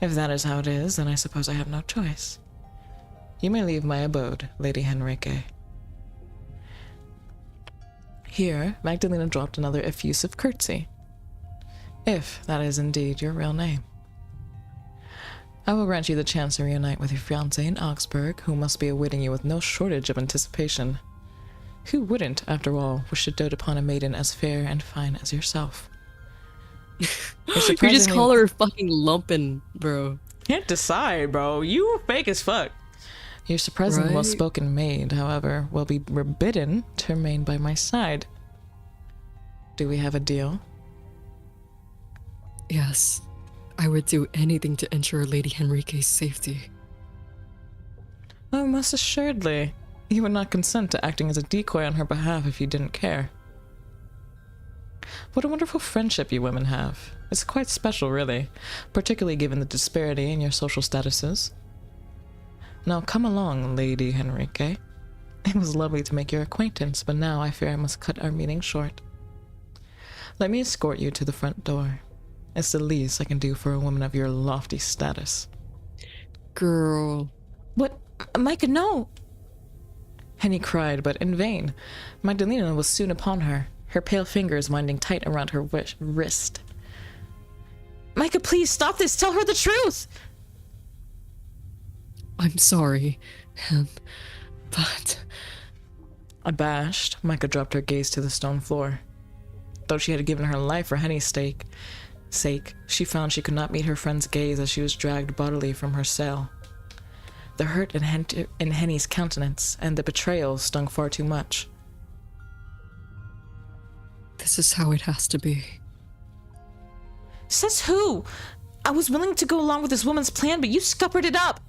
If that is how it is, then I suppose I have no choice. You may leave my abode, Lady Henrique. Here, Magdalena dropped another effusive curtsy. If that is indeed your real name. I will grant you the chance to reunite with your fiancé in Augsburg, who must be awaiting you with no shortage of anticipation. Who wouldn't, after all, wish to dote upon a maiden as fair and fine as yourself? You just call her fucking lumpin', bro. Can't decide, bro. You fake as fuck. Your surprisingly Right? well-spoken maid, however, will be forbidden to remain by my side. Do we have a deal? Yes. I would do anything to ensure Lady Henrique's safety. Oh, most assuredly. You would not consent to acting as a decoy on her behalf if you didn't care. What a wonderful friendship you women have. It's quite special, really, particularly given the disparity in your social statuses. Now come along, Lady Henrique. It was lovely to make your acquaintance, but now I fear I must cut our meeting short. Let me escort you to the front door. It's the least I can do for a woman of your lofty status. Girl. What? Micah, no! Henny cried, but in vain. Magdalena was soon upon her, her pale fingers winding tight around her wrist. Micah, please stop this! Tell her the truth! I'm sorry, but... Abashed, Micah dropped her gaze to the stone floor. Though she had given her life for Henny's sake, she found she could not meet her friend's gaze as she was dragged bodily from her cell. The hurt in Henny's countenance and the betrayal stung far too much. This is how it has to be. Says who? I was willing to go along with this woman's plan, but you scuppered it up.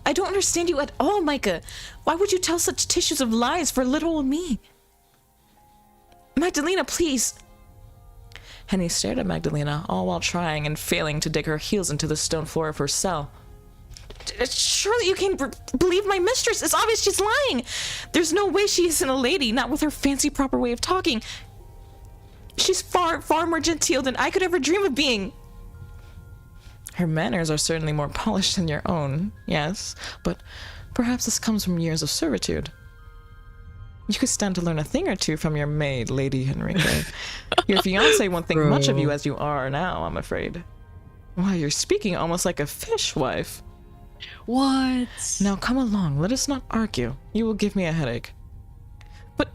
I don't understand you at all, Micah. Why would you tell such tissues of lies for little old me? Magdalena, please. Henny stared at Magdalena, all while trying and failing to dig her heels into the stone floor of her cell. Surely you can't believe my mistress. It's obvious she's lying. There's no way she isn't a lady, not with her fancy proper way of talking. She's far, far more genteel than I could ever dream of being. Her manners are certainly more polished than your own, yes, but perhaps this comes from years of servitude. You could stand to learn a thing or two from your maid, Lady Henrique. Your fiancé won't think much of you as you are now, I'm afraid. Why, you're speaking almost like a fishwife. What? Now come along, let us not argue. You will give me a headache. But,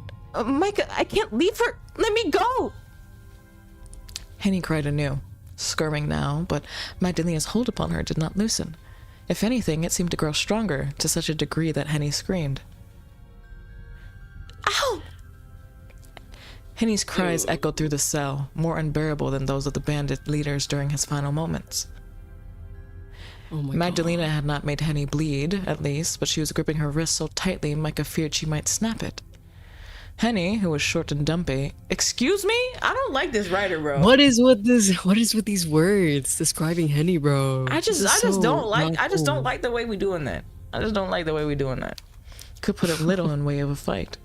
Micah, I can't leave her. Let me go! Henny cried anew, skirming now, but Magdalena's hold upon her did not loosen. If anything, it seemed to grow stronger, to such a degree that Henny screamed. Ow! Henny's cries echoed through the cell, more unbearable than those of the bandit leaders during his final moments. Oh my Magdalena God. had not made Henny bleed, at least, but she was gripping her wrist so tightly Micah feared she might snap it. Henny, who was short and dumpy, excuse me? I don't like this writer, bro. What is with these words describing Henny, bro? I just don't like the way we doing that. I just don't like the way we doing that. could put up little in way of a fight.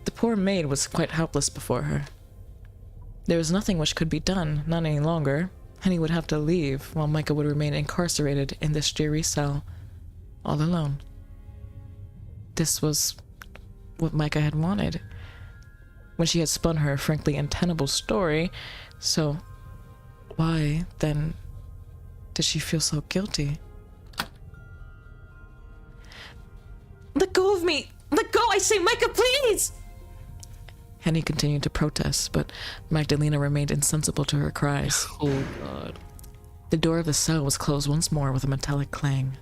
The poor maid was quite helpless before her. There was nothing which could be done, not any longer. Henny would have to leave, while Micah would remain incarcerated in this dreary cell, all alone. This was what Micah had wanted. When she had spun her frankly untenable story, so why, then, did she feel so guilty? Let go of me! Let go, I say, Micah, please! Henny continued to protest, but Magdalena remained insensible to her cries. Oh god. The door of the cell was closed once more with a metallic clang,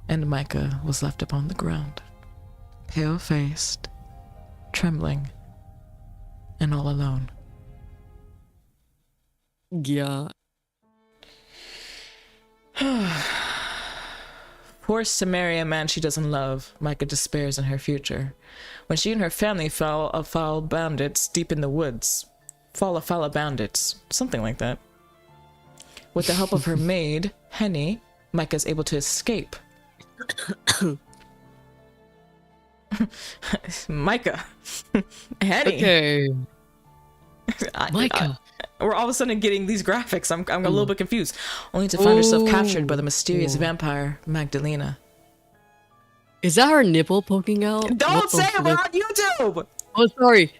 and Micah was left upon the ground, pale-faced, trembling, and all alone. Yeah. Forced to marry a man she doesn't love, Micah despairs in her future. When she and her family fall a foul bandits deep in the woods. Fall a foul bandits. Something like that. With the help of her maid, Henny, Micah is able to escape. Micah. Henny. Okay. Micah. We're all of a sudden getting these graphics. I'm a little bit confused. Only to find herself captured by the mysterious vampire, Magdalena. Is that her nipple poking out? Don't say it, we're on YouTube! Oh,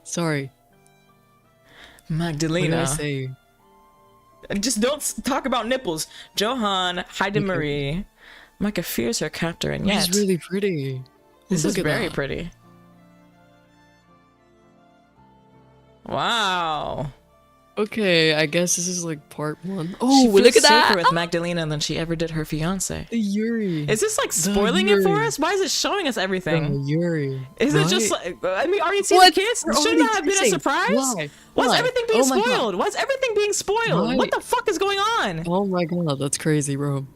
sorry. Magdalena. What did I say? Just don't talk about nipples. Johan, Heide Marie. Micah fears her captor, and yet... She's really pretty. This is Look at very that. pretty. Wow. Okay, I guess this is like part 1. She Oh, feels look at that! safer with Magdalena than she ever did her fiance. The Yuri. Is this like spoiling it for Yuri. us? Why is it showing us everything? Yuri. Is it just like, I mean, are you seeing the kids? Shouldn't that have been a surprise? Why? Why's Why? everything being Oh my God. spoiled? Why's everything being spoiled? Why? What the fuck is going on? Oh my god, that's crazy, bro.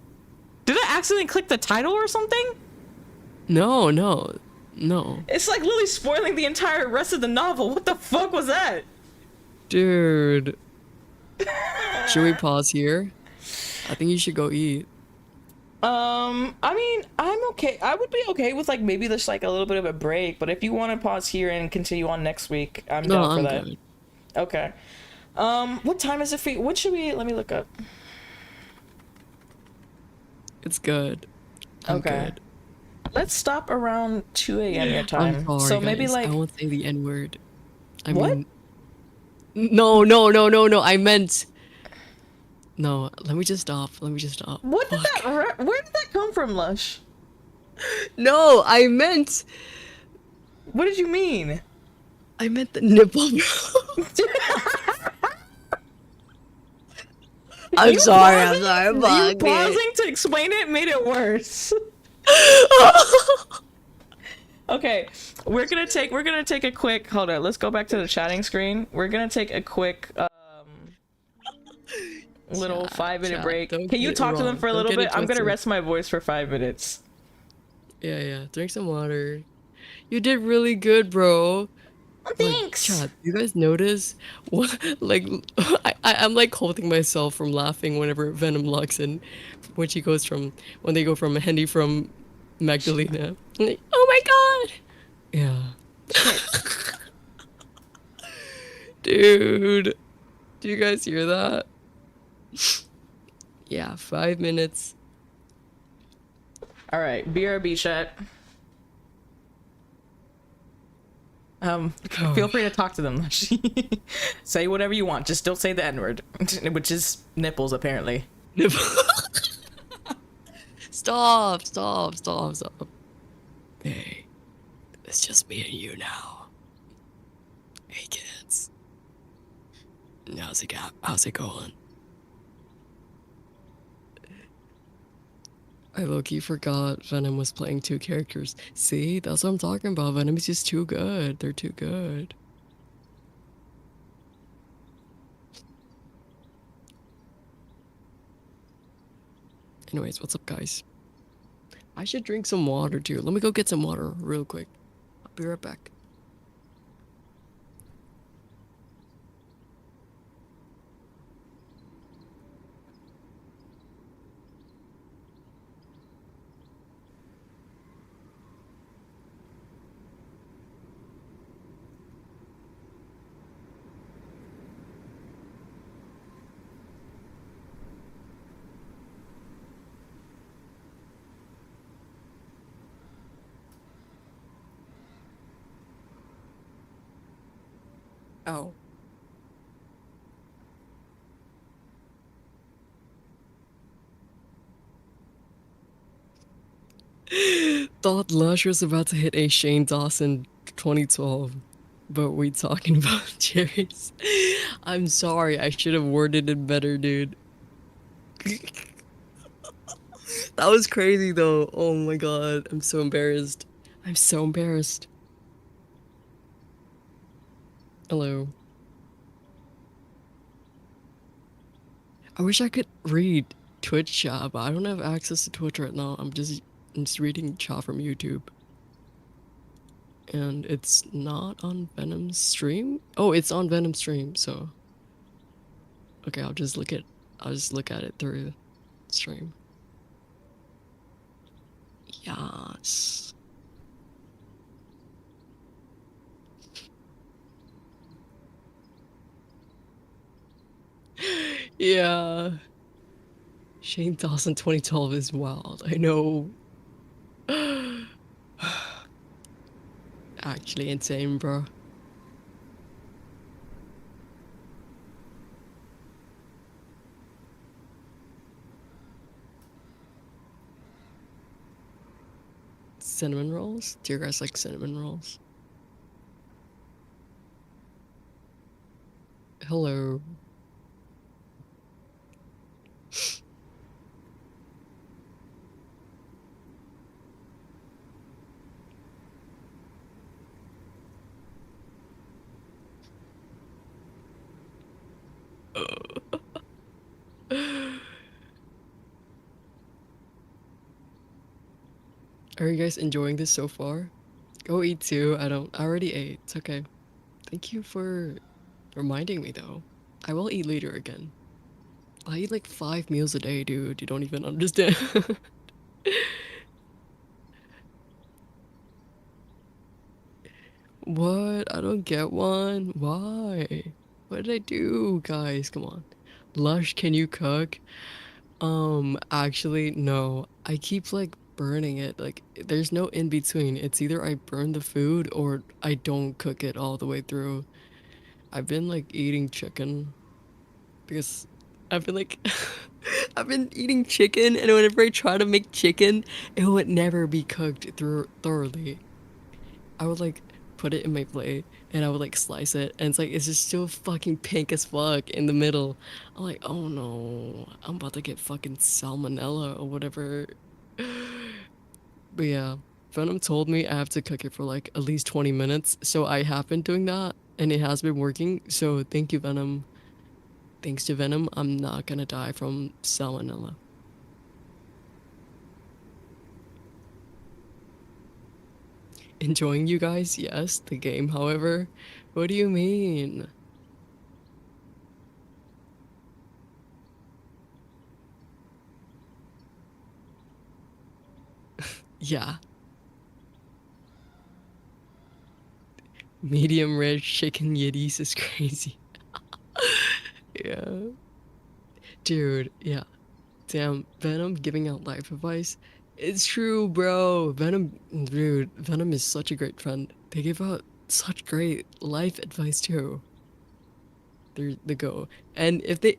Did I accidentally click the title or something? No. It's like literally spoiling the entire rest of the novel. What the fuck was that? Dude. Should we pause here? I think you should go eat. I mean, I'm okay. I would be okay with like maybe just like a little bit of a break, but if you want to pause here and continue on next week, I'm No, down for I'm that. good. Okay. What time is it for you? What should we? Let me look up. It's good. I'm Okay. good. Let's stop around 2 a.m. your time. I'm sorry, So maybe guys. like I won't say the N-word. I What? mean... No. I meant... No, let me just stop. what did that? Where did that come from, Lush? No, I meant What did you mean? the nipple. I'm sorry. You Fuck it. pausing to explain it made it worse. Okay, we're gonna take a quick. Hold on, let's go back to the chatting screen. We're gonna take a quick little 5-minute chat, break. don't Can you get talk to them wrong. for a Don't little get it bit? I'm gonna twisted. rest my voice for 5 minutes. Yeah. Drink some water. You did really good, bro. Thanks. Chat, you guys notice? What, like, I'm like holding myself from laughing whenever Venom locks in, when they go from Henny from Magdalena. I'm like, oh my god! Yeah. Dude, do you guys hear that? Yeah, 5 minutes. All right, BRB chat. Feel free to talk to them. Say whatever you want. Just don't say the N-word, which is nipples, apparently. Stop. Hey, it's just me and you now. Hey kids. How's it going? I low-key forgot Venom was playing 2 characters. See, that's what I'm talking about. Venom is just too good. They're too good. Anyways, what's up, guys? I should drink some water too. Let me go get some water real quick. I'll be right back. Oh. thought Lush was about to hit a Shane Dawson 2012, but we talking about cherries. I'm sorry, I should have worded it better, dude. That was crazy though. Oh my god, I'm so embarrassed. I'm so embarrassed. Hello. I wish I could read Twitch chat, but I don't have access to Twitch right now. I'm just reading chat from YouTube. And it's not on Venom's stream? Oh, it's on Venom's stream, so okay, I'll just look at it through stream. Yes. Yeah. Shane Dawson 2012 is wild. I know. Actually insane, bro. Cinnamon rolls? Do you guys like cinnamon rolls? Hello. Are you guys enjoying this so far? Go eat too. I already ate. It's okay. Thank you for reminding me though. I will eat later again. I eat like 5 meals a day, dude. You don't even understand. What? I don't get one. Why? What did I do, guys? Come on. Lush, can you cook? Actually, no. I keep like burning it. Like, there's no in between. It's either I burn the food or I don't cook it all the way through. I've been like eating chicken because I've been like, I've been eating chicken, and whenever I try to make chicken, it would never be cooked through thoroughly. I would like put it in my plate and I would like slice it, and it's like it's just so fucking pink as fuck in the middle. I'm like, oh no, I'm about to get fucking salmonella or whatever. But yeah, Venom told me I have to cook it for like at least 20 minutes, so I have been doing that and it has been working. So thank you, Venom. Thanks to Venom, I'm not gonna die from salmonella. Enjoying you guys? Yes. The game, however? What do you mean? Yeah. Medium rare chicken yiddies is crazy. Yeah. Dude, yeah. Damn, Venom giving out life advice. It's true, bro. Venom, dude, Venom is such a great friend. They give out such great life advice too. They're the go. And if they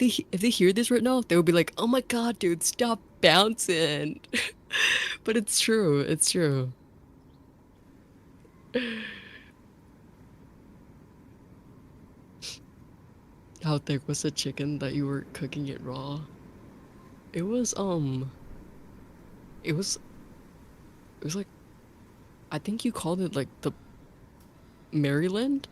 hear this right now, they will be like, "Oh my god, dude, stop bouncing." But it's true. It's true. How thick was the chicken that you were cooking it raw? It was it was it was like, I think you called it like the Maryland.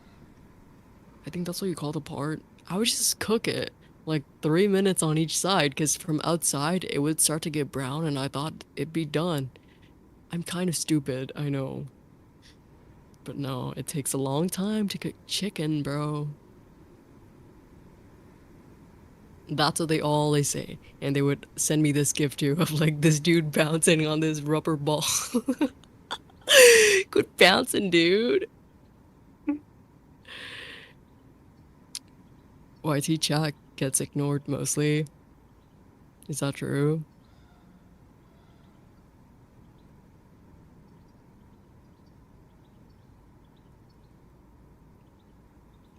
I think that's what you call the part. I would just cook it like 3 minutes on each side, because from outside it would start to get brown and I thought it'd be done. I'm kind of stupid, I know. But no, it takes a long time to cook chicken, bro. That's what they always say. And they would send me this gift too of like this dude bouncing on this rubber ball. Quit bouncing, dude. YT chat gets ignored mostly. Is that true?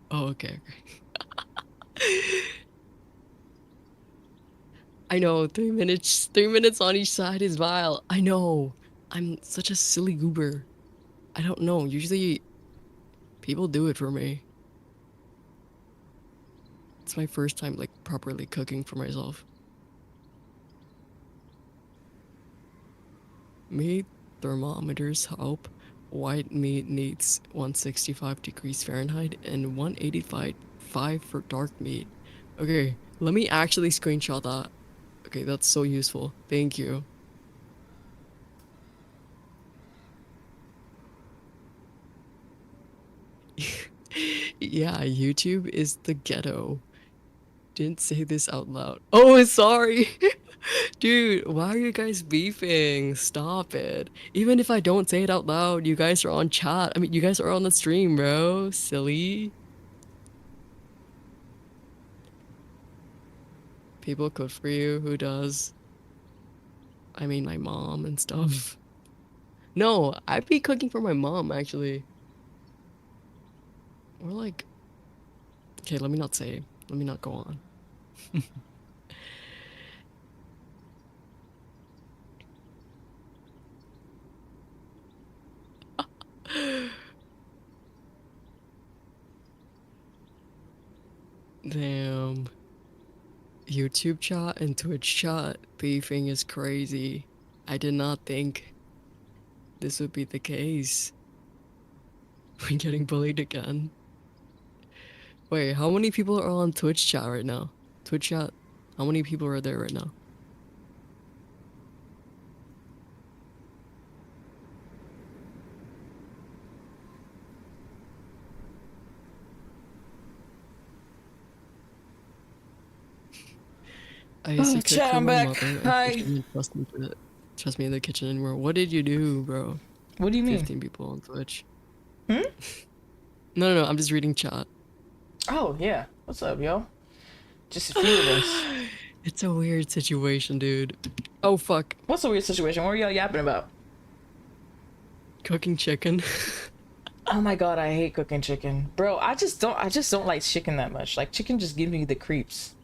Oh, okay. I know, 3 minutes on each side is vile. I know. I'm such a silly goober. I don't know. Usually, people do it for me. It's my first time like properly cooking for myself. Meat thermometers help. White meat needs 165 degrees Fahrenheit and 185 for dark meat. Okay, let me actually screenshot that. Okay, that's so useful. Thank you. Yeah, YouTube is the ghetto. Didn't say this out loud. Oh, sorry. Dude, why are you guys beefing? Stop it. Even if I don't say it out loud, you guys are on chat. I mean, you guys are on the stream, bro. Silly. People cook for you. Who does? I mean, my mom and stuff. No, I'd be cooking for my mom, actually. Or like... Okay, let me not say. Let me not go on. Damn. YouTube chat and Twitch chat beefing is crazy. I did not think this would be the case. We're getting bullied again. Wait, how many people are on Twitch chat right now? Twitch chat? How many people are there right now? I used to cook chat, for I'm my back. mother and Hi. she didn't trust me in the kitchen anymore. What did you do, bro? What do you mean? 15 people on Twitch. Hmm? No, I'm just reading chat. Oh, yeah. What's up, yo? Just a few of us. It's a weird situation, dude. Oh, fuck. What's a weird situation? What are y'all yapping about? Cooking chicken. Oh my god, I hate cooking chicken. Bro, I just don't like chicken that much. Like, chicken just gives me the creeps.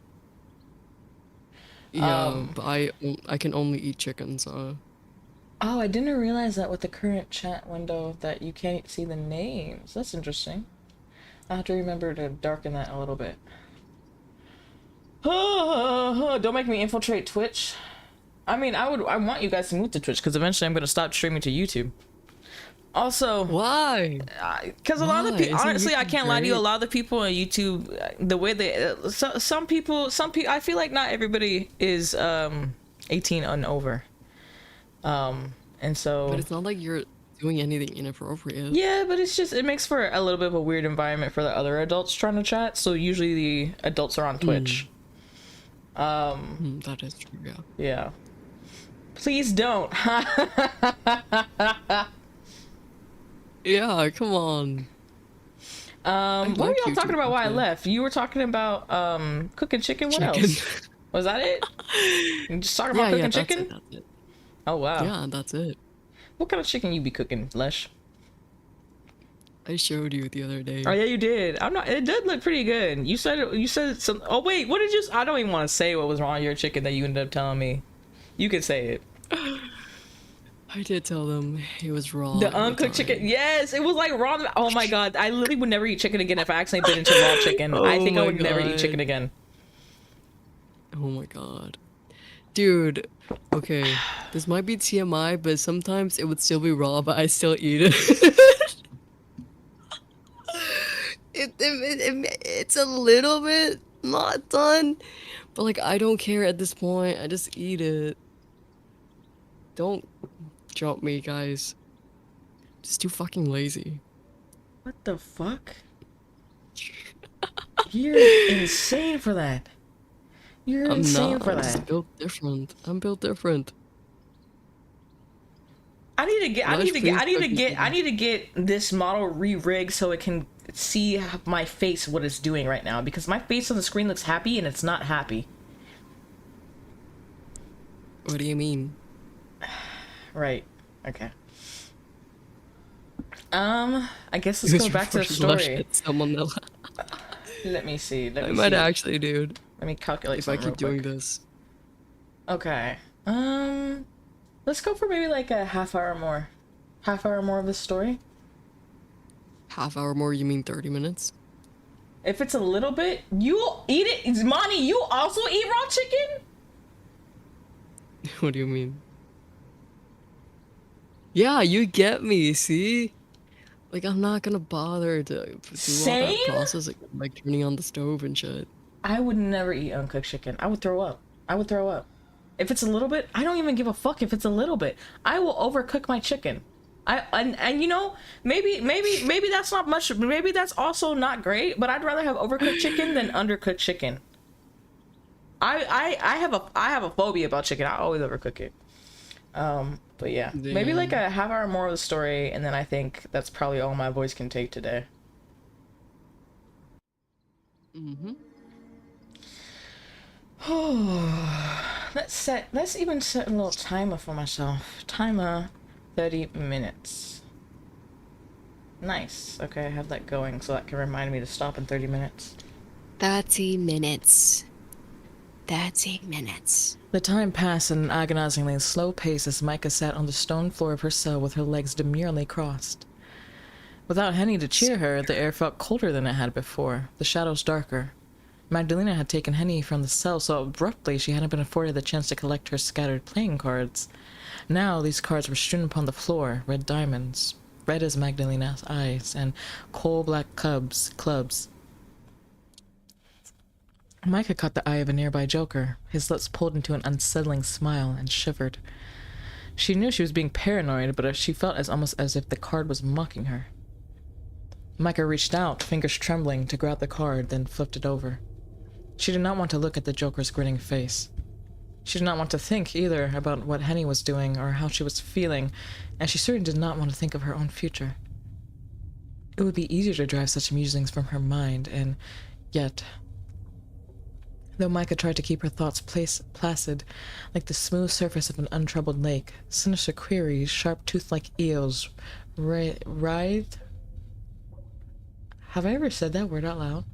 Yeah, but I can only eat chicken, so... Oh, I didn't realize that with the current chat window that you can't see the names. That's interesting. I have to remember to darken that a little bit. Don't make me infiltrate Twitch. I mean, I want you guys to move to Twitch because eventually I'm going to stop streaming to YouTube. Also, Why? because a lot of the people, Isn't honestly, I YouTube can't lie to you. A great? lot of the people on YouTube, the way they, some people, I feel like not everybody is 18 and over. And so. But it's not like you're doing anything inappropriate. Yeah, but it's just, it makes for a little bit of a weird environment for the other adults trying to chat. So usually the adults are on Twitch. That is true, yeah. Yeah. Please don't. Yeah, come on. What were like y'all talking YouTube about while I content. left? You were talking about cooking chicken. What else? Was that it? You just talking about cooking chicken? That's it. Oh wow. Yeah, that's it. What kind of chicken you be cooking, Lush? I showed you the other day. Oh yeah, you did. I'm not. It did look pretty good. You said some. Oh wait, what did you? I don't even want to say what was wrong with your chicken that you ended up telling me. You can say it. I did tell them it was raw. The uncooked chicken. Yes, it was like raw. Oh my god, I literally would never eat chicken again if I accidentally bit into raw chicken. I think I would never eat chicken again. Oh my god. Dude, okay, this might be TMI, but sometimes it would still be raw, but I still eat it. It's a little bit not done, but like I don't care at this point. I just eat it. Don't jump me, guys. Just too fucking lazy. What the fuck? You're insane for that. You're I'm insane not. for I'm that. just built different. I'm built different. I need to Lush, get this model re-rigged so it can see my face, what it's doing right now, because my face on the screen looks happy and it's not happy. What do you mean? Right. Okay. I guess let's go back to the story. Someone else. Let me see. I might actually, dude. Let me calculate If I something keep real doing quick. this. Okay. Let's go for maybe like a half hour more. Half hour more of the story. Half hour more, you mean 30 minutes? If it's a little bit, you eat it. Monty, you also eat raw chicken? What do you mean? Yeah, you get me, see? Like, I'm not gonna bother to do all Same? that process, like turning on the stove and shit. I would never eat uncooked chicken. I would throw up. I would throw up. If it's a little bit, I don't even give a fuck if it's a little bit. I will overcook my chicken. And you know, maybe that's not much. Maybe that's also not great. But I'd rather have overcooked chicken than undercooked chicken. I have a phobia about chicken. I always overcook it. But yeah, maybe like a half hour more of the story, and then I think that's probably all my voice can take today. Mm-hmm. Let's even set a little timer for myself. Timer 30 minutes. Nice. Okay, I have that going so that can remind me to stop in 30 minutes. 30 minutes. 30 minutes. The time passed at an agonizingly slow pace as Micah sat on the stone floor of her cell with her legs demurely crossed. Without Henny to cheer her, the air felt colder than it had before, the shadows darker. Magdalena had taken Henny from the cell so abruptly she hadn't been afforded the chance to collect her scattered playing cards. Now these cards were strewn upon the floor, red diamonds, red as Magdalena's eyes, and coal-black clubs. Micah caught the eye of a nearby joker. His lips pulled into an unsettling smile and shivered. She knew she was being paranoid, but she felt almost as if the card was mocking her. Micah reached out, fingers trembling, to grab the card, then flipped it over. She did not want to look at the joker's grinning face. She did not want to think, either, about what Henny was doing or how she was feeling, and she certainly did not want to think of her own future. It would be easier to drive such musings from her mind, and yet... Though Micah tried to keep her thoughts placid, like the smooth surface of an untroubled lake, sinister queries, sharp-toothed like eels, writhed? Have I ever said that word out loud?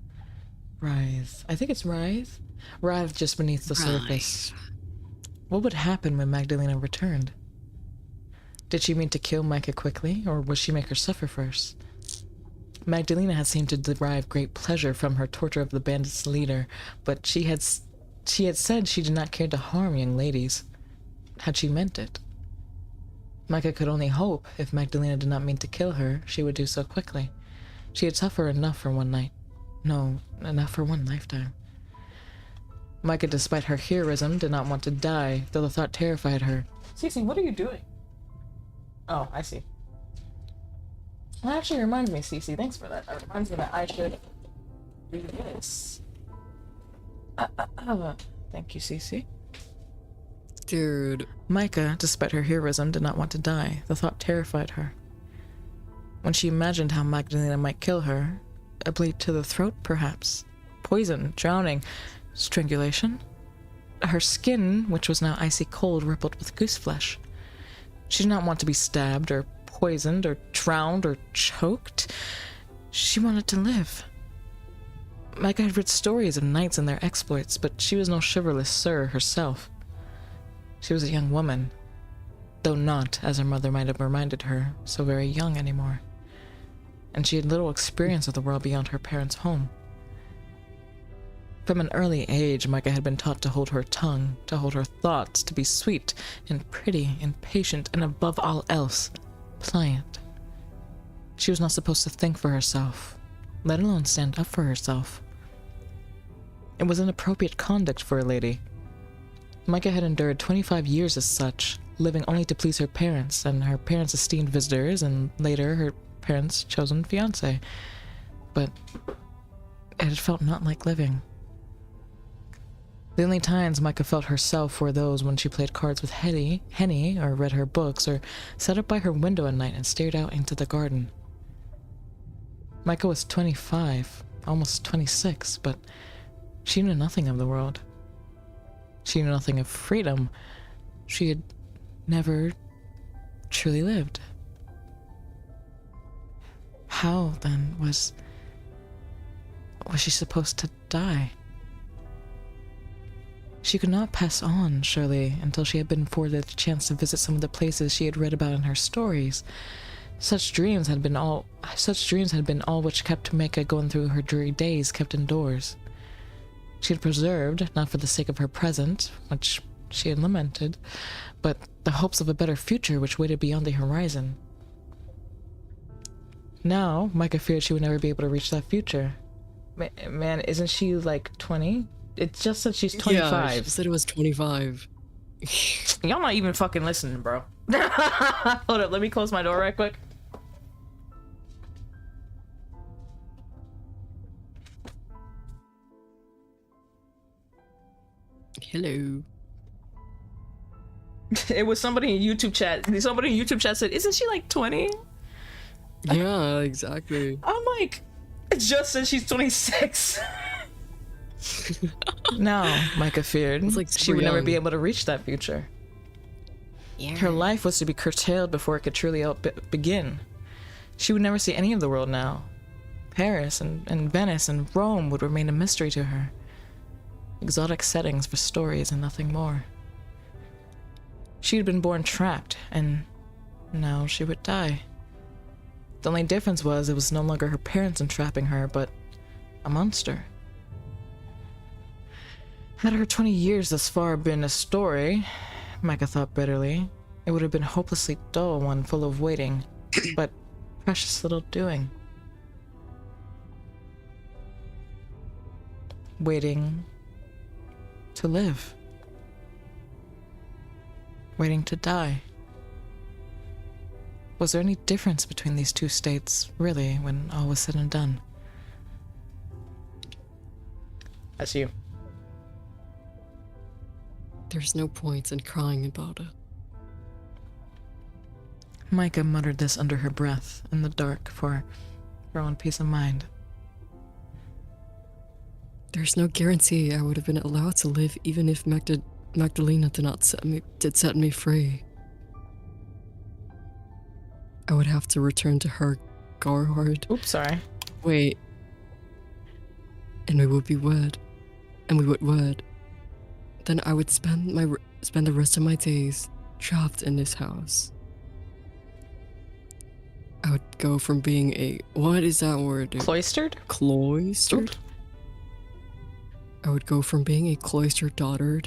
Writhe. I think it's writhe. Writhed just beneath the surface. What would happen when Magdalena returned? Did she mean to kill Micah quickly, or would she make her suffer first? Magdalena had seemed to derive great pleasure from her torture of the bandits' leader, but she had said she did not care to harm young ladies. Had she meant it? Micah could only hope, if Magdalena did not mean to kill her, she would do so quickly. She had suffered enough for one night. No, enough for one lifetime. Micah, despite her heroism, did not want to die, though the thought terrified her. Cece, what are you doing? Oh, I see. That actually reminds me, Cece. Thanks for that. That reminds me that I should do this. Thank you, Cece. Dude. Micah, despite her heroism, did not want to die. The thought terrified her. When she imagined how Magdalena might kill her, a bleed to the throat, perhaps. Poison, drowning, strangulation. Her skin, which was now icy cold, rippled with goose flesh. She did not want to be stabbed or poisoned or drowned or choked. She wanted to live. Micah had read stories of knights and their exploits, but she was no chivalrous sir herself. She was a young woman, though not, as her mother might have reminded her, so very young anymore. And she had little experience of the world beyond her parents' home. From an early age, Micah had been taught to hold her tongue, to hold her thoughts, to be sweet and pretty and patient, and above all else, pliant. She was not supposed to think for herself, let alone stand up for herself. It was inappropriate conduct for a lady. Micah had endured 25 years as such, living only to please her parents and her parents' esteemed visitors, and later her parents' chosen fiancé. But it had felt not like living. The only times Micah felt herself were those when she played cards with Henny, or read her books, or sat up by her window at night and stared out into the garden. Micah was 25, almost 26, but she knew nothing of the world. She knew nothing of freedom. She had never truly lived. How, then, was she supposed to die? She could not pass on, surely, until she had been afforded the chance to visit some of the places she had read about in her stories. Such dreams had been all which kept Micah going through her dreary days kept indoors. She had preserved, not for the sake of her present, which she had lamented, but the hopes of a better future which waited beyond the horizon. Now, Micah feared she would never be able to reach that future. Man, isn't she like 20? It just said she's 25. Yeah, she said it was 25. Y'all not even fucking listening, bro. Hold up, let me close my door right quick. Hello. It was somebody in YouTube chat. Somebody in YouTube chat said, isn't she like 20? Yeah, exactly. I'm like, it just said she's 26. No, Micah feared like she would super never young. be able to reach that future. Yeah. Her life was to be curtailed before it could truly begin. She would never see any of the world now. Paris and Venice and Rome would remain a mystery to her. Exotic settings for stories and nothing more. She had been born trapped, and now she would die. The only difference was it was no longer her parents entrapping her, but a monster. Had her 20 years thus far been a story, Micah thought bitterly, it would have been a hopelessly dull one full of waiting, but precious little doing. Waiting to live. Waiting to die. Was there any difference between these two states, really, when all was said and done? That's you. There's no point in crying about it. Micah muttered this under her breath in the dark for her own peace of mind. There's no guarantee I would have been allowed to live even if Magdalena did set me free. I would have to return to her Garhard. Oops, sorry. Wait. And we would be wed. And we would wed. Then I would spend the rest of my days trapped in this house. I would go from being a, what is that word? Cloistered? Cloistered? Oop. I would go from being a cloistered daughter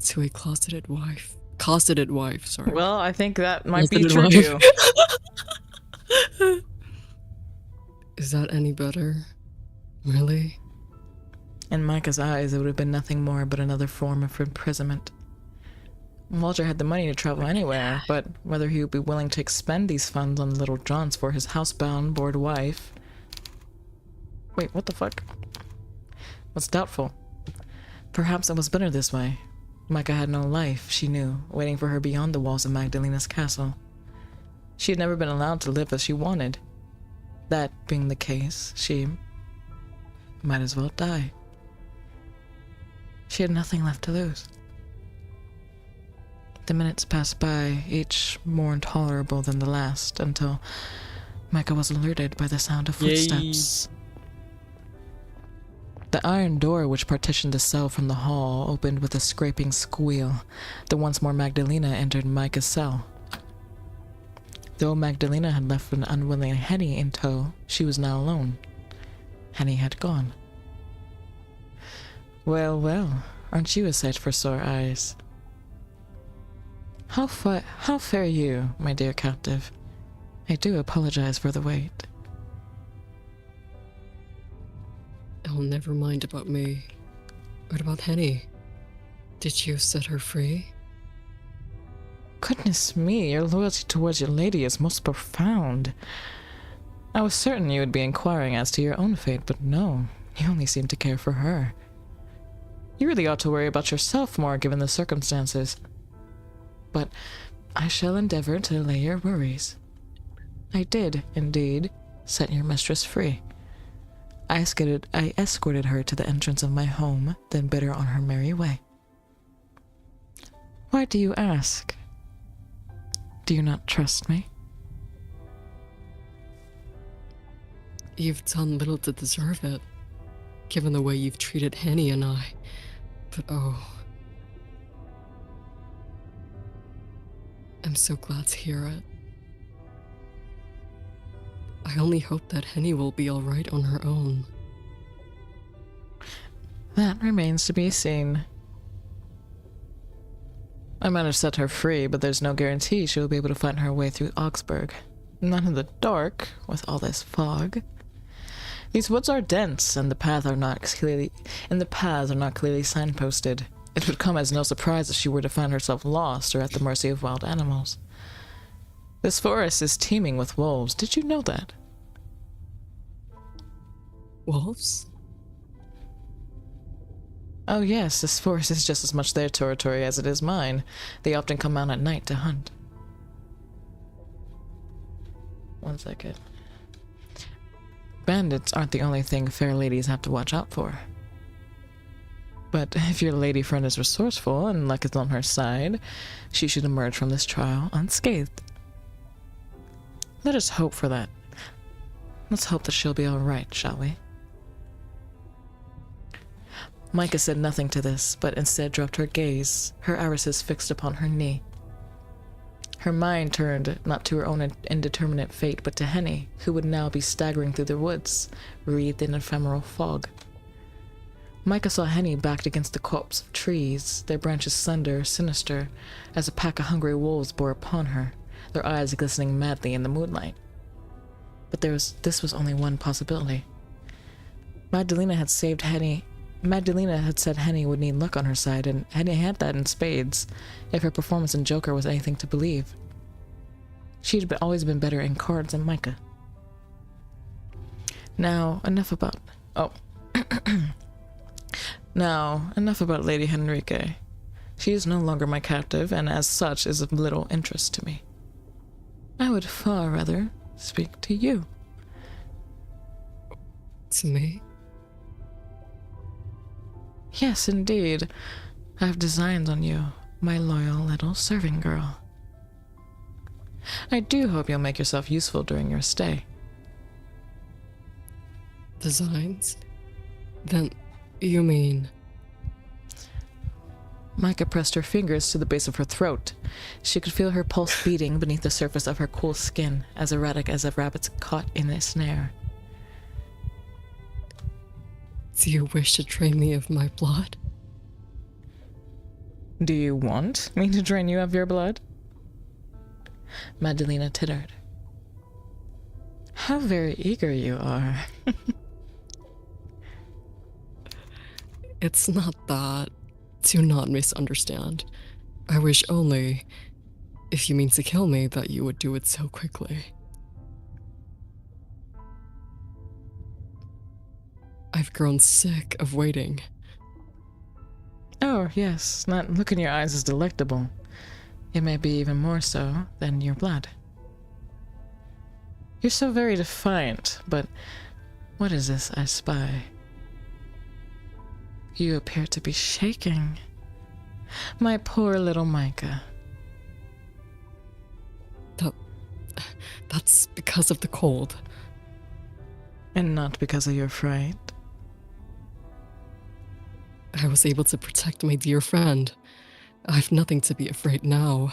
to a closeted wife. Closeted wife, sorry. Well, I think that might be Closeted true wife. too. Is that any better? Really? In Micah's eyes, it would have been nothing more but another form of imprisonment. Walter had the money to travel anywhere, but whether he would be willing to expend these funds on little jaunts for his housebound, bored wife... Wait, what the fuck? Was doubtful. Perhaps it was better this way. Micah had no life, she knew, waiting for her beyond the walls of Magdalena's castle. She had never been allowed to live as she wanted. That being the case, she might as well die. She had nothing left to lose. The minutes passed by, each more intolerable than the last, until Micah was alerted by the sound of footsteps. The iron door which partitioned the cell from the hall opened with a scraping squeal. The once more Magdalena entered Micah's cell. Though Magdalena had left an unwilling Henny in tow, she was now alone. Henny had gone. Well, well, aren't you a sight for sore eyes? How fare you, my dear captive? I do apologize for the wait. Oh, never mind about me. What about Henny? Did you set her free? Goodness me, your loyalty towards your lady is most profound. I was certain you would be inquiring as to your own fate, but no, you only seem to care for her. You really ought to worry about yourself more given the circumstances. But I shall endeavor to allay your worries. I did, indeed, set your mistress free. I escorted her to the entrance of my home, then bid her on her merry way. Why do you ask? Do you not trust me? You've done little to deserve it, given the way you've treated Henny and I. But oh, I'm so glad to hear it. I only hope that Henny will be alright on her own. That remains to be seen. I might have set her free, but there's no guarantee she will be able to find her way through Augsburg. Not in the dark, with all this fog. These woods are dense, and the paths are not clearly signposted. It would come as no surprise if she were to find herself lost or at the mercy of wild animals. This forest is teeming with wolves. Did you know that? Wolves? Oh yes, this forest is just as much their territory as it is mine. They often come out at night to hunt. One second. Bandits aren't the only thing fair ladies have to watch out for. But if your lady friend is resourceful and luck is on her side, she should emerge from this trial unscathed. Let us hope for that. Let's hope that she'll be alright, shall we? Micah said nothing to this, but instead dropped her gaze, her irises fixed upon her knee. Her mind turned not to her own indeterminate fate, but to Henny, who would now be staggering through the woods, wreathed in ephemeral fog. Micah saw Henny backed against the copse of trees, their branches slender, sinister, as a pack of hungry wolves bore upon her, their eyes glistening madly in the moonlight. But this was only one possibility. Magdalena had said Henny would need luck on her side, and Henny had that in spades, if her performance in Joker was anything to believe. She'd always been better in cards than Micah. Now, enough about Lady Henrique. She is no longer my captive, and as such is of little interest to me. I would far rather speak to you. To me? Yes, indeed. I have designs on you, my loyal little serving girl. I do hope you'll make yourself useful during your stay. Designs? Then, you mean... Micah pressed her fingers to the base of her throat. She could feel her pulse beating beneath the surface of her cool skin, as erratic as a rabbit's caught in a snare. Do you wish to drain me of my blood? Do you want me to drain you of your blood? Magdalena tittered. How very eager you are. It's not that. Do not misunderstand. I wish only, if you mean to kill me, that you would do it so quickly. I've grown sick of waiting. Oh, yes, that look in your eyes is delectable. It may be even more so than your blood. You're so very defiant, but what is this I spy? You appear to be shaking. My poor little Micah. That's because of the cold. And not because of your fright. I was able to protect my dear friend. I've nothing to be afraid now.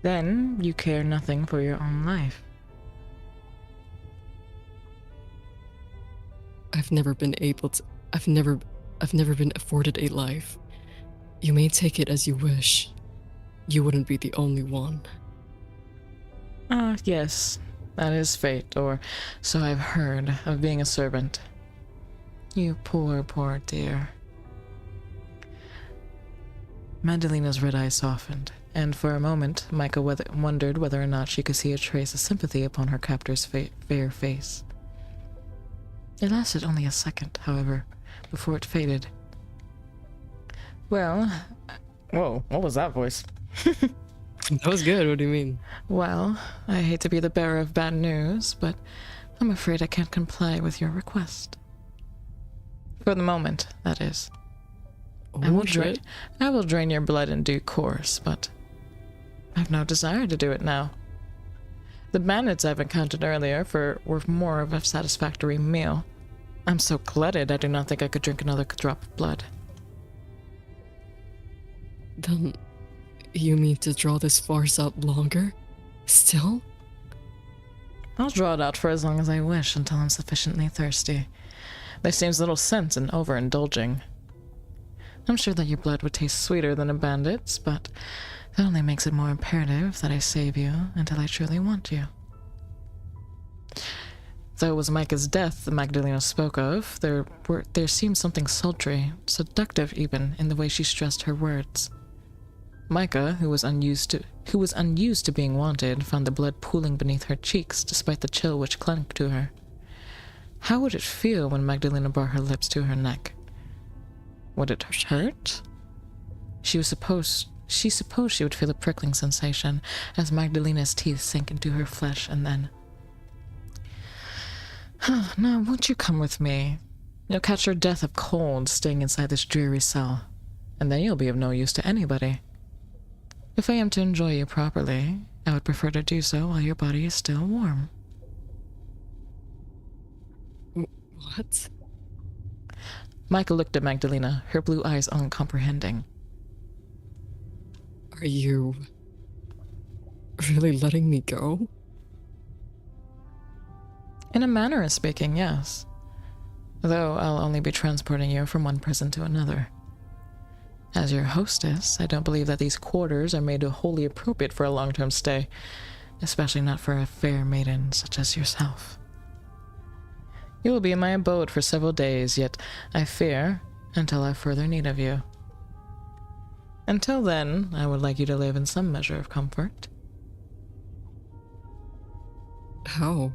Then you care nothing for your own life. I've never been afforded a life. You may take it as you wish. You wouldn't be the only one. Ah, yes. That is fate, or so I've heard, of being a servant. You poor, poor dear. Magdalena's red eyes softened, and for a moment Micah wondered whether or not she could see a trace of sympathy upon her captor's fair face. It lasted only a second, however, before it faded. Well, whoa, what was that voice? That was good, what do you mean? Well, I hate to be the bearer of bad news, but I'm afraid I can't comply with your request. For the moment, that is. I will drain your blood in due course, but I've no desire to do it now. The bandits I've encountered earlier were more of a satisfactory meal. I'm so glutted I do not think I could drink another drop of blood. Then You mean to draw this farce out longer? Still? I'll draw it out for as long as I wish until I'm sufficiently thirsty. There seems little sense in overindulging. I'm sure that your blood would taste sweeter than a bandit's, but that only makes it more imperative that I save you until I truly want you. Though it was Micah's death that Magdalena spoke of, there seemed something sultry, seductive even, in the way she stressed her words. Micah, who was unused to being wanted, found the blood pooling beneath her cheeks despite the chill which clung to her. How would it feel when Magdalena brought her lips to her neck? Would it hurt? She supposed she would feel a prickling sensation as Magdalena's teeth sank into her flesh, and then... Now, won't you come with me? You'll catch your death of cold staying inside this dreary cell, and then you'll be of no use to anybody. If I am to enjoy you properly, I would prefer to do so while your body is still warm. What? Micah looked at Magdalena, her blue eyes uncomprehending. Are you really letting me go? In a manner of speaking, yes. Though I'll only be transporting you from one prison to another. As your hostess, I don't believe that these quarters are made wholly appropriate for a long-term stay, especially not for a fair maiden such as yourself. You will be in my abode for several days, yet, I fear, until I have further need of you. Until then, I would like you to live in some measure of comfort. How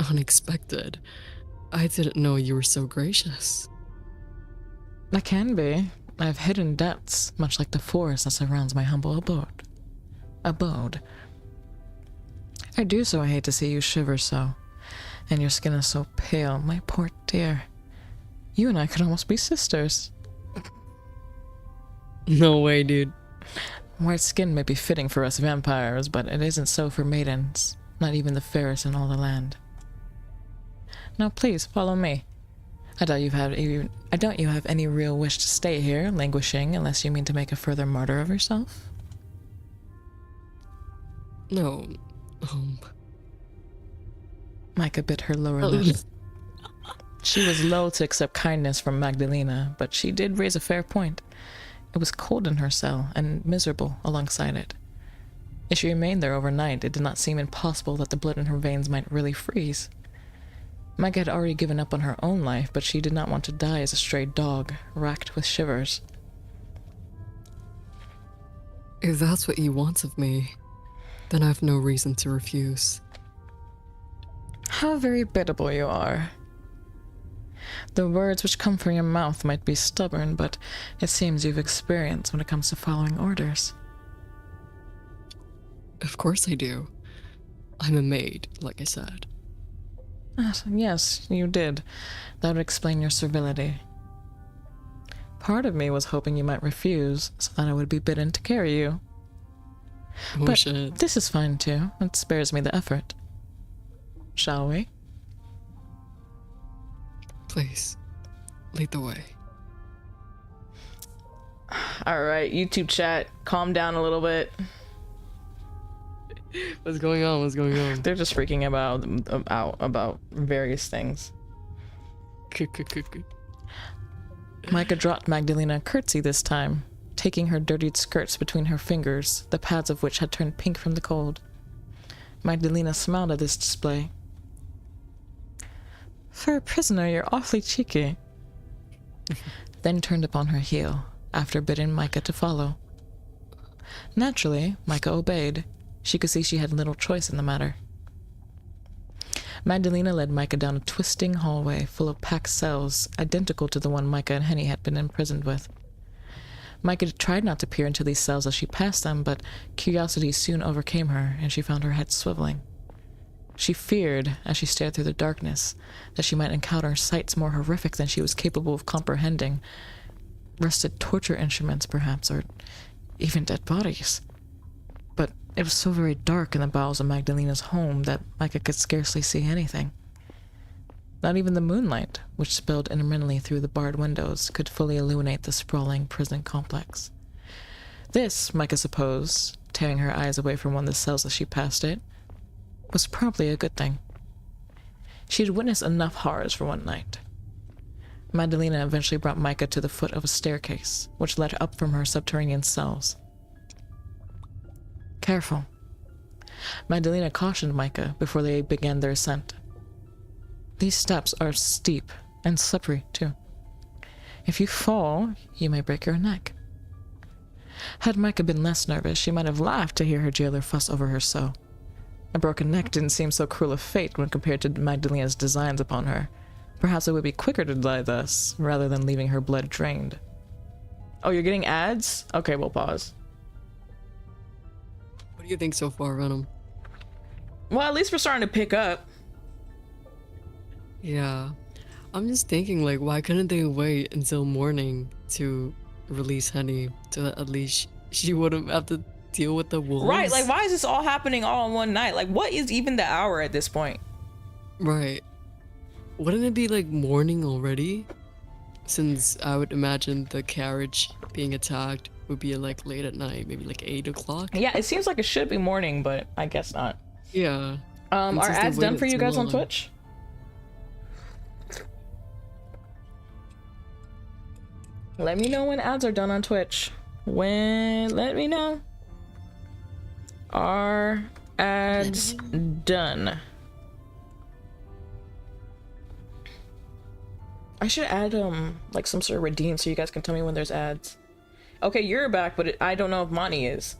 unexpected. I didn't know you were so gracious. I can be. I have hidden depths, much like the forest that surrounds my humble abode. I do so I hate to see you shiver so, and your skin is so pale, my poor dear. You and I could almost be sisters. No way, dude. White skin may be fitting for us vampires, but it isn't so for maidens, not even the fairest in all the land. Now please, follow me. I doubt you have any real wish to stay here, languishing, unless you mean to make a further martyr of yourself. No. Micah bit her lower lip. She was loath to accept kindness from Magdalena, but she did raise a fair point. It was cold in her cell, and miserable alongside it. If she remained there overnight, it did not seem impossible that the blood in her veins might really freeze. Micah had already given up on her own life, but she did not want to die as a stray dog, racked with shivers. If that's what you want of me, then I've no reason to refuse. How very biddable you are. The words which come from your mouth might be stubborn, but it seems you've experience when it comes to following orders. Of course I do. I'm a maid, like I said. Yes, you did. That would explain your servility. Part of me was hoping you might refuse, so that I would be bidden to carry you. Oh, But shit. this is fine too. It spares me the effort. Shall we? Please, lead the way. Alright, YouTube chat, calm down a little bit. What's going on? What's going on? They're just freaking about various things. Micah dropped Magdalena a curtsy this time, taking her dirtied skirts between her fingers, the pads of which had turned pink from the cold. Magdalena smiled at this display. For a prisoner, you're awfully cheeky. Then turned upon her heel, after bidding Micah to follow. Naturally, Micah obeyed. She could see she had little choice in the matter. Magdalena led Micah down a twisting hallway full of packed cells, identical to the one Micah and Henny had been imprisoned with. Micah tried not to peer into these cells as she passed them, but curiosity soon overcame her, and she found her head swiveling. She feared, as she stared through the darkness, that she might encounter sights more horrific than she was capable of comprehending. Rusted torture instruments, perhaps, or even dead bodies. But it was so very dark in the bowels of Magdalena's home that Micah could scarcely see anything. Not even the moonlight, which spilled intermittently through the barred windows, could fully illuminate the sprawling prison complex. This, Micah supposed, tearing her eyes away from one of the cells as she passed it, was probably a good thing. She had witnessed enough horrors for one night. Magdalena eventually brought Micah to the foot of a staircase, which led up from her subterranean cells. Careful. Magdalena cautioned Micah before they began their ascent. These steps are steep and slippery, too. If you fall, you may break your neck. Had Micah been less nervous, she might have laughed to hear her jailer fuss over her so. A broken neck didn't seem so cruel a fate when compared to Magdalena's designs upon her. Perhaps it would be quicker to die thus, rather than leaving her blood drained. Oh, you're getting ads? Okay, we'll pause. What do you think so far, Venom? Well, at least we're starting to pick up. Yeah. I'm just thinking, like, why couldn't they wait until morning to release Henny so that at least she wouldn't have to deal with the wolves? Right, like, why is this all happening all in one night? Like, what is even the hour at this point? Right. Wouldn't it be, like, morning already? Since I would imagine the carriage being attacked would be, like, late at night, maybe, like, 8 o'clock? Yeah, it seems like it should be morning, but I guess not. Yeah. Are since they ads done waited for you so guys on long. Twitch? Let me know when ads are done on Twitch. Let me know. Are ads done? I should add like some sort of redeem so you guys can tell me when there's ads. Okay, you're back, but I don't know if Monty is.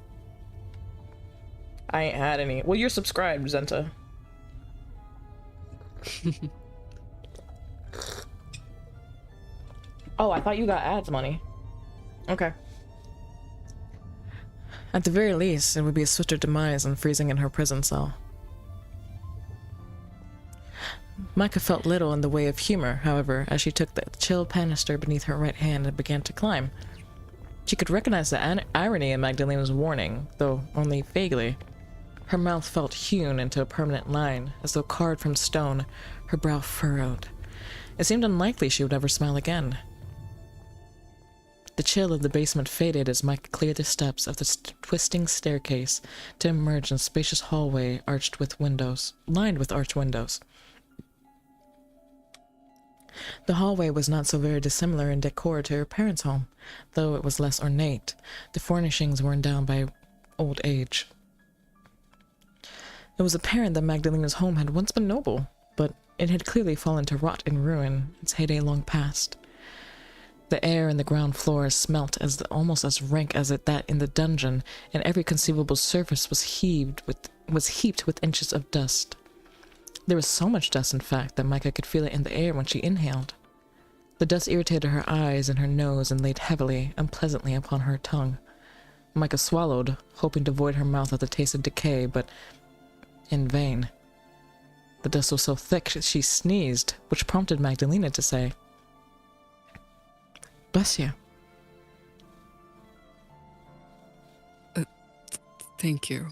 I ain't had any. Well, you're subscribed, Zenta. Oh, I thought you got ads money. Okay. At the very least, it would be a swifter demise than freezing in her prison cell. Micah felt little in the way of humor, however, as she took the chill banister beneath her right hand and began to climb. She could recognize the irony in Magdalena's warning, though only vaguely. Her mouth felt hewn into a permanent line, as though carved from stone, her brow furrowed. It seemed unlikely she would ever smile again. The chill of the basement faded as Mike cleared the steps of the twisting staircase to emerge in a spacious hallway lined with arched windows. The hallway was not so very dissimilar in decor to her parents' home, though it was less ornate, the furnishings worn down by old age. It was apparent that Magdalena's home had once been noble, but it had clearly fallen to rot and ruin, its heyday long past. The air in the ground floor smelt almost as rank as that in the dungeon, and every conceivable surface was heaped with inches of dust. There was so much dust, in fact, that Micah could feel it in the air when she inhaled. The dust irritated her eyes and her nose and laid heavily, unpleasantly upon her tongue. Micah swallowed, hoping to void her mouth of the taste of decay, but in vain. The dust was so thick she sneezed, which prompted Magdalena to say, "Bless you." Thank you.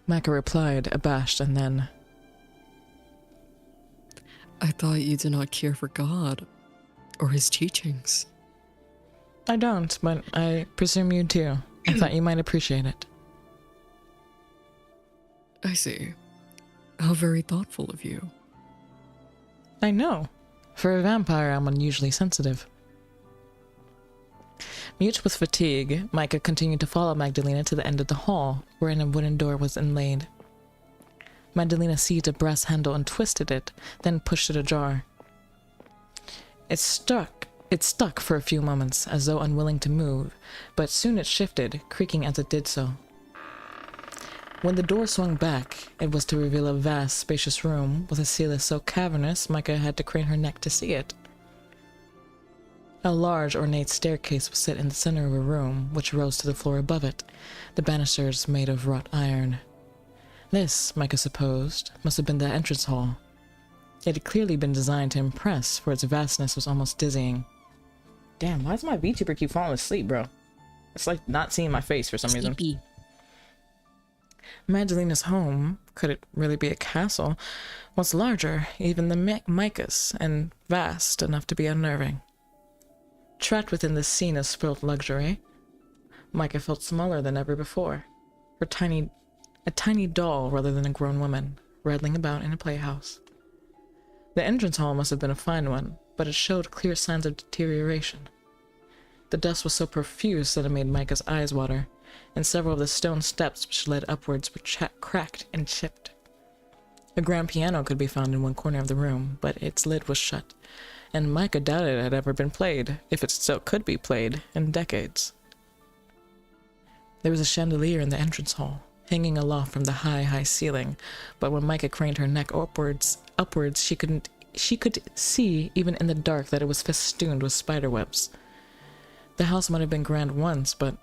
Micah replied, abashed, and then, I thought you did not care for God or his teachings. "I don't, but I presume you do. I thought you might appreciate it." I see. How very thoughtful of you. "I know. For a vampire, I'm unusually sensitive." Mute with fatigue, Micah continued to follow Magdalena to the end of the hall, wherein a wooden door was inlaid. Magdalena seized a brass handle and twisted it, then pushed it ajar. It stuck for a few moments, as though unwilling to move, but soon it shifted, creaking as it did so. When the door swung back, it was to reveal a vast, spacious room with a ceiling so cavernous Micah had to crane her neck to see it. A large, ornate staircase was set in the center of a room, which rose to the floor above it, the banisters made of wrought iron. This, Micah supposed, must have been the entrance hall. It had clearly been designed to impress, for its vastness was almost dizzying. Damn, why does my VTuber keep falling asleep, bro? It's like not seeing my face for some reason. Sleepy. Magdalena's home Could it really be a castle? Was larger even than Micah's and vast enough to be unnerving. Trapped within this scene of spoilt luxury, Micah felt smaller than ever before. A tiny doll rather than a grown woman, rattling about in a playhouse. The entrance hall must have been a fine one, but it showed clear signs of deterioration. The dust was so profuse that it made Micah's eyes water, and several of the stone steps which led upwards were cracked and chipped. A grand piano could be found in one corner of the room, but its lid was shut, and Micah doubted it had ever been played, if it still could be played, in decades. There was a chandelier in the entrance hall, hanging aloft from the high ceiling, but when Micah craned her neck upwards, she could see, even in the dark, that it was festooned with spider webs. The house might have been grand once, but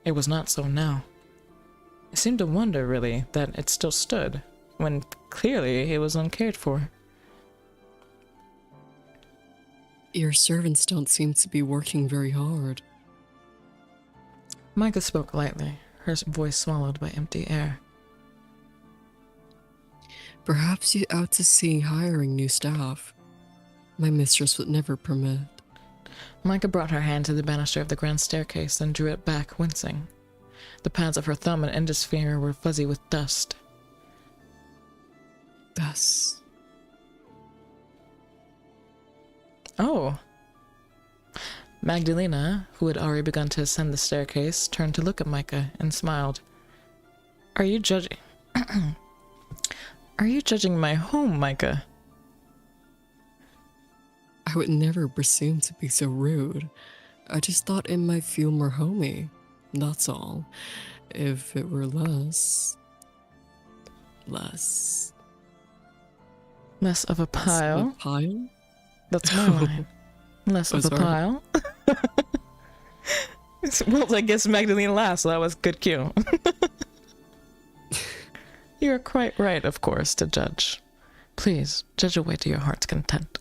it was not so now. I seemed to wonder, really, that it still stood, when clearly it was uncared for. Your servants don't seem to be working very hard. Micah spoke lightly, her voice swallowed by empty air. Perhaps you ought to see hiring new staff. My mistress would never permit. Micah brought her hand to the banister of the grand staircase and drew it back, wincing. The pads of her thumb and index finger were fuzzy with dust. Thus. Oh. Magdalina, who had already begun to ascend the staircase, turned to look at Micah and smiled. Are you judging... Are you judging my home, Micah? I would never presume to be so rude. I just thought it might feel more homey. That's all. If it were less Less of a pile? A pile? That's my line. Less of a pile? Well, I guess Magdalena laughed, so that was good cue. You are quite right, of course, to judge. Please, judge away to your heart's content.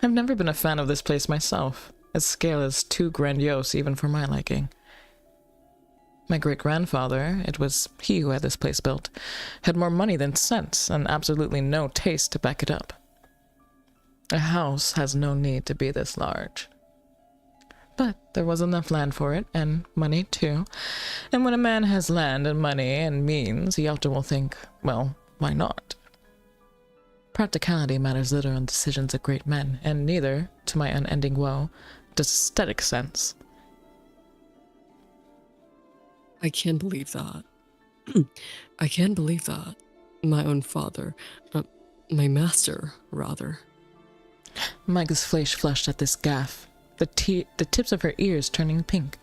I've never been a fan of this place myself. Its scale is too grandiose even for my liking. My great-grandfather, it was he who had this place built, had more money than sense and absolutely no taste to back it up. A house has no need to be this large. But there was enough land for it, and money too, and when a man has land and money and means, he often will think, well, why not? Practicality matters little in decisions of great men, and neither, to my unending woe, does aesthetic sense. I can't believe that. I can't believe that. My own father, my master, rather. Micah's face flushed at this gaffe, the tips of her ears turning pink.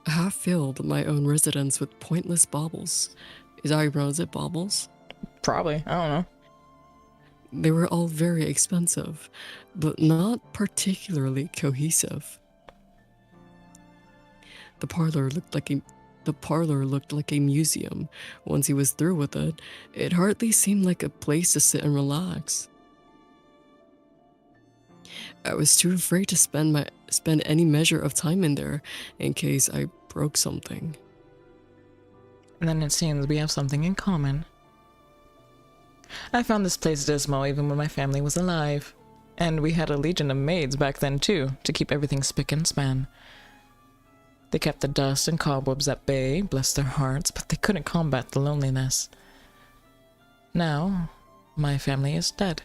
I have filled my own residence with pointless baubles. Is that how you pronounce it, baubles? Probably, I don't know. They were all very expensive, but not particularly cohesive. The parlor looked like a museum. Once he was through with it, it hardly seemed like a place to sit and relax. I was too afraid to spend any measure of time in there in case I broke something. And then it seems we have something in common. I found this place dismal even when my family was alive. And we had a legion of maids back then too, to keep everything spick and span. They kept the dust and cobwebs at bay, bless their hearts, but they couldn't combat the loneliness. Now, my family is dead.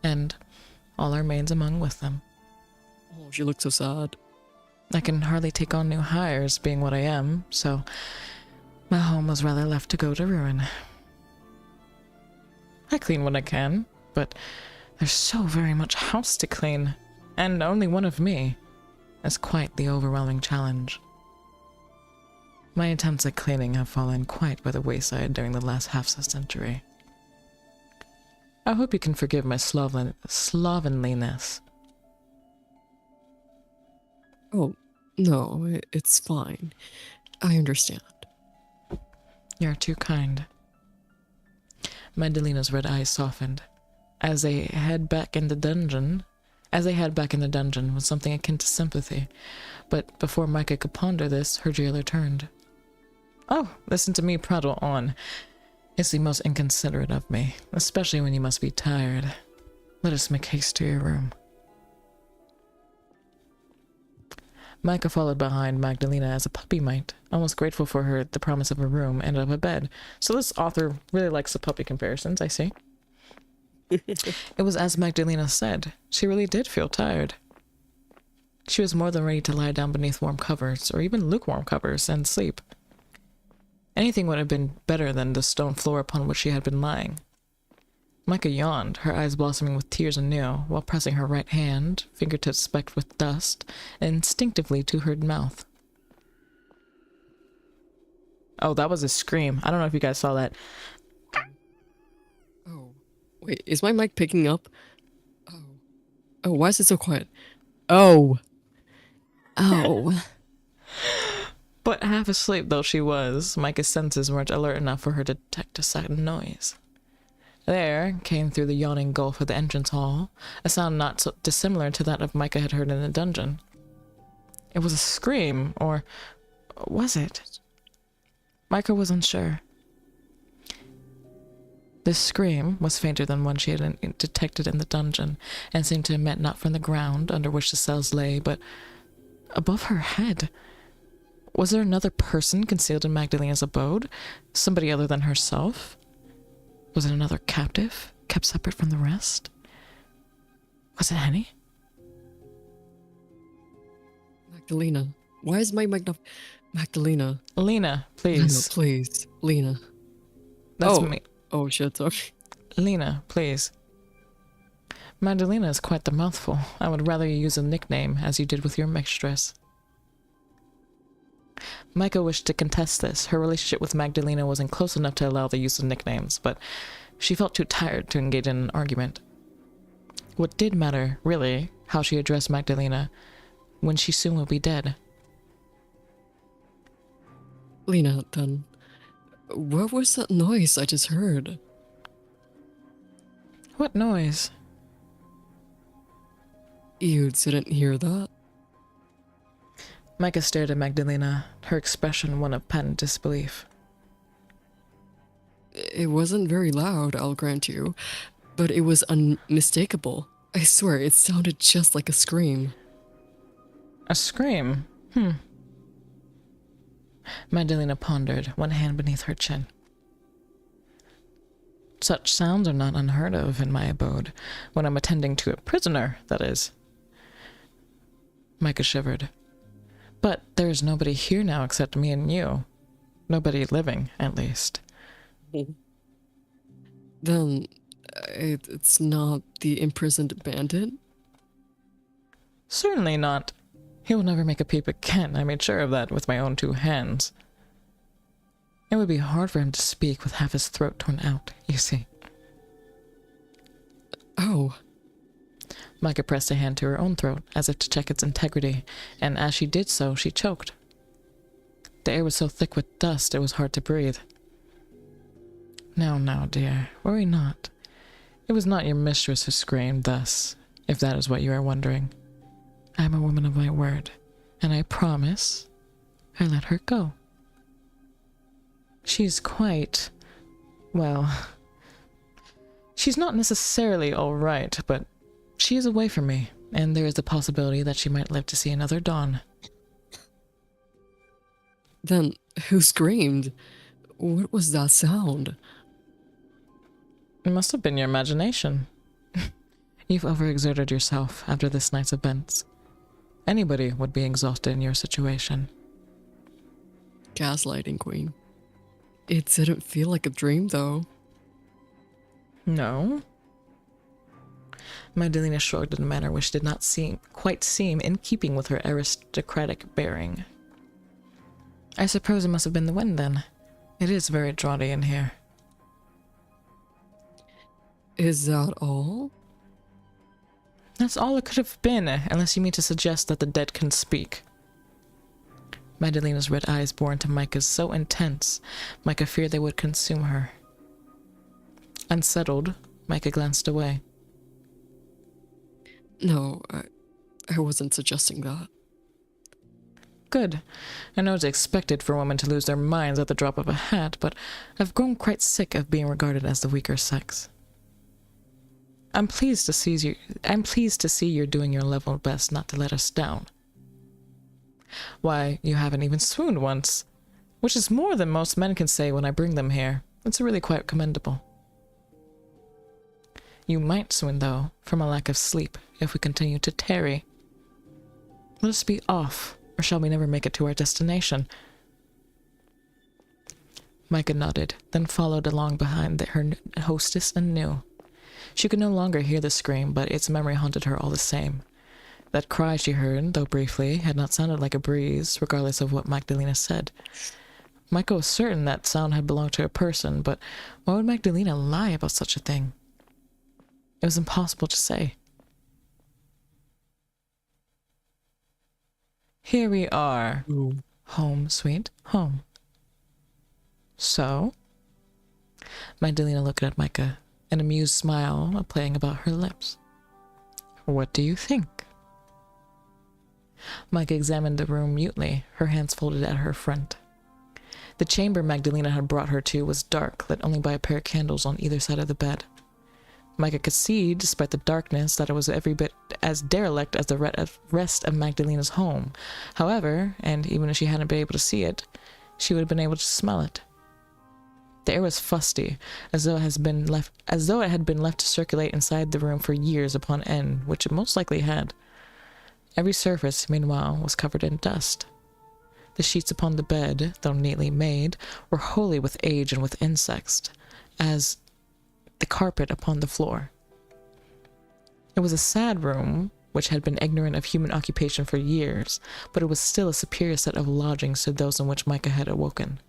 And all our maids among with them. Oh, she looked so sad. I can hardly take on new hires, being what I am, so my home was rather left to go to ruin. I clean when I can, but there's so very much house to clean, and only one of me. It's quite the overwhelming challenge. My attempts at cleaning have fallen quite by the wayside during the last half-century. I hope you can forgive my slovenliness. Oh, no, it's fine. I understand. You're too kind. Magdalena's red eyes softened. As they head back in the dungeon was something akin to sympathy, but before Micah could ponder this, her jailer turned. Oh, listen to me prattle on. It's the most inconsiderate of me, especially when you must be tired. Let us make haste to your room. Micah followed behind Magdalena as a puppy might, almost grateful for her the promise of a room and of a bed. So this author really likes the puppy comparisons, I see. It was as Magdalena said, she really did feel tired. She was more than ready to lie down beneath warm covers, or even lukewarm covers, and sleep. Anything would have been better than the stone floor upon which she had been lying. Micah yawned, her eyes blossoming with tears anew, while pressing her right hand, fingertips specked with dust, instinctively to her mouth. Oh, that was a scream. I don't know if you guys saw that. Oh, wait, is my mic picking up? Oh, why is it so quiet? Oh. But half asleep though she was, Micah's senses weren't alert enough for her to detect a sudden noise. There came through the yawning gulf of the entrance hall a sound not so dissimilar to that of Micah had heard in the dungeon. It was a scream, or was it? Micah was unsure. This scream was fainter than one she had detected in the dungeon, and seemed to emit not from the ground under which the cells lay, but above her head. Was there another person concealed in Magdalena's abode? Somebody other than herself? Was it another captive, kept separate from the rest? Was it Henny? Magdalena. Why is my mic not... Magdalena. Lena, Lena, please. please. Lena. That's Oh. me. Oh shit, sorry. Lena, please. Magdalena is quite the mouthful. I would rather you use a nickname, as you did with your mistress. Micah wished to contest this. Her relationship with Magdalena wasn't close enough to allow the use of nicknames, but she felt too tired to engage in an argument. What did matter, really, how she addressed Magdalena, when she soon will be dead. Lena, then. What was that noise I just heard? What noise? You didn't hear that? Micah stared at Magdalena, her expression one of patent disbelief. It wasn't very loud, I'll grant you, but it was unmistakable. I swear, it sounded just like a scream. A scream? Magdalena pondered, one hand beneath her chin. Such sounds are not unheard of in my abode, when I'm attending to a prisoner, that is. Micah shivered. But there is nobody here now except me and you. Nobody living, at least. Then, it's not the imprisoned bandit? Certainly not. He will never make a peep again. I made sure of that with my own two hands. It would be hard for him to speak with half his throat torn out, you see. Oh. Micah pressed a hand to her own throat, as if to check its integrity, and as she did so, she choked. The air was so thick with dust, it was hard to breathe. Now, dear, worry not. It was not your mistress who screamed thus, if that is what you are wondering. I am a woman of my word, and I promise I let her go. She's quite, well, she's not necessarily all right, but she is away from me, and there is the possibility that she might live to see another dawn. Then, who screamed? What was that sound? It must have been your imagination. You've overexerted yourself after this night's events. Anybody would be exhausted in your situation. Gaslighting, Queen. It didn't feel like a dream, though. No. Magdalena shrugged in a manner which did not quite seem in keeping with her aristocratic bearing. I suppose it must have been the wind, then. It is very draughty in here. Is that all? That's all it could have been, unless you mean to suggest that the dead can speak. Magdalena's red eyes bore into Micah's so intense, Micah feared they would consume her. Unsettled, Micah glanced away. No, I wasn't suggesting that. Good. I know it's expected for women to lose their minds at the drop of a hat, but I've grown quite sick of being regarded as the weaker sex. I'm pleased to see you're doing your level best not to let us down. Why, you haven't even swooned once, which is more than most men can say when I bring them here. It's really quite commendable. You might swoon, though, from a lack of sleep, if we continue to tarry. Let us be off, or shall we never make it to our destination? Micah nodded, then followed along behind her hostess anew. She could no longer hear the scream, but its memory haunted her all the same. That cry she heard, though briefly, had not sounded like a breeze, regardless of what Magdalena said. Micah was certain that sound had belonged to a person, but why would Magdalena lie about such a thing? It was impossible to say. Here we are. Ooh. Home, sweet home. So? Magdalena looked at Micah, an amused smile playing about her lips. What do you think? Micah examined the room mutely, her hands folded at her front. The chamber Magdalena had brought her to was dark, lit only by a pair of candles on either side of the bed. Micah could see, despite the darkness, that it was every bit as derelict as the rest of Magdalena's home. However, and even if she hadn't been able to see it, she would have been able to smell it. The air was fusty, as though it had been left to circulate inside the room for years upon end, which it most likely had. Every surface, meanwhile, was covered in dust. The sheets upon the bed, though neatly made, were holy with age and with insects, as the carpet upon the floor. It was a sad room, which had been ignorant of human occupation for years, but it was still a superior set of lodgings to those in which Micah had awoken.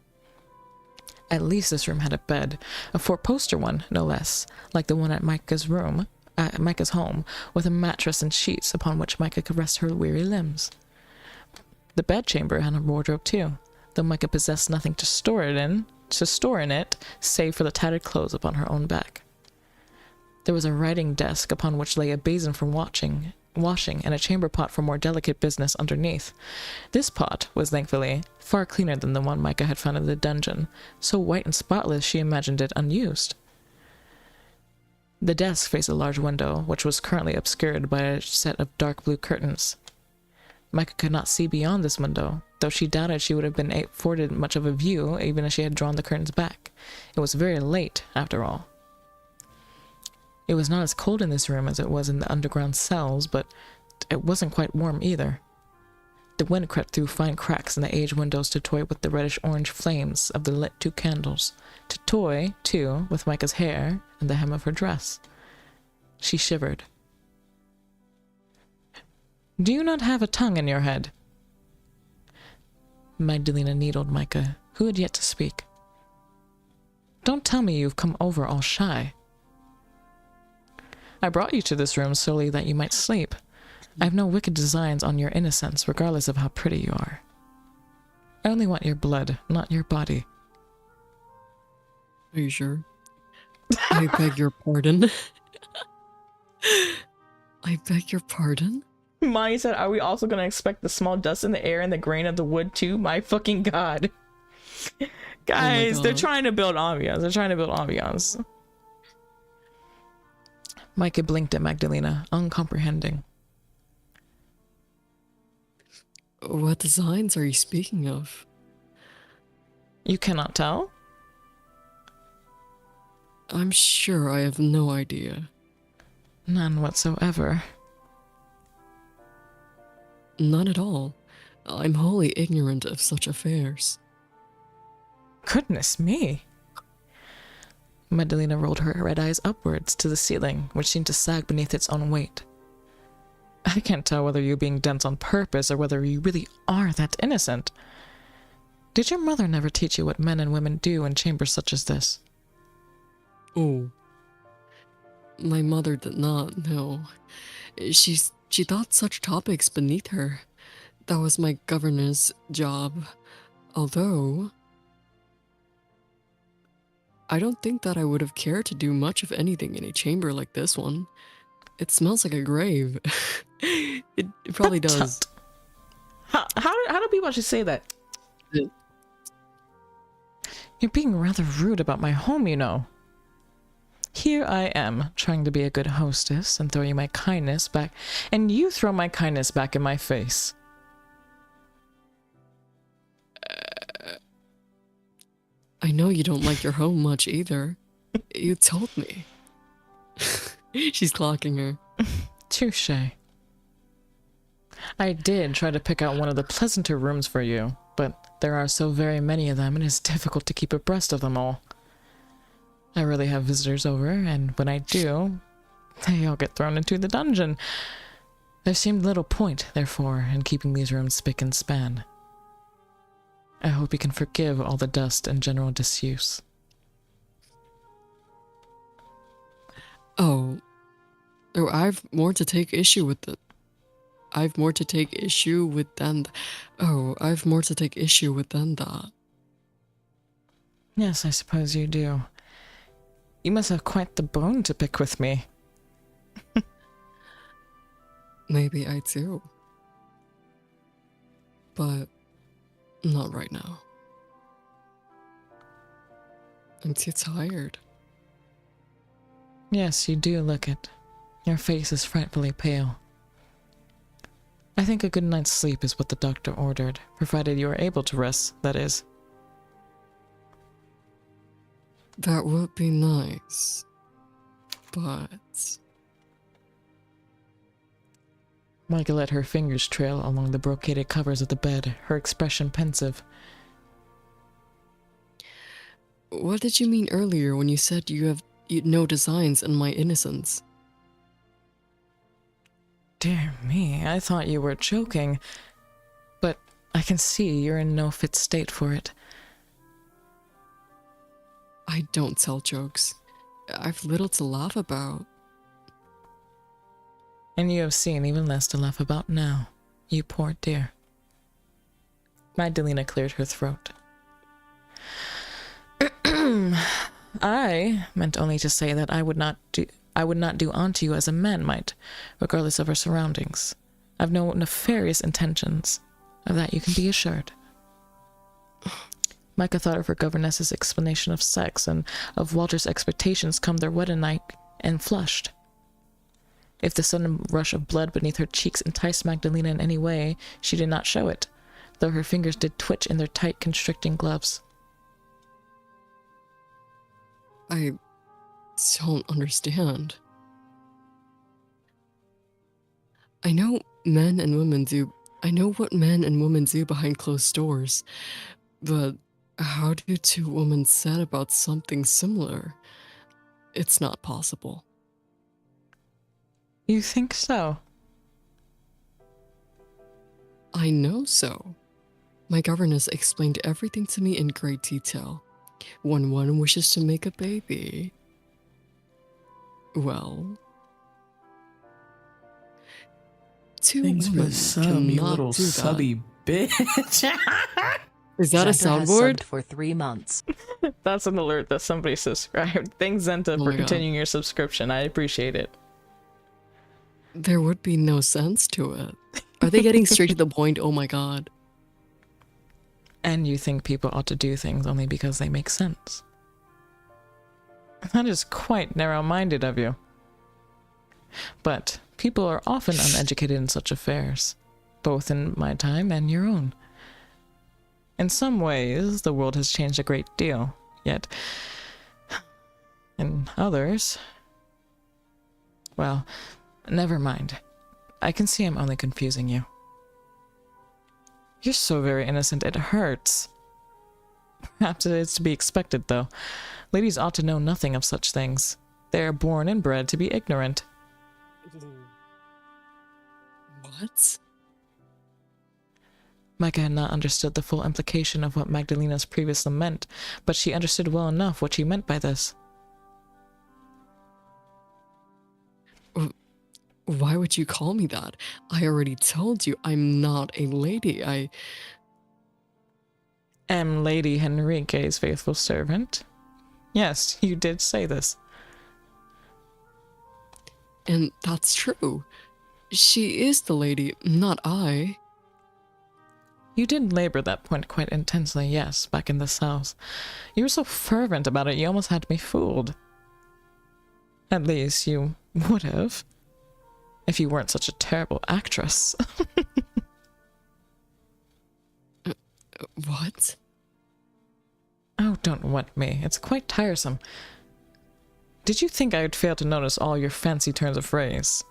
At least this room had a bed, a four-poster one, no less, like the one at Micah's home, with a mattress and sheets upon which Micah could rest her weary limbs. The bedchamber had a wardrobe too, though Micah possessed nothing to store in it, save for the tattered clothes upon her own back. There was a writing desk upon which lay a basin for washing, and a chamber pot for more delicate business underneath. This pot was, thankfully, far cleaner than the one Micah had found in the dungeon, so white and spotless she imagined it unused. The desk faced a large window, which was currently obscured by a set of dark blue curtains. Micah could not see beyond this window, though she doubted she would have been afforded much of a view even if she had drawn the curtains back. It was very late, after all. It was not as cold in this room as it was in the underground cells, but it wasn't quite warm either. The wind crept through fine cracks in the aged windows to toy with the reddish-orange flames of the lit 2 candles, to toy, too, with Micah's hair and the hem of her dress. She shivered. Do you not have a tongue in your head? Magdalena needled Micah, who had yet to speak. Don't tell me you've come over all shy. I brought you to this room solely that you might sleep. I have no wicked designs on your innocence, regardless of how pretty you are. I only want your blood, not your body. Are you sure? I beg your pardon. I beg your pardon? Maya said, are we also gonna expect the small dust in the air and the grain of the wood too? My fucking god. Guys, they're trying to build ambiance. Micah blinked at Magdalena, uncomprehending. What designs are you speaking of? You cannot tell? I'm sure I have no idea. None whatsoever. None at all. I'm wholly ignorant of such affairs. Goodness me. Magdalena rolled her red eyes upwards to the ceiling, which seemed to sag beneath its own weight. I can't tell whether you're being dense on purpose or whether you really are that innocent. Did your mother never teach you what men and women do in chambers such as this? Oh. My mother did not, no. She thought such topics beneath her. That was my governess' job. Although, I don't think that I would have cared to do much of anything in a chamber like this one. It smells like a grave. It probably does. How do people actually say that? Yeah. You're being rather rude about my home, you know. Here I am, trying to be a good hostess and throw you my kindness back, and you throw my kindness back in my face. I know you don't like your home much either. You told me. She's clocking her. Touche. I did try to pick out one of the pleasanter rooms for you, but there are so very many of them, and it's difficult to keep abreast of them all. I rarely have visitors over, and when I do, they all get thrown into the dungeon. There seemed little point, therefore, in keeping these rooms spick and span. I hope you can forgive all the dust and general disuse. Oh, I've more to take issue with it. I've more to take issue with than. I've more to take issue with than that. Yes, I suppose you do. You must have quite the bone to pick with me. Maybe I do. But not right now. I'm too tired. Yes, you do look it. Your face is frightfully pale. I think a good night's sleep is what the doctor ordered, provided you are able to rest, that is. That would be nice. But Micah let her fingers trail along the brocaded covers of the bed, her expression pensive. what did you mean earlier when you said you no designs in my innocence? Dear me, I thought you were joking. But I can see you're in no fit state for it. I don't tell jokes. I've little to laugh about. And you have seen even less to laugh about now, you poor dear. Magdalena cleared her throat. I meant only to say that I would not do unto you as a man might, regardless of our surroundings. I've no nefarious intentions. Of that you can be assured. Micah thought of her governess's explanation of sex and of Walter's expectations come their wedding night and flushed. If the sudden rush of blood beneath her cheeks enticed Magdalena in any way, she did not show it, though her fingers did twitch in their tight, constricting gloves. I don't understand. I know what men and women do behind closed doors, but how do two women set about something similar? It's not possible. You think so? I know so. My governess explained everything to me in great detail. When one wishes to make a baby, well, two Thanks for women the sub, you cannot little do that. subby bitch. Is that a Zenta has soundboard? subbed for 3 months. That's an alert that somebody subscribed. Thanks, Zenta, Oh for my God. continuing your subscription. I appreciate it. There would be no sense to it. Are they getting straight to the point? Oh my god. And you think people ought to do things only because they make sense. That is quite narrow-minded of you. But people are often uneducated in such affairs, both in my time and your own. In some ways, the world has changed a great deal, yet in others, well, never mind. I can see I'm only confusing you. You're so very innocent, it hurts. Perhaps it is to be expected, though. Ladies ought to know nothing of such things. They are born and bred to be ignorant. What? Micah had not understood the full implication of what Magdalena's previous lament, but she understood well enough what she meant by this. Why would you call me that? I already told you I'm not a lady. I Am Lady Henrique's faithful servant? Yes, you did say this. And that's true. She is the lady, not I. You did labor that point quite intensely, yes, back in the South. You were so fervent about it, you almost had me fooled. At least you would have. If you weren't such a terrible actress. What? Oh, don't what me. It's quite tiresome. Did you think I would fail to notice all your fancy turns of phrase?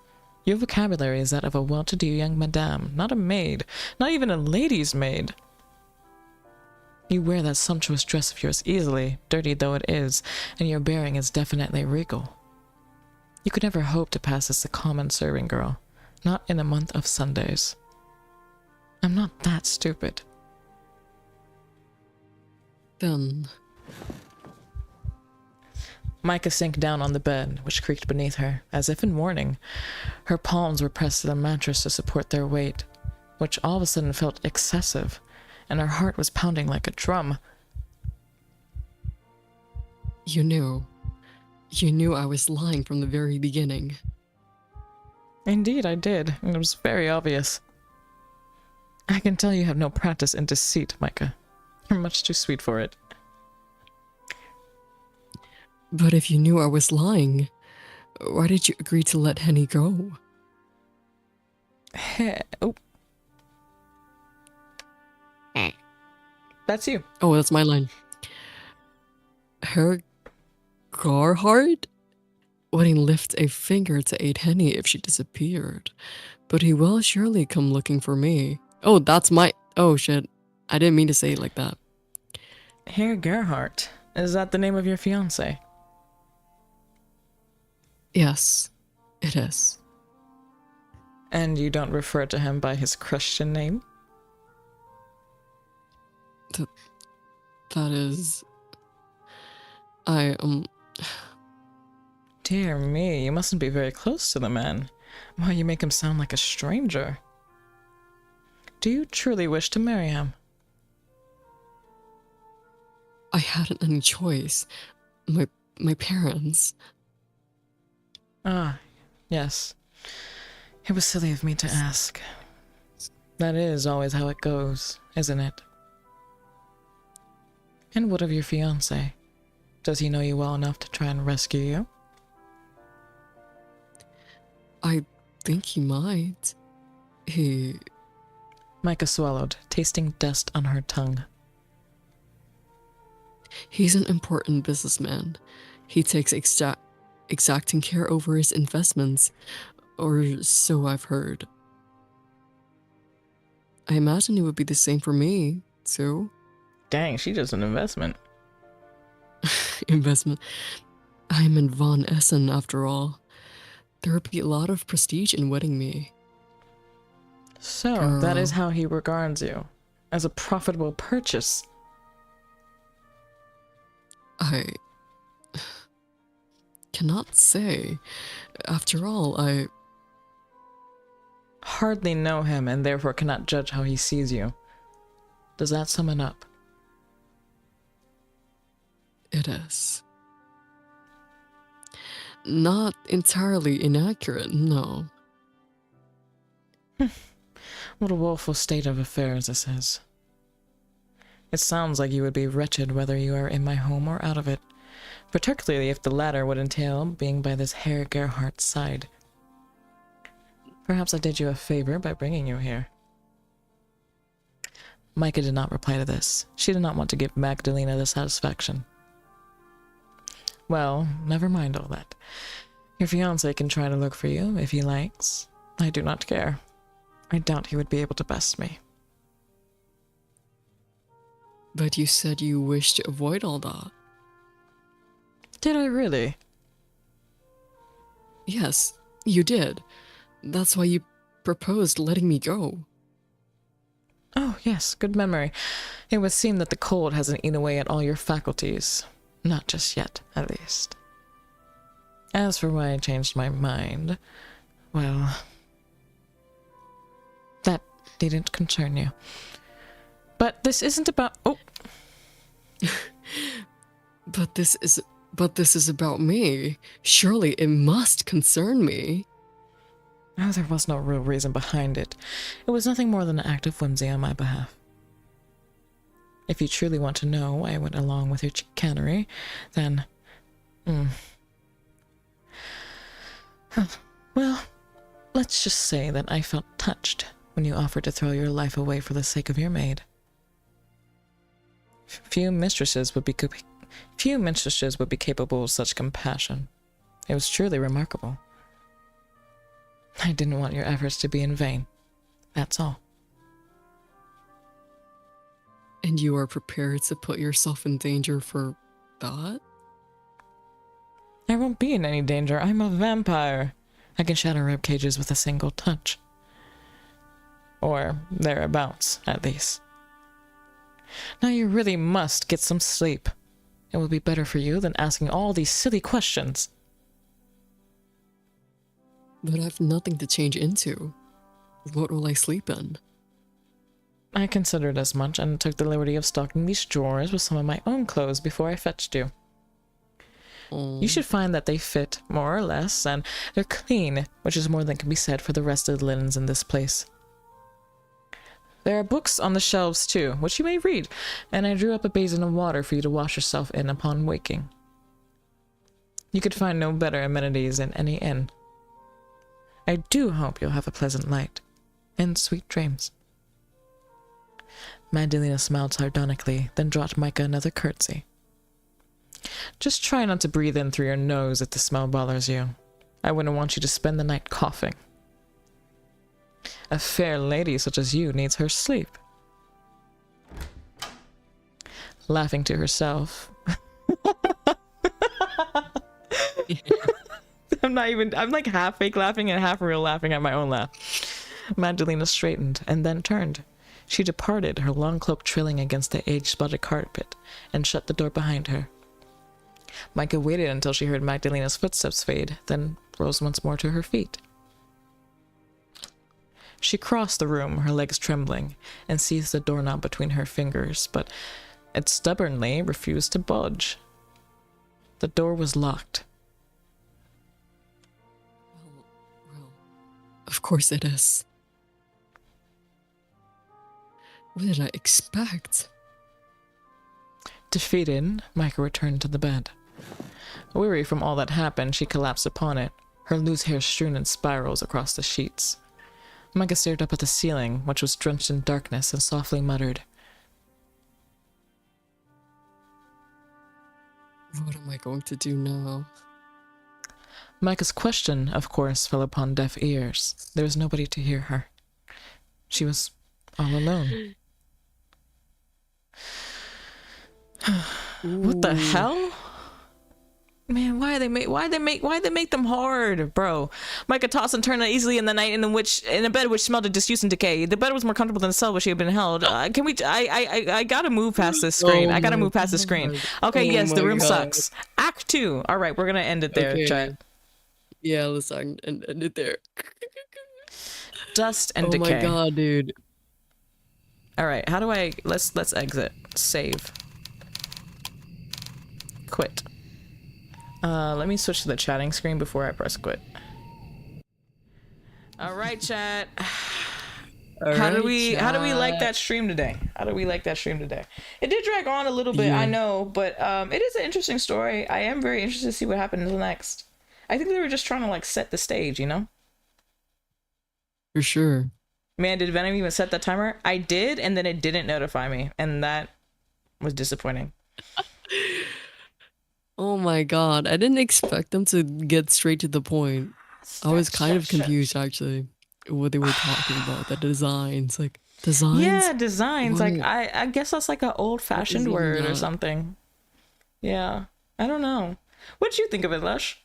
Your vocabulary is that of a well-to-do young madame, not a maid, not even a lady's maid. You wear that sumptuous dress of yours easily, dirty though it is, and your bearing is definitely regal. You could never hope to pass as a common serving girl, not in a month of Sundays. I'm not that stupid. Then... Micah sank down on the bed, which creaked beneath her, as if in warning. Her palms were pressed to the mattress to support their weight, which all of a sudden felt excessive, and her heart was pounding like a drum. You knew. You knew I was lying from the very beginning. Indeed, I did, and it was very obvious. I can tell you have no practice in deceit, Micah. You're much too sweet for it. But if you knew I was lying, why did you agree to let Henny go? Oh. That's you. Oh, that's my line. Herr Gerhardt wouldn't lift a finger to aid Henny if she disappeared, but he will surely come looking for me. Oh, that's my... Oh, shit. I didn't mean to say it like that. Herr Gerhardt. Is that the name of your fiancé? Yes, it is. And you don't refer to him by his Christian name? That is... Dear me, you mustn't be very close to the man. Why, you make him sound like a stranger. Do you truly wish to marry him? I hadn't any choice. My parents... Ah, yes. It was silly of me to ask. That is always how it goes, isn't it? And what of your fiancé? Does he know you well enough to try and rescue you? I think he might. He... Micah swallowed, tasting dust on her tongue. He's an important businessman. He takes exacting care over his investments, or so I've heard. I imagine it would be the same for me, too. Dang, she does an investment. Investment. I'm in Von Essen, after all. There would be a lot of prestige in wedding me. So, that is how he regards you. As a profitable purchase. I cannot say. After all, I hardly know him and therefore cannot judge how he sees you. Does that sum it up? It is. Not entirely inaccurate, no. What a woeful state of affairs this is. It sounds like you would be wretched whether you are in my home or out of it, particularly if the latter would entail being by this Herr Gerhardt's side. Perhaps I did you a favor by bringing you here. Micah did not reply to this. She did not want to give Magdalena the satisfaction. Well, never mind all that. Your fiancé can try to look for you if he likes. I do not care. I doubt he would be able to best me. But you said you wished to avoid all that. Did I really? Yes, you did. That's why you proposed letting me go. Oh, yes, good memory. It would seem that the cold hasn't eaten away at all your faculties. Not just yet, at least. As for why I changed my mind, well, that needn't concern you. But this isn't about... Oh! But this is about me. Surely it must concern me. Oh, there was no real reason behind it. It was nothing more than an act of whimsy on my behalf. If you truly want to know why I went along with your chicanery, then... Well, let's just say that I felt touched when you offered to throw your life away for the sake of your maid. Few mistresses would be capable of such compassion. It was truly remarkable. I didn't want your efforts to be in vain. That's all. And you are prepared to put yourself in danger for that? I won't be in any danger. I'm a vampire. I can shatter rib cages with a single touch. Or thereabouts, at least. Now you really must get some sleep. It will be better for you than asking all these silly questions. But I have nothing to change into. What will I sleep in? I considered as much and took the liberty of stocking these drawers with some of my own clothes before I fetched you. You should find that they fit, more or less, and they're clean, which is more than can be said for the rest of the linens in this place. There are books on the shelves too, which you may read, and I drew up a basin of water for you to wash yourself in upon waking. You could find no better amenities in any inn. I do hope you'll have a pleasant night, and sweet dreams. Magdalena smiled sardonically, then dropped Micah another curtsy. Just try not to breathe in through your nose if the smell bothers you. I wouldn't want you to spend the night coughing. A fair lady such as you needs her sleep. Laughing to herself. I'm like half fake laughing and half real laughing at my own laugh. Magdalena straightened and then turned. She departed, her long cloak trailing against the age-spotted carpet, and shut the door behind her. Micah waited until she heard Magdalena's footsteps fade, then rose once more to her feet. She crossed the room, her legs trembling, and seized the doorknob between her fingers, but it stubbornly refused to budge. The door was locked. Well, of course it is. What did I expect? Defeated, Micah returned to the bed. Weary from all that happened, she collapsed upon it, her loose hair strewn in spirals across the sheets. Micah stared up at the ceiling, which was drenched in darkness, and softly muttered, What am I going to do now? Micah's question, of course, fell upon deaf ears. There was nobody to hear her. She was all alone. What the hell? Man, why they make them hard, bro? Micah tossed and turned uneasily in the night in a bed which smelled of disuse and decay. The bed was more comfortable than the cell where she had been held. I gotta move past this screen. I gotta move past the screen. Okay, yes, the room sucks. Act 2. All right, we're gonna end it there, chat. Yeah, let's end it there. Dust and decay. Oh my god, dude. All right, how do I? Let's exit. Save. Quit. Let me switch to the chatting screen before I press quit. All right, chat. How do we like that stream today? It did drag on a little bit, I know, but it is an interesting story. I am very interested to see what happens next. I think they were just trying to like set the stage, you know? For sure. Man, did Venom even set that timer? I did, and then it didn't notify me, and that was disappointing. Oh my god, I didn't expect them to get straight to the point. I was kind of confused actually what they were talking about, the designs, like designs. Yeah, designs. What? Like I guess that's like an old-fashioned word or something. Yeah, I don't know. What'd you think of it, Lush?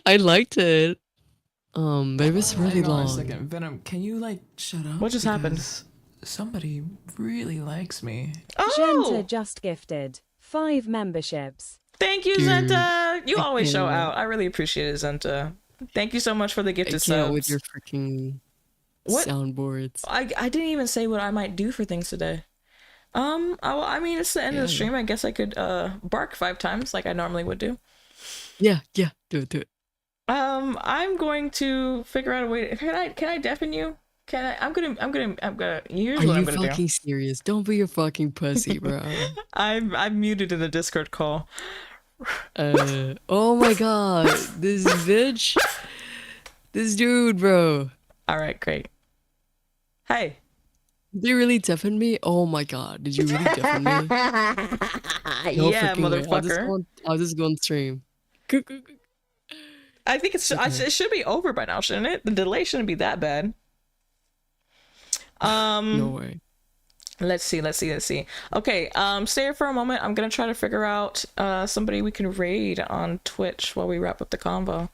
I liked it. But it was really Hang on a long. second. Venom, can you like shut up? What just happened? Because somebody really likes me. Genta Oh, just gifted 5 memberships. thank you, Dude, Zenta. You always show can't. out. I really appreciate it, Zenta. Thank you so much for the I gifted can't with subs. your freaking What? soundboards. I didn't even say what I might do for things today. I mean, it's the end of the stream. I guess I could bark 5 times like I normally would do. Yeah, do it. I'm going to figure out a way. Can I deafen you? I'm gonna. Here's Are what I'm you gonna do. fucking serious? Don't be a fucking pussy, bro. I'm muted in the Discord call. Oh my god, this bitch, this dude, bro. All right, great. Hey. Did they really deafen me? Oh my god, did you really deafen me? No Yeah, freaking way. motherfucker. I'll just go on stream. I think it should be over by now, shouldn't it? The delay shouldn't be that bad. No way. Let's see. Okay, stay here for a moment. I'm gonna try to figure out somebody we can raid on Twitch while we wrap up the convo.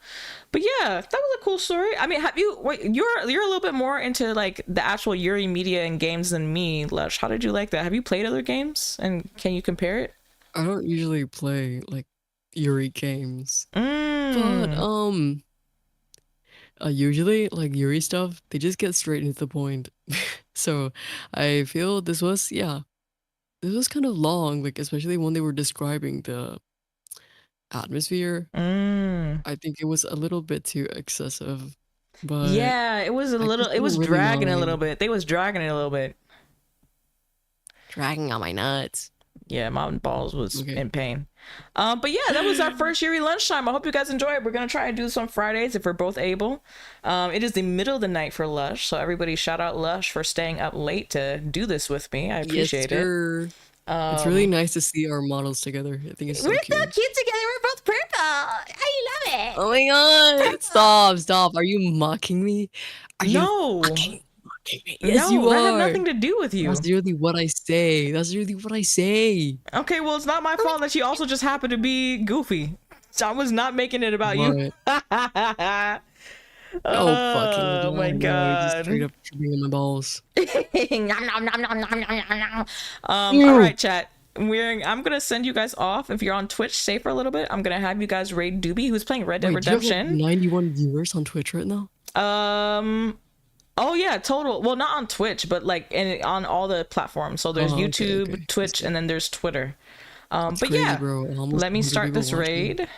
But yeah, that was a cool story. I mean, you're a little bit more into like the actual Yuri media and games than me, Lush. How did you like that? Have you played other games and can you compare it? I don't usually play like Yuri games, but usually like Yuri stuff, they just get straight into the point. So I feel this was kind of long, like especially when they were describing the atmosphere. I think it was a little bit too excessive. But Yeah, it was a little. It was really dragging a mind. little bit. They was dragging it a little bit. Dragging on my nuts. Yeah, Mountain Balls was Okay. in pain. But yeah, that was our first Yuri lunchtime. I hope you guys enjoy it. We're gonna try and do this on Fridays if we're both able. It is the middle of the night for Lush, so everybody shout out Lush for staying up late to do this with me. I appreciate it. Sir. It's really nice to see our models together. I think it's so We're cute. so cute together. We're both purple. I love it. Oh my god! Stop! Are you mocking me? Are you No, mocking me? Yes, no, you that are. had nothing to do with you. That's really what I say. Okay, well, it's not my fault that she also just happened to be goofy. So I was not making it about you. What? Oh my Just god. straight up tripping on my balls. Nom, nom, nom, nom, nom, nom, nom, nom. All right, chat. I'm gonna send you guys off. If you're on Twitch, stay for a little bit. I'm gonna have you guys raid Doobie, who's playing Red Dead Wait, do you have, like, Redemption. 91 viewers on Twitch right now? Oh yeah, total. Well, not on Twitch, but like on all the platforms. So there's Oh, okay, YouTube, okay. Twitch, and then there's Twitter. But Crazy, yeah, bro. Almost let me 100 start people this watching. raid.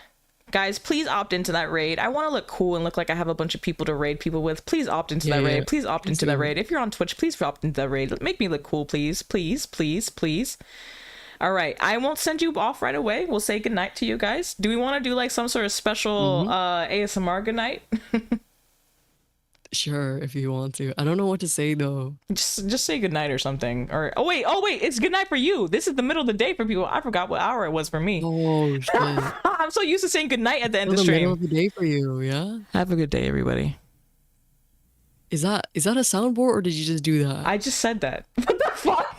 Guys, please opt into that raid. I want to look cool and look like I have a bunch of people to raid people with. Please opt into that Yeah, raid. yeah. Please opt into that raid. If you're on Twitch, please opt into that raid. Make me look cool, please. Please. All right. I won't send you off right away. We'll say goodnight to you guys. Do we want to do like some sort of special ASMR goodnight? Sure, if you want to. I don't know what to say though. Just say goodnight or something. Or oh wait, it's goodnight for you. This is the middle of the day for people. I forgot what hour it was for me. Oh shit. I'm so used to saying goodnight at the end of The the middle stream. of the day for you, yeah? Have a good day, everybody. Is that a soundboard or did you just do that? I just said that. What the fuck?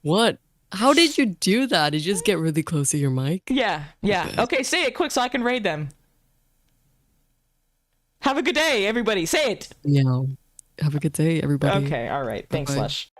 What? How did you do that? Did you just get really close to your mic? Yeah. Okay, say it quick so I can raid them. Have a good day, everybody. Say it. Yeah. Have a good day, everybody. Okay, all right. Thanks, Bye-bye. Lush.